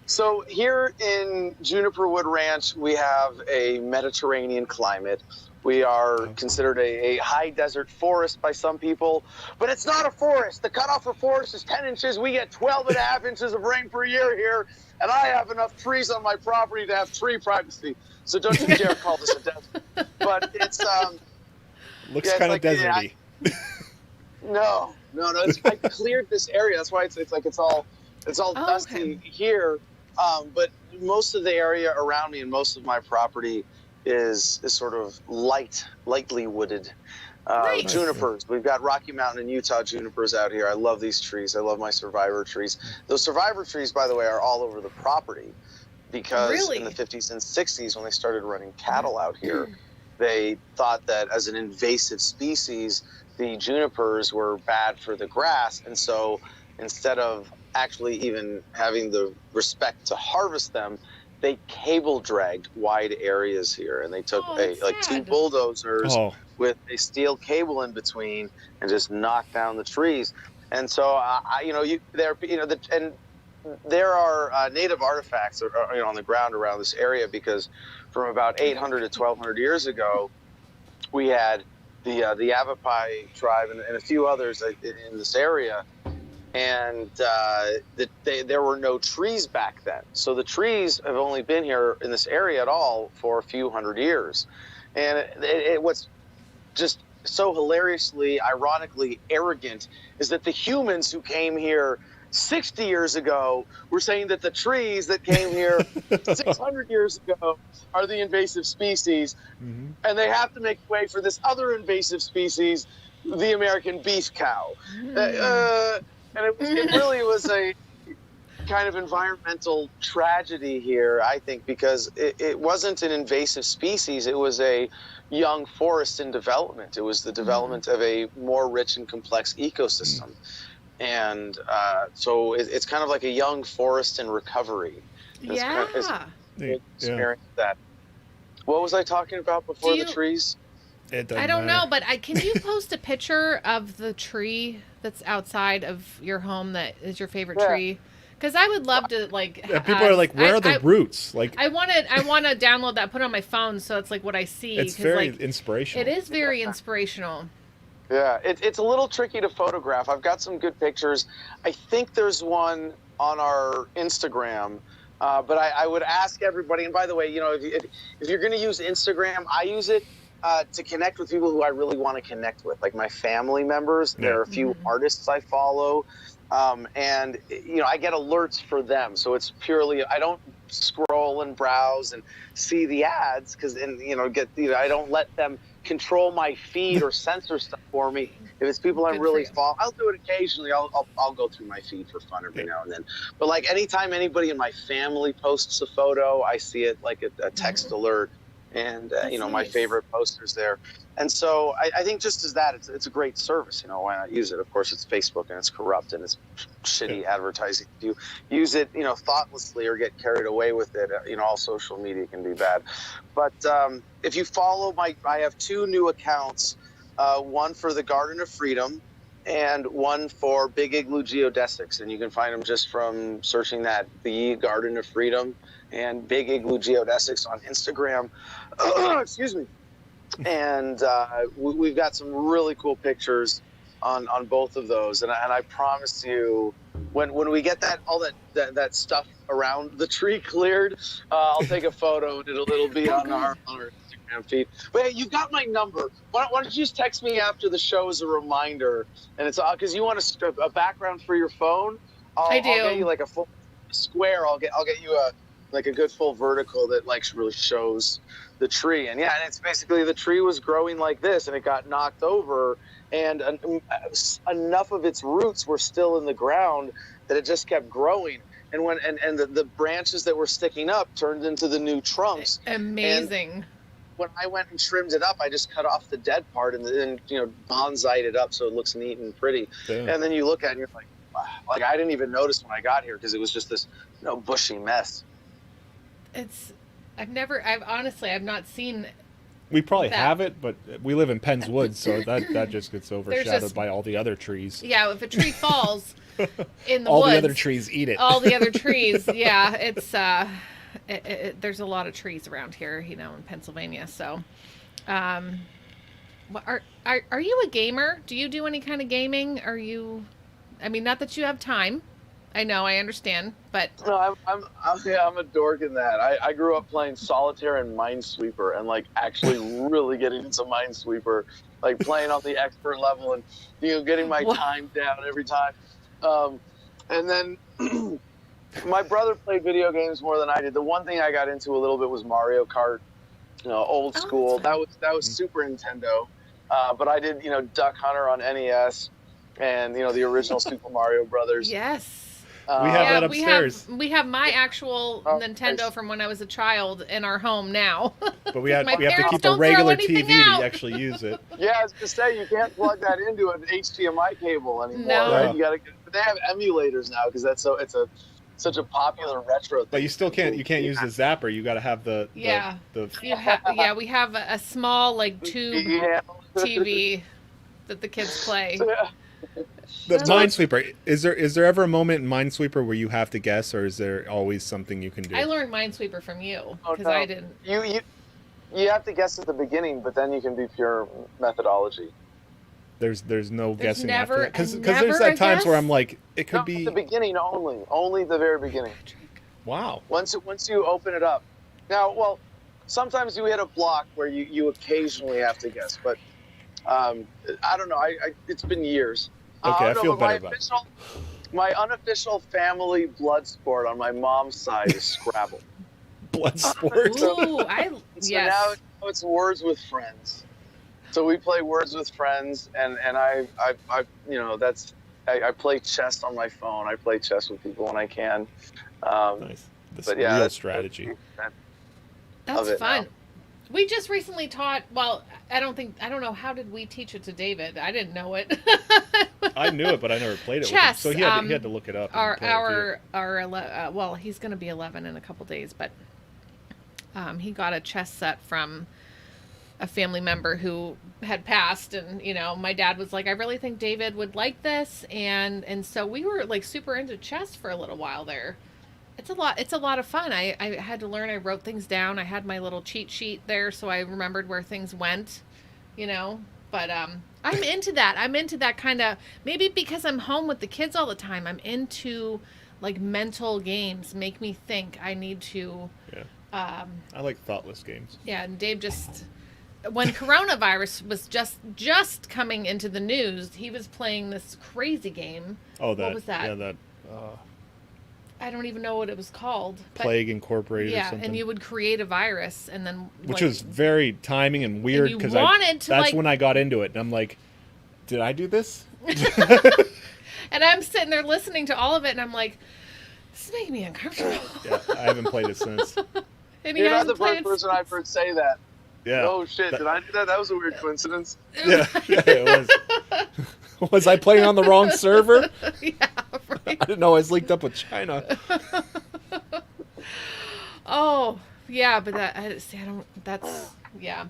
So here in Juniper Wood Ranch, we have a Mediterranean climate. We are considered a high desert forest by some people, but it's not a forest. The cutoff for forest is 10 inches. We get 12 and a half inches of rain per year here, and I have enough trees on my property to have tree privacy. So don't you dare call this a desert. But it's Looks yeah, kind of like, deserty. No. I cleared this area. That's why it's like it's all It's all Oh, dusty okay. here, but most of the area around me and most of my property is sort of lightly wooded. Nice. Junipers. We've got Rocky Mountain and Utah junipers out here. I love these trees. I love my survivor trees. Those survivor trees, by the way, are all over the property because in the Really? 50s and 60s, when they started running cattle out here, they thought that as an invasive species, the junipers were bad for the grass. And so instead of actually even having the respect to harvest them, they cable dragged wide areas here. And they took Oh, that's like two sad. bulldozers Oh, with a steel cable in between and just knocked down the trees. And so, there are native artifacts, on the ground around this area because from about 800 to 1200 years ago, we had the Yavapai tribe and a few others in this area, and there were no trees back then. So the trees have only been here in this area at all for a few hundred years. And what's just so hilariously, ironically arrogant is that the humans who came here 60 years ago were saying that the trees that came here 600 years ago are the invasive species, and they have to make way for this other invasive species, the American beef cow. And it really was a kind of environmental tragedy here, I think, because it wasn't an invasive species. It was a young forest in development. It was the development of a more rich and complex ecosystem. And so it's kind of like a young forest in recovery. It's Yeah. experience that. What was I talking about before Do the you- trees? it doesn't I don't matter. know, but can you post a picture of the tree that's outside of your home that is your favorite Yeah. tree? Because I would love to Yeah, people are like, where are the roots? Like, I want to download that, put it on my phone, so it's like what I see. it's 'cause, very like, inspirational. it is very inspirational. Yeah, it's a little tricky to photograph. I've got some good pictures. I think there's one on our Instagram, but I would ask everybody. And by the way, if you're going to use Instagram, I use it to connect with people who I really want to connect with, like my family members. Yeah. There are a few artists I follow, and I get alerts for them. So it's purely, I don't scroll and browse and see the ads because I don't let them control my feed or censor stuff for me. If it's people I'm Good really for you. I'll do it occasionally. I'll go through my feed for fun every now and then. But like anytime anybody in my family posts a photo, I see it like a text alert, and That's my nice. favorite posters there. And so I think just as that, it's a great service. Why not use it? Of course, it's Facebook and it's corrupt and it's shitty advertising. If you use it, thoughtlessly or get carried away with it, all social media can be bad. But if you follow I have two new accounts, one for the Garden of Freedom and one for Big Igloo Geodesics. And you can find them just from searching that, the Garden of Freedom and Big Igloo Geodesics on Instagram. Excuse me. And we've got some really cool pictures on both of those. And I promise you, when we get that stuff around the tree cleared, I'll take a photo and it'll be on our Instagram feed. But hey, you've got my number. Why don't you just text me after the show as a reminder? And it's because you want a background for your phone. I do. I'll get you like a full square. I'll get you a good full vertical that like really shows the tree. And yeah, and it's basically the tree was growing like this and it got knocked over, and enough of its roots were still in the ground that it just kept growing. And the branches that were sticking up turned into the new trunks. Amazing. And when I went and trimmed it up, I just cut off the dead part and then bonsai'd it up so it looks neat and pretty. Yeah. And then you look at it and you're like, wow. Like I didn't even notice when I got here because it was just this bushy mess. I've not seen. We probably that. have it, but we live in Penn's Woods, so that just gets overshadowed just- by all the other trees. Yeah, if a tree falls in the All woods, the other trees eat it. all the other trees. Yeah, it's there's a lot of trees around here, in Pennsylvania. So, are you a gamer? Do you do any kind of gaming? Not that you have time. I know, I understand, but No, I'm a dork in that. I grew up playing solitaire and Minesweeper, and like actually really getting into Minesweeper, like playing on the expert level and getting my What? time down every time. And then My brother played video games more than I did. The one thing I got into a little bit was Mario Kart, old school. That's fun. That was Super Nintendo. But I did, Duck Hunter on NES, and the original Super Mario Brothers. Yes. We have that upstairs. We have my actual Nintendo nice. from when I was a child in our home now. But we have My to parents keep a don't throw regular anything TV out. to actually use it. Yeah, I was gonna say you can't plug that into an HDMI cable anymore. No. Right? Yeah. You gotta. But they have emulators now because it's such a popular retro thing. But you still can't use the zapper. You got to have the Yeah. the We have a small tube Yeah. TV that the kids play. The Minesweeper. Is there ever a moment in Minesweeper where you have to guess, or is there always something you can do? I learned Minesweeper from you Oh, because no. I didn't. You have to guess at the beginning, but then you can be pure methodology. There's no guessing never- after that. Because never there's a that times where guess? I'm like, it could No, be. the beginning only the very beginning. Wow. Once you open it up. Now, well, sometimes you hit a block where you occasionally have to guess, but I don't know. It's been years. Okay, I no, feel but better about it. My unofficial family blood sport on my mom's side is Scrabble. Blood sport. Ooh, So yes. now it's Words with Friends. So we play Words with Friends, and I play chess on my phone. I play chess with people when I can. Nice. This But yeah, real that's- strategy. That's of it fun. now. We just recently taught. Well, I don't know. How did we teach it to David? I didn't know it. I knew it, but I never played it Chess, with him. So he had to look it up. and play it too. Well, he's going to be 11 in a couple days, but he got a chess set from a family member who had passed, and my dad was like, I really think David would like this, and so we were super into chess for a little while there. It's a lot of fun. I had to learn. I wrote things down. I had my little cheat sheet there, so I remembered where things went, but I'm into that. I'm into that kind of, maybe because I'm home with the kids all the time, I'm into mental games. Make me think. I need to. Yeah. I like thoughtless games. Yeah, and Dave just, when coronavirus was just coming into the news, he was playing this crazy game. Oh, that. What was that? Yeah, that. I don't even know what it was called. But, Plague Incorporated or yeah, something. and you would create a virus, and then Which was very timing and weird you because wanted to, that's when I got into it, and I'm like, did I do this? and I'm sitting there listening to all of it, and I'm like, this is making me uncomfortable. Yeah, I haven't played it since. And You're not hasn't the played first it person I've heard say that. Yeah. Oh shit! Did I do that? That was a weird coincidence. Yeah, it was. Was I playing on the wrong server? Yeah, right. I didn't know I was linked up with China. Oh, yeah, but yeah.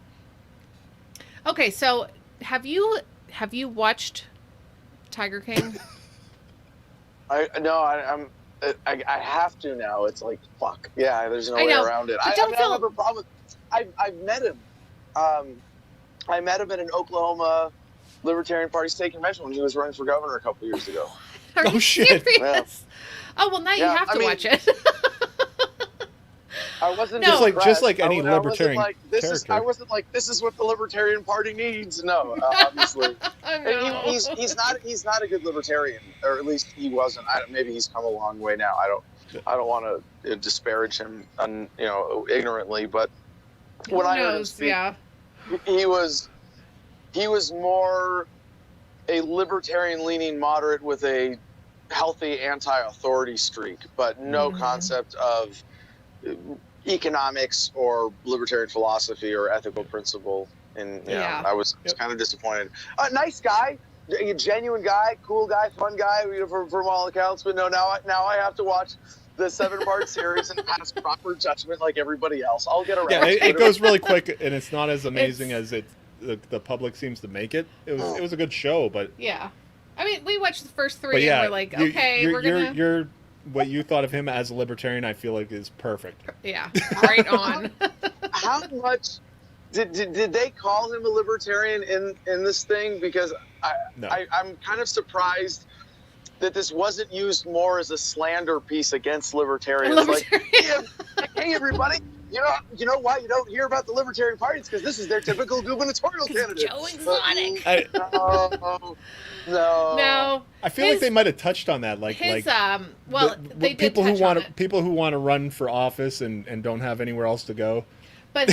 Okay, so have you watched Tiger King? I have to now. It's like fuck. Yeah, there's no I way know, around it. but I don't don't feel- have a problem. I've met him. I met him at an Oklahoma Libertarian Party state convention when he was running for governor a couple years ago. Are Oh, you shit. serious? Yeah. Oh well, now you Yeah, have to I mean- watch it. I wasn't No. Just like impressed. any I wasn't libertarian like, character. I wasn't like, this is what the Libertarian Party needs. No, obviously. I And know. he's not a good libertarian, or at least he wasn't. Maybe he's come a long way now. I don't want to disparage him, ignorantly. But when I heard him speak, Yeah. he was more a libertarian-leaning moderate with a healthy anti-authority streak, but no concept of economics or libertarian philosophy or ethical principle. And Yeah. I was kind of disappointed. Nice guy, a genuine guy, cool guy, fun guy, from all accounts. But no, now I have to watch the 7-part series and pass proper judgment like everybody else. I'll get around. Yeah, to it goes really quick, and it's not as amazing as the public seems to make it. It was a good show, but Yeah. I mean, we watched the first 3 but yeah, and we're like, you- okay, you're, we're gonna. you're what you thought of him as a libertarian, I feel like is perfect. Yeah, right on. How much did they call him a libertarian in this thing? Because No. I'm kind of surprised that this wasn't used more as a slander piece against libertarians. Like, hey everybody, You know why you don't hear about the Libertarian Party? It's because this is their typical gubernatorial candidate. Joe Exotic. No. I feel like they might have touched on that, they did people touch who on want it. people who want to run for office and don't have anywhere else to go. But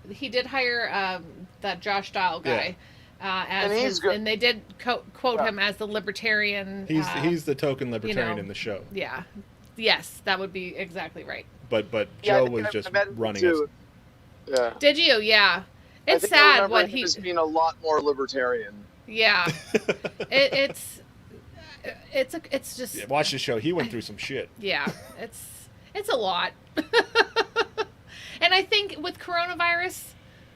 he did hire that Josh Dial guy. And they did quote him as the libertarian. He's the token libertarian in the show. Yeah, yes, that would be exactly right. But Joe was just running it. Yeah. Did you? Yeah. It's I sad what he was being a lot more libertarian. Yeah. It's just. Yeah, watch the show. He went through some shit. Yeah, it's a lot. And I think with coronavirus,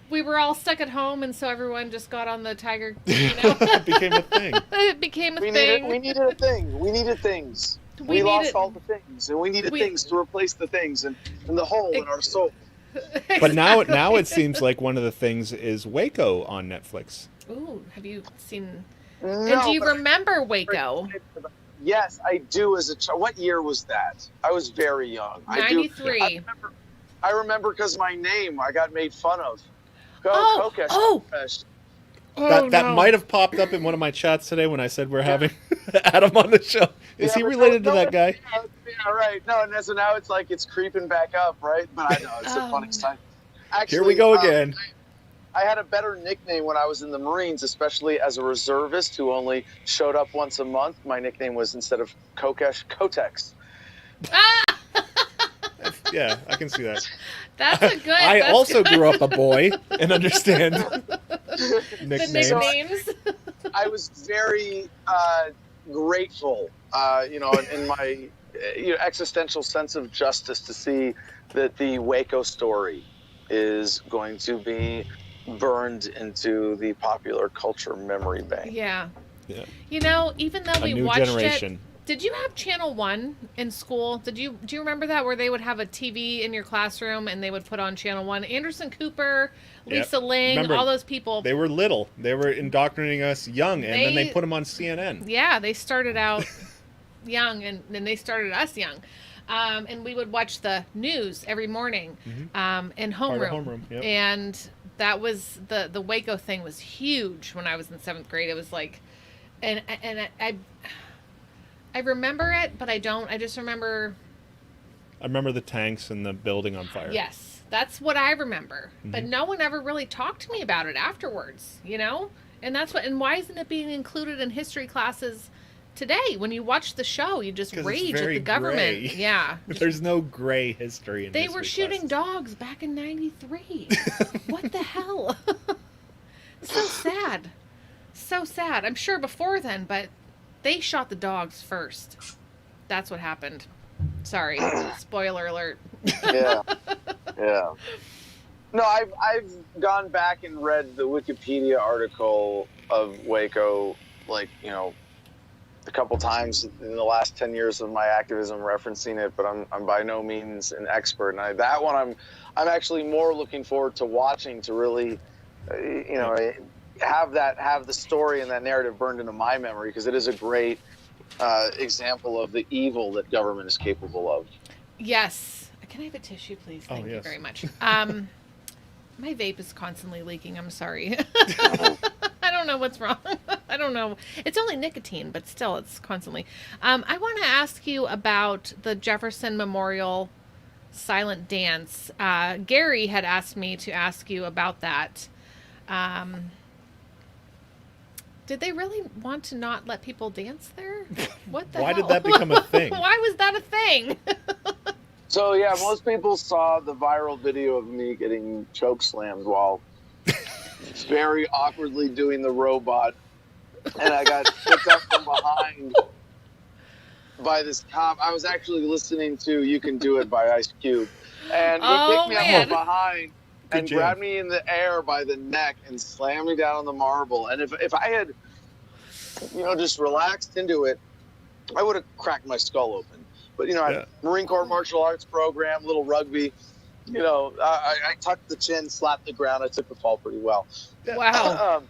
we were all stuck at home, and so everyone just got on the Tiger. It became a thing. It became a thing. We needed a thing. We needed things. We lost all the things, and we needed things to replace the things, and the hole in our soul. But now it seems like one of the things is Waco on Netflix. Ooh, have you seen? No, and do you remember Waco? Yes, I do. As a child, what year was that? I was very young. 93. I remember because my name I got made fun of. Kokesh. Kokesh. That might have popped up in one of my chats today when I said we're having Adam on the show. Is he related to that guy? Yeah, right. No, and so now it's like it's creeping back up, right? But I know it's the funniest time. Actually, here we go again. I had a better nickname when I was in the Marines, especially as a reservist who only showed up once a month. My nickname was, instead of Kokesh, Kotex. Yeah, I can see that. That's a good. I also grew up a boy and understand nicknames. The nicknames. I was very grateful, in my existential sense of justice to see that the Waco story is going to be burned into the popular culture memory bank. Yeah. Yeah. Even though we new watched generation. it. Did you have Channel 1 in school? Do you remember that, where they would have a TV in your classroom and they would put on Channel 1? Anderson Cooper, Lisa Ling, Remember, all those people. They were little. They were indoctrinating us young, and then they put them on CNN. Yeah, they started out young, and then they started us young. And we would watch the news every morning in homeroom. Yep. And that was, the Waco thing was huge when I was in 7th grade. It was like, and I remember it, but I don't. I just remember. I remember the tanks and the building on fire. Yes, that's what I remember. But no one ever really talked to me about it afterwards, And that's what. And why isn't it being included in history classes today? When you watch the show, you just rage at the government. Gray. Yeah. There's no gray history in They were shooting dogs back in '93. What the hell? So sad. So sad. I'm sure before then, but. They shot the dogs first. That's what happened. Sorry. Spoiler alert. Yeah. No, I've gone back and read the Wikipedia article of Waco, a couple times in the last 10 years of my activism, referencing it, but I'm by no means an expert. And that one I'm actually more looking forward to watching, to really, have the story and that narrative burned into my memory, because it is a great example of the evil that government is capable of. Yes. Can I have a tissue, please? Thank you very much. My vape is constantly leaking. I'm sorry. I don't know what's wrong. I don't know. It's only nicotine, but still, it's constantly. I want to ask you about the Jefferson Memorial silent dance. Gary had asked me to ask you about that. Did they really want to not let people dance there? What the hell? Why did that become a thing? Why was that a thing? So, yeah, most people saw the viral video of me getting choke slammed while very awkwardly doing the robot. And I got picked up from behind by this cop. I was actually listening to You Can Do It by Ice Cube. And he picked me up from behind. And grabbed me in the air by the neck and slammed me down on the marble. And if I had, just relaxed into it, I would have cracked my skull open. But, I Marine Corps martial arts program, little rugby, I tucked the chin, slapped the ground. I took the fall pretty well. Wow.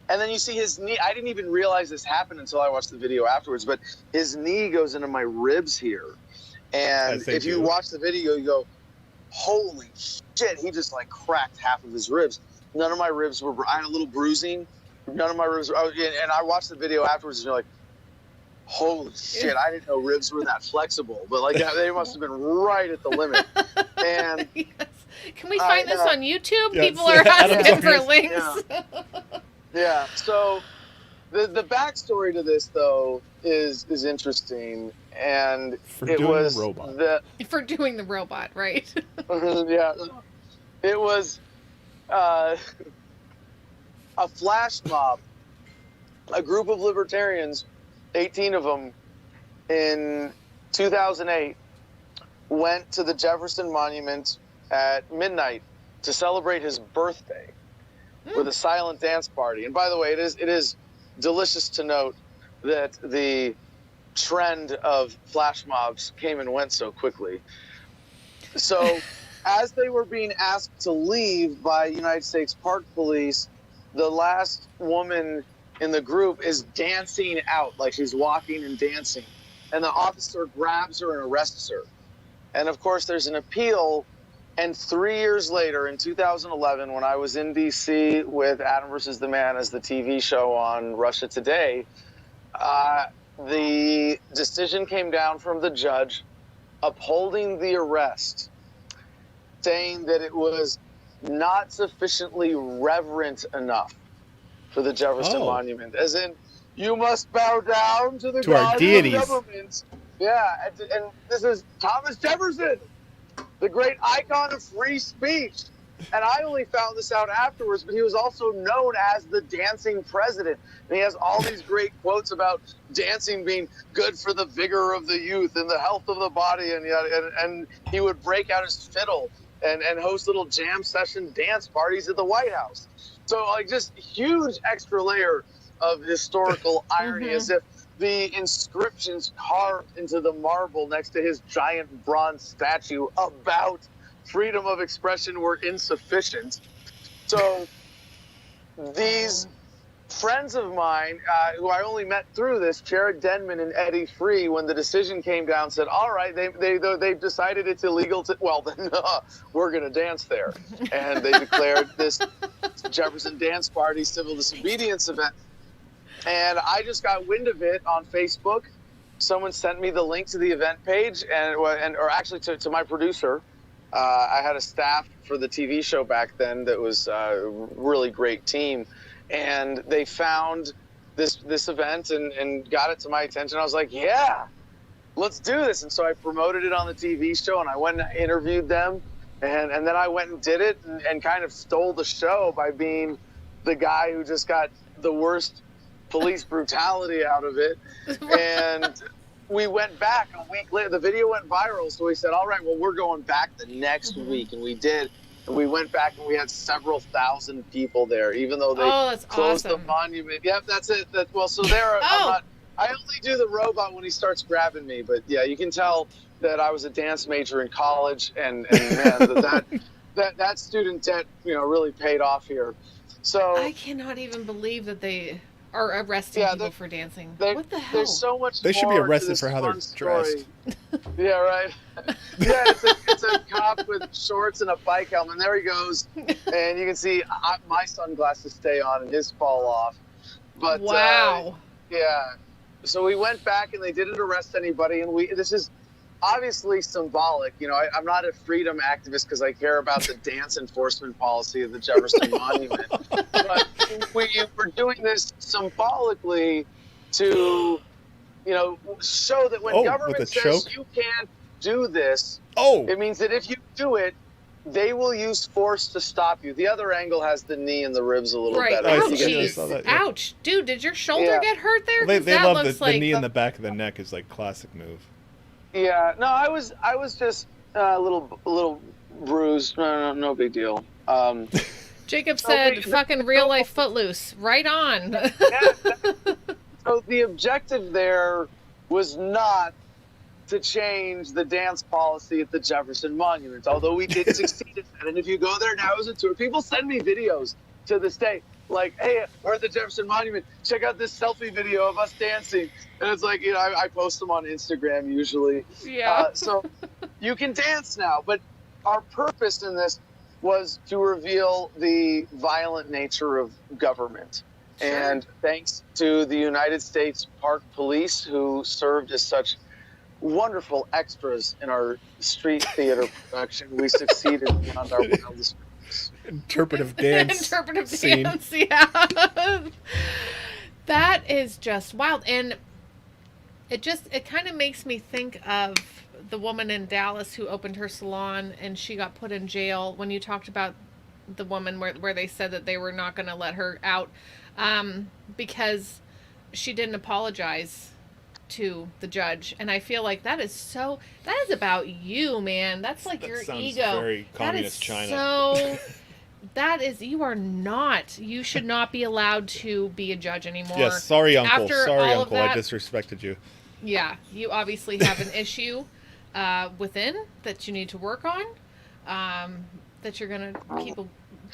And then you see his knee. I didn't even realize this happened until I watched the video afterwards. But his knee goes into my ribs here. And As they if you do. watch the video, you go, holy shit, he just like cracked half of his ribs. None of my ribs were, I had a little bruising. None of my ribs were, and I watched the video afterwards and you're like, holy shit, I didn't know ribs were that flexible. But like, they must have been right at the limit. And Yes. Can we find this on YouTube? Yes. People are asking for links. Yeah. So the backstory to this though is interesting, and For it doing was the robot. For doing the robot, right? yeah, it was a flash mob, a group of libertarians, 18 of them, in 2008, went to the Jefferson Monument at midnight to celebrate his birthday with a silent dance party. And by the way, it is delicious to note that the trend of flash mobs came and went so quickly. So as they were being asked to leave by United States Park Police, the last woman in the group is dancing out, like she's walking and dancing. And the officer grabs her and arrests her. And of course, there's an appeal. And 3 years later, in 2011, when I was in D.C. with Adam versus the Man as the TV show on Russia Today, the decision came down from the judge upholding the arrest, saying that it was not sufficiently reverent enough for the Jefferson Monument. As in, you must bow down to the our God deities. of government. Yeah, and this is Thomas Jefferson, the great icon of free speech. And I only found this out afterwards, but he was also known as the dancing president. And he has all these great quotes about dancing being good for the vigor of the youth and the health of the body. And he would break out his fiddle and host little jam session dance parties at the White House. So like just huge extra layer of historical irony, as if the inscriptions carved into the marble next to his giant bronze statue about freedom of expression were insufficient. So these friends of mine, who I only met through this, Jared Denman and Eddie Free, when the decision came down, said, all right, they've decided it's illegal to, well, then we're going to dance there. And they declared this Jefferson Dance Party civil disobedience event. And I just got wind of it on Facebook. Someone sent me the link to the event page, or actually to my producer. I had a staff for the TV show back then that was a really great team, and they found this event and got it to my attention. I was like, yeah, let's do this. And so I promoted it on the TV show, and I went and interviewed them, and then I went and did it and kind of stole the show by being the guy who just got the worst police brutality out of it. And we went back a week later. The video went viral, so we said, all right, well, we're going back the next week. And we did. And we went back, and we had several thousand people there, even though they closed the monument. Yep, that's it. So there, I only do the robot when he starts grabbing me. But yeah, you can tell that I was a dance major in college, and man, that student debt, really paid off here. So I cannot even believe that they are arresting people for dancing. What the hell? There's so much They should be more arrested to this for how they're fun story. dressed. Yeah, right. Yeah, it's a cop with shorts and a bike helmet. And there he goes. And you can see my sunglasses stay on and his fall off. But wow. Yeah. So we went back and they didn't arrest anybody. And this is obviously symbolic. I'm not a freedom activist because I care about the dance enforcement policy of the Jefferson Monument. But we're doing this symbolically to, show that when government says you can't do this, it means that if you do it, they will use force to stop you. The other angle has the knee and the ribs a little better. Ouch, ouch. Dude, did your shoulder get hurt there? They love the knee in the back of the neck is like classic move. Yeah, no, I was just a little bruised. No big deal. Jacob said, "Fucking real life Footloose." Right on. So the objective there was not to change the dance policy at the Jefferson Monument, although we did succeed in that. And if you go there now as a tour, people send me videos to this day like, hey, we're at the Jefferson Monument. Check out this selfie video of us dancing. And it's like, you know, I post them on Instagram usually. Yeah. So you can dance now. But our purpose in this was to reveal the violent nature of government. Sure. And thanks to the United States Park Police, who served as such wonderful extras in our street theater production, we succeeded beyond our wildest dreams. Interpretive dance. Interpretive scene. dance, yeah. That is just wild. And it kind of makes me think of the woman in Dallas who opened her salon and she got put in jail when you talked about the woman where they said that they were not going to let her out because she didn't apologize to the judge. And I feel like that is about you, man. That's like your ego. Very communist China. So you should not be allowed to be a judge anymore. Yes, sorry, uncle. After Sorry, all of uncle. I that, disrespected you. yeah, you obviously have an issue within that you need to work on. That you're going to keep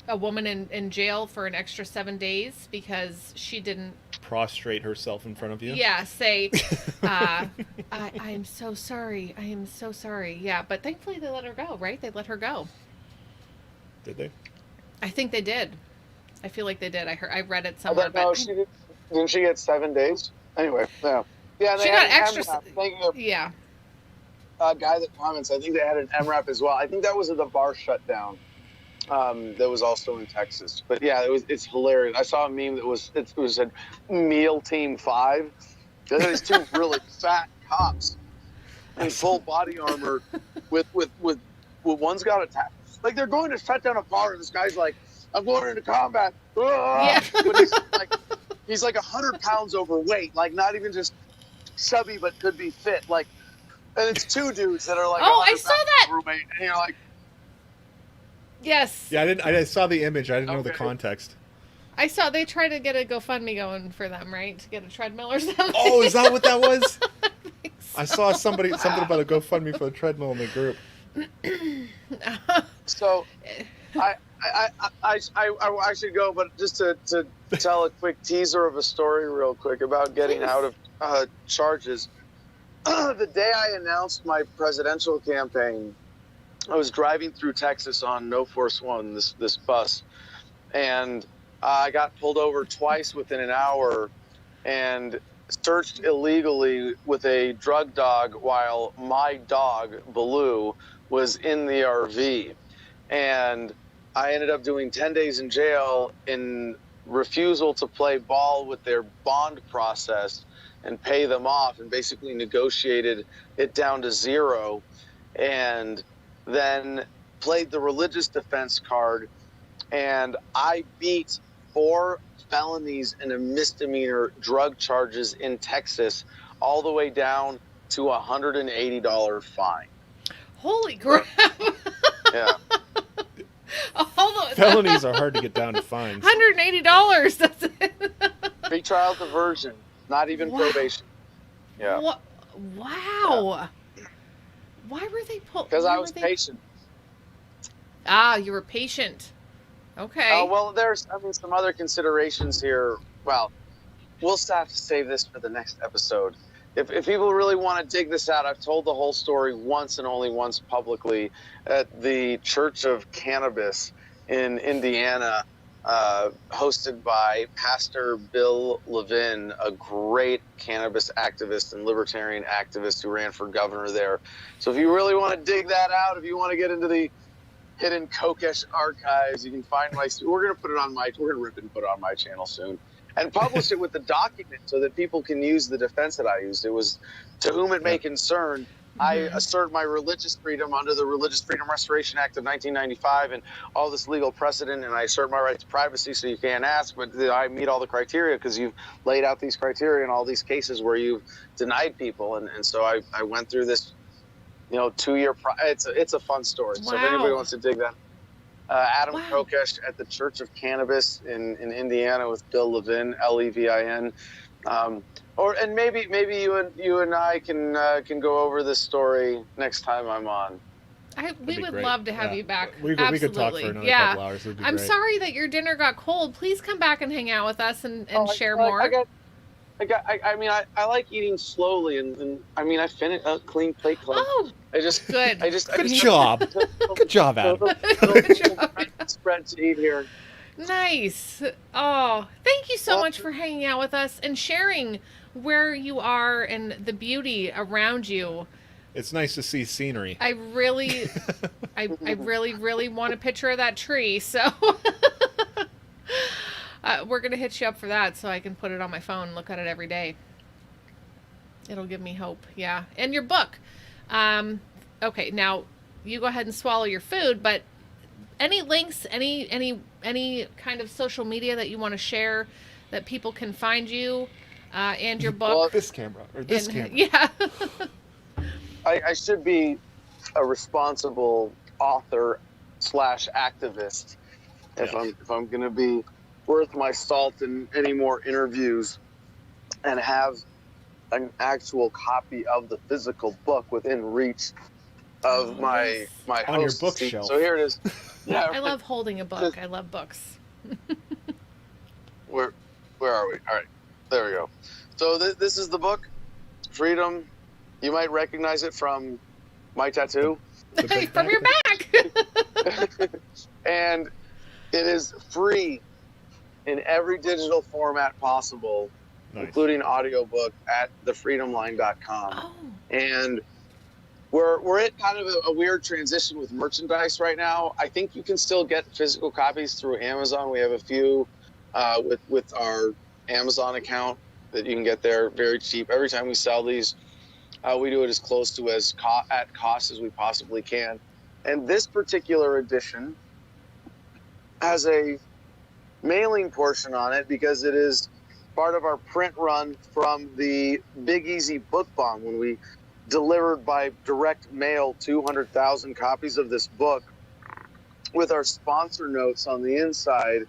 a woman in jail for an extra 7 days because she didn't Prostrate herself in front of you. Yeah, say, I am so sorry. I am so sorry. Yeah, but thankfully they let her go, right? They let her go. Did they? I think they did. I feel like they did. I read it somewhere. No, didn't she get 7 days? Anyway, yeah. Yeah, She got extra. Yeah. A guy that comments, I think they had an MRAP as well. I think that was at the bar shutdown. That was also in Texas. But yeah, it's hilarious. I saw a meme that was a meal team 5. There's two really fat cops in full body armor with one's got a tap. Like they're going to shut down a bar and this guy's like, I'm going into combat. Yeah. But he's like 100 pounds overweight, like not even just chubby but could be fit. Like, and it's two dudes that are like, oh, I saw that. Overweight, and you're like, yes. Yeah, I saw the image. I didn't know the context. I saw they tried to get a GoFundMe going for them, right? To get a treadmill or something. Oh, is that what that was? So. I saw something about a GoFundMe for the treadmill in the group. So, I should go, but just to tell a quick teaser of a story real quick about getting out of charges. The day I announced my presidential campaign, I was driving through Texas on No Force One, this bus, and I got pulled over twice within an hour and searched illegally with a drug dog while my dog, Baloo, was in the RV. And I ended up doing 10 days in jail in refusal to play ball with their bond process and pay them off, and basically negotiated it down to 0. And then played the religious defense card, and I beat 4 felonies and a misdemeanor drug charges in Texas all the way down to a $180 fine. Holy crap. Yeah. Felonies are hard to get down to fines. $180. That's it. Pre-trial diversion, not even probation. Yeah. Wow. Yeah. Why were they pulled? Because I was patient. Ah, you were patient. Okay. Well, there's some other considerations here. Well, we'll have to save this for the next episode. If people really want to dig this out, I've told the whole story once and only once publicly at the Church of Cannabis in Indiana, hosted by Pastor Bill Levin, a great cannabis activist and libertarian activist who ran for governor there. So if you really want to dig that out, if you want to get into the hidden Kokesh archives, you can find we're going to rip and put it on my channel soon and publish it with the document so that people can use the defense that I used. It was, to whom it may concern, I assert my religious freedom under the Religious Freedom Restoration Act of 1995 and all this legal precedent, and I assert my right to privacy, so you can't ask, but I meet all the criteria because you've laid out these criteria in all these cases where you've denied people, and so I went through this 2-year it's a fun story. Wow. So if anybody wants to dig that, Adam Kokesh at the Church of Cannabis in Indiana with Bill Levin, Levin, and maybe you and I can go over this story next time I'm on. We be would great. love to have Yeah. you back. We could talk Absolutely. for another yeah. couple hours. It'd be I'm great. sorry that your dinner got cold. Please come back and hang out with us and share more. I mean, I like eating slowly, and I mean, I finished a clean plate club. Oh, I just good. Good job. Good job, Adam. Good job. Spread to eat here. Nice. Oh, thank you so much for hanging out with us and sharing where you are and the beauty around you. It's nice to see scenery. I really want a picture of that tree. So we're going to hit you up for that so I can put it on my phone and look at it every day. It'll give me hope. Yeah. And your book. Okay. Now you go ahead and swallow your food, but any links, any kind of social media that you want to share that people can find you, and your book. Well, this camera or this camera. Yeah. I should be a responsible author / activist if I'm going to be worth my salt in any more interviews and have an actual copy of the physical book within reach of my on your host bookshelf. seat. So here it is. Yeah, I love holding a book. I love books. Where are we? All right, there we go. So this is the book, Freedom. You might recognize it from my tattoo. From your back. And it is free in every digital format possible, including audiobook at thefreedomline.com. Oh. And we're at kind of a weird transition with merchandise right now. I think you can still get physical copies through Amazon. We have a few with our Amazon account that you can get there very cheap. Every time we sell these, we do it as close to at cost as we possibly can. And this particular edition has a mailing portion on it because it is part of our print run from the Big Easy Book Bomb when we delivered by direct mail 200,000 copies of this book with our sponsor notes on the inside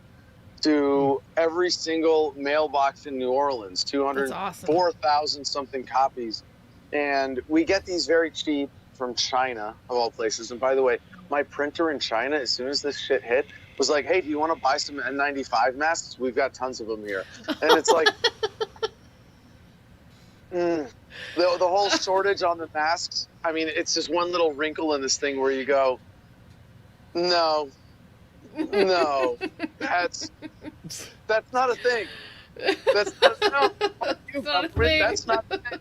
to every single mailbox in New Orleans. 204,000 something copies. And we get these very cheap from China, of all places. And by the way, my printer in China, as soon as this shit hit, was like, hey, do you want to buy some N95 masks? We've got tons of them here. And it's like, the whole shortage on the masks. I mean, it's just one little wrinkle in this thing where you go, no, that's not a thing. That's not a thing. That's not a thing.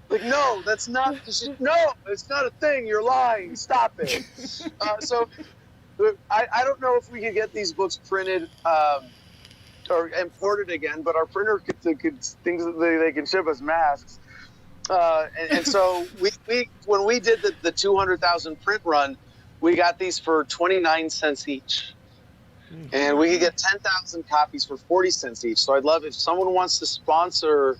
Like, no, that's not. No, it's not a thing. You're lying. Stop it. So, I don't know if we could get these books printed or imported again, but our printer could thinks that they can ship us masks. And so when we did the 200,000 print run, we got these for 29 cents each. And we could get 10,000 copies for 40 cents each. So I'd love if someone wants to sponsor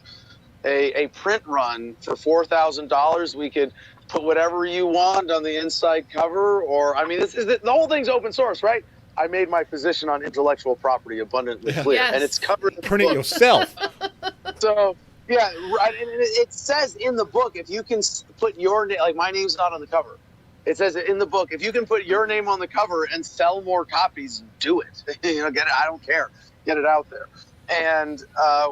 a print run for $4,000, we could put whatever you want on the inside cover. Or, I mean, the whole thing's open source, right? I made my position on intellectual property abundantly clear. Yes. And it's covered in the Print it book. yourself. So, yeah, right. And it says in the book, if you can put your name, like my name's not on the cover. It says in the book, if you can put your name on the cover and sell more copies, do it. Get it. I don't care. Get it out there. And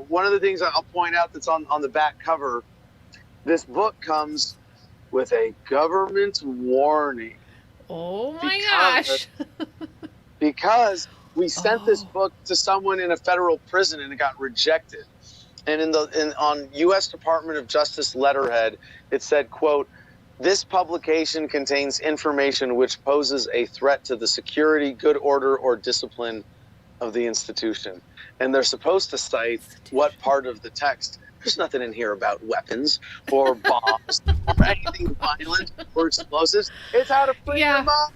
one of the things I'll point out that's on the back cover, this book comes with a government warning. Oh my gosh. Because we sent this book to someone in a federal prison and it got rejected. And on U.S. Department of Justice letterhead, it said, quote, "This publication contains information which poses a threat to the security, good order, or discipline of the institution." And they're supposed to cite what part of the text. There's nothing in here about weapons or bombs or anything violent or explosives. It's how to free your mind.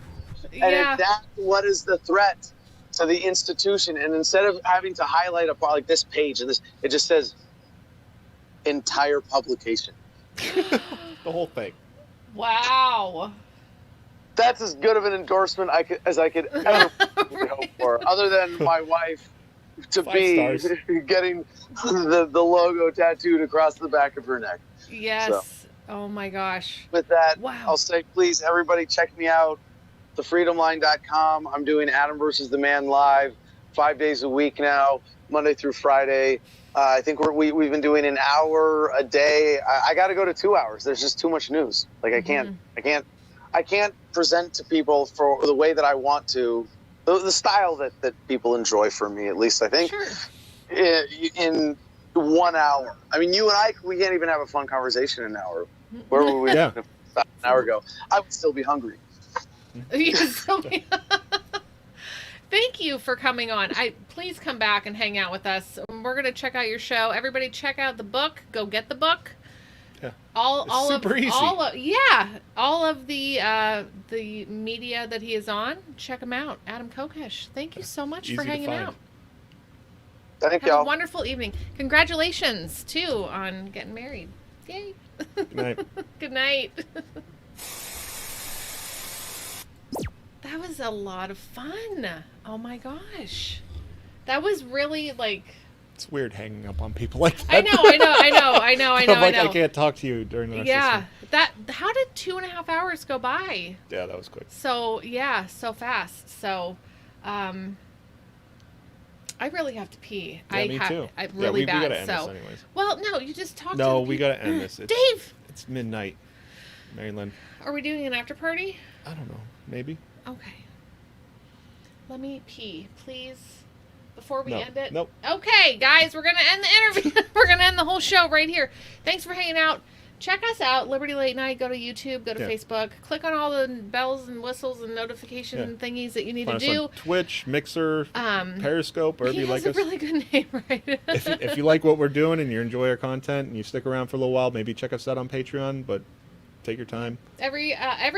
And that's what is the threat to the institution. And instead of having to highlight a part like this page and this, it just says entire publication. The whole thing. Wow. That's as good of an endorsement as I could ever hope for, other than my wife to 5 be stars. getting the logo tattooed across the back of her neck. Yes. So. Oh my gosh. With that, Wow. I'll say, please, everybody, check me out. thefreedomline.com. I'm doing Adam versus the Man live 5 days a week now, Monday through Friday. I think we've been doing an hour a day. I got to go to 2 hours. There's just too much news. Like I can't present to people for the way that I want to, the style that people enjoy from me, at least I think. Sure. In 1 hour. I mean, you and I, we can't even have a fun conversation in an hour. Where were we Yeah. an hour ago? I would still be hungry. Thank you for coming on. Please come back and hang out with us. We're gonna check out your show. Everybody, check out the book. Go get the book. Yeah. All super of easy. all of the media that he is on. Check him out. Adam Kokesh. Thank you so much for Easy to hanging find. out. Thank Have y'all. a wonderful evening. Congratulations too on getting married. Yay. Good night. Good night. That was a lot of fun. Oh my gosh. That was really like... It's weird hanging up on people like that. I know. I'm like, I can't talk to you during the rest Yeah. of this. How did 2.5 hours go by? Yeah, that was quick. So, yeah, so fast. So, I really have to pee. Yeah, me too. I really we bad. gotta end so, this anyways. well, no, you just talked to No, the we people. gotta end this. Dave! It's midnight, Maryland. Are we doing an after party? I don't know. Maybe. Okay. Let me pee, please, before we No. end it. Nope. Okay, guys, we're going to end the interview. We're going to end the whole show right here. Thanks for hanging out. Check us out, Liberty Late Night. Go to YouTube, go to Facebook. Click on all the bells and whistles and notification thingies that you need Find to us do. on Twitch, Mixer, Periscope, wherever He you has like a us. really good name, right? If you like what we're doing and you enjoy our content and you stick around for a little while, maybe check us out on Patreon, but take your time. Every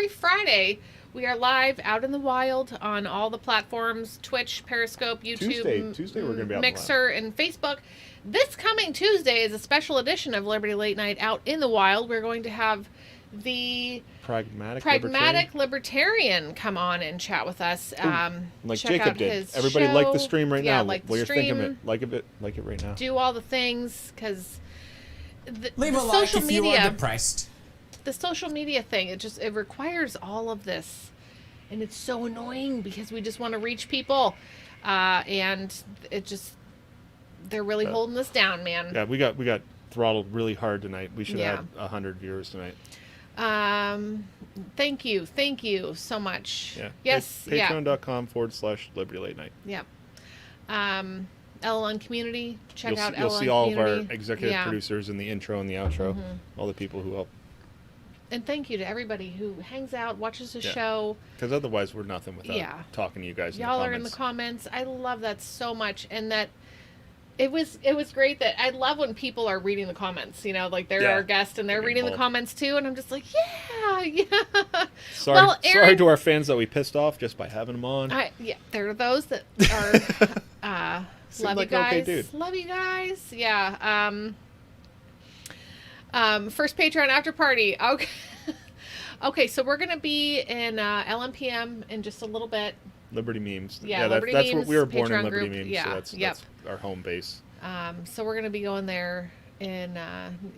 Friday, we are live out in the wild on all the platforms: Twitch, Periscope, YouTube, Tuesday we're gonna be out in the Mixer, and Facebook. This coming Tuesday is a special edition of Liberty Late Night out in the wild. We're going to have the Pragmatic Libertarian come on and chat with us. like check Jacob out did. his Everybody like the show. stream right Yeah, now. like What the you're thinking of stream. it. Like it right now. Do all the things, because Leave the a like social if you are media, depressed. the social media thing, it requires all of this, and it's so annoying because we just want to reach people, and they're really holding us down, man. Yeah, we got throttled really hard tonight. We should Yeah. have 100 viewers tonight. Thank you so much. Yeah. Yes. Patreon.com/Liberty Late Night. Yeah. LLN community. Check out You'll LLN see all of our community. executive Yeah. producers in the intro and the outro. All the people who help. And thank you to everybody who hangs out, watches the Yeah. show. Because otherwise, we're nothing without Yeah. talking to you guys. Y'all in are the in the comments. comments. I love that so much, and that it was great. That I love when people are reading the comments. You know, like they're Yeah. our guest and they're Get reading the involved. comments too, and I'm just like, yeah. Sorry, Well, sorry Aaron- to our fans that we pissed off just by having them on. There are those that are Seemed love like you an okay guys. dude. Love you guys. Yeah. First Patreon after party. Okay. Okay, so we're gonna be in LMPM in just a little bit. Liberty memes. Yeah, that's Liberty what Memes, we were born Patreon in. Liberty group. memes. Yeah, So yep. that's our home base. So we're gonna be going there, and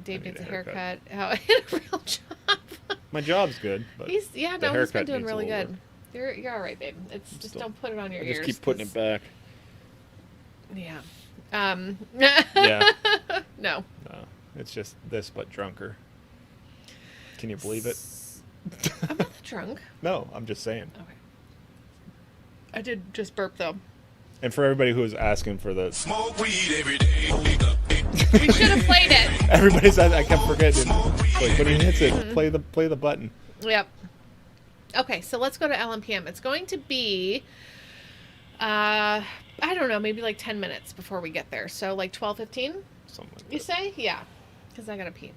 Dave need needs a a haircut. haircut. Oh, a real job. My job's good, but He's the been haircut doing needs a really little good. You're all right, babe. It's just still- don't put it on your I ears. just keep putting it 'cause- back. Yeah. Yeah. No. No, it's just this, but drunker. Can you believe it? I'm not that drunk. No, I'm just saying. Okay. I did just burp though. And for everybody who was asking for the, Smoke weed every day. We should have played it. everybody's I kept forgetting. Like when he hits it, play the button. Yep. Okay, so let's go to LMPM. It's going to be, I don't know, maybe like 10 minutes before we get there. So like 12:15, Something like you that. say? Yeah, because I gotta pee.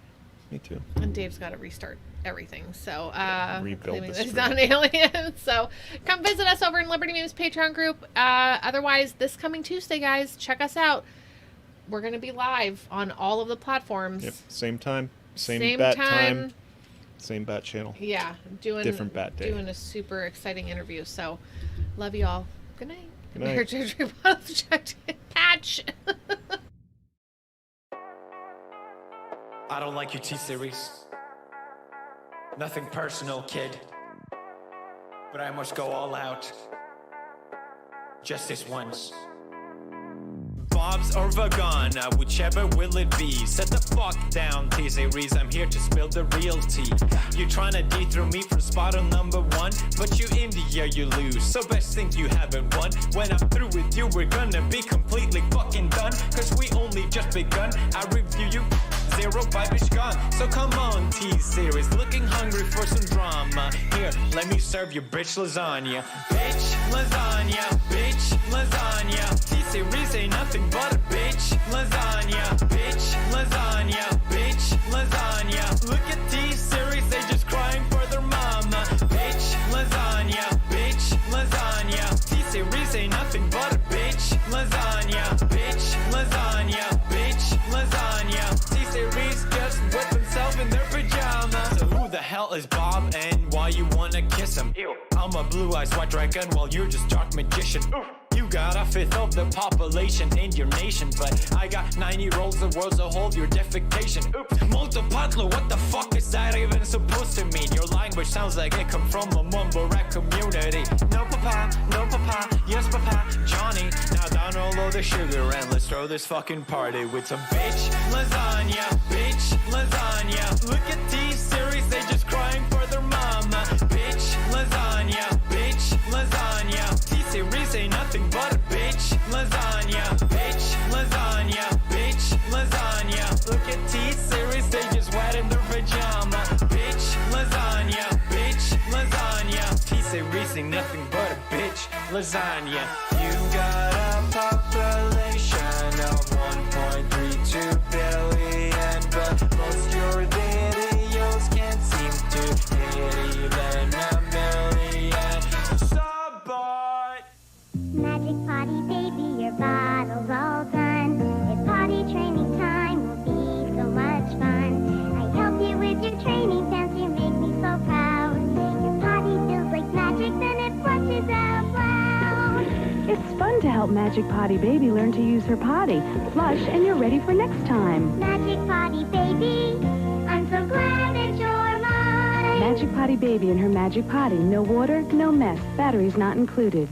Me too. And Dave's got to restart everything. So, rebuild claiming the that he's stream. not an alien. So, come visit us over in Liberty Memes Patreon group. Otherwise, this coming Tuesday, guys, check us out. We're going to be live on all of the platforms. Yep. Same time, same bat time, same bat channel. Yeah, doing Different bat day. Doing a super exciting interview. So, love you all. Good night. Good night. Marriage Surgery Patch. I don't like your T-Series. Nothing personal, kid. But I must go all out. Just this once. Bob's or Vagana, whichever will it be. Set the fuck down, T-Series, I'm here to spill the real tea. You tryna dethrone me from spot on number one, but you in the year you lose, so best think you haven't won. When I'm through with you, we're gonna be completely fucking done, cause we only just begun. I review you, 0 5-ish gone. So come on, T-Series, looking hungry for some drama. Here, let me serve you bitch lasagna. Bitch lasagna, bitch lasagna. T-Series ain't nothing but a bitch lasagna. Bitch lasagna, bitch lasagna. Look at T-Series, they just crying for their mama. Bitch lasagna, bitch lasagna. T-Series ain't nothing but a bitch lasagna. Bitch lasagna, bitch lasagna. T-Series just whip himself in their pajamas. So who the hell is Bob and why you wanna kiss him? Ew. I'm a blue-eyed white dragon while you're just dark magician. Oof. You got a fifth of the population in your nation, but I got 90 rolls the world's a whole, your defecation. Oops, multipatlo, what the fuck is that even supposed to mean? Your language sounds like it come from a mumble rap community. No papa, yes papa, Johnny. Now down all of the sugar and let's throw this fucking party with some bitch lasagna, bitch lasagna. Look at T-Series, they just crying for their mama. Bitch lasagna, bitch lasagna. T-Series ain't nothing but a bitch lasagna. Bitch lasagna, bitch lasagna. Look at T-Series, they just wet in their pajama. Bitch lasagna, bitch lasagna. T-Series ain't nothing but a bitch lasagna. You got a population of 1.32 billion, but most your videos can't seem to hit even a million. Sabot! Magic potty baby, your bottle's all done. If potty training time will be so much fun. I help you with your training pants, you make me so proud. Your potty feels like magic, then it flushes out loud. It's fun to help Magic Potty Baby learn to use her potty. Flush and you're ready for next time. Magic potty baby, I'm so glad that you're mine. Magic Potty Baby and her Magic Potty. No water, no mess. Batteries not included.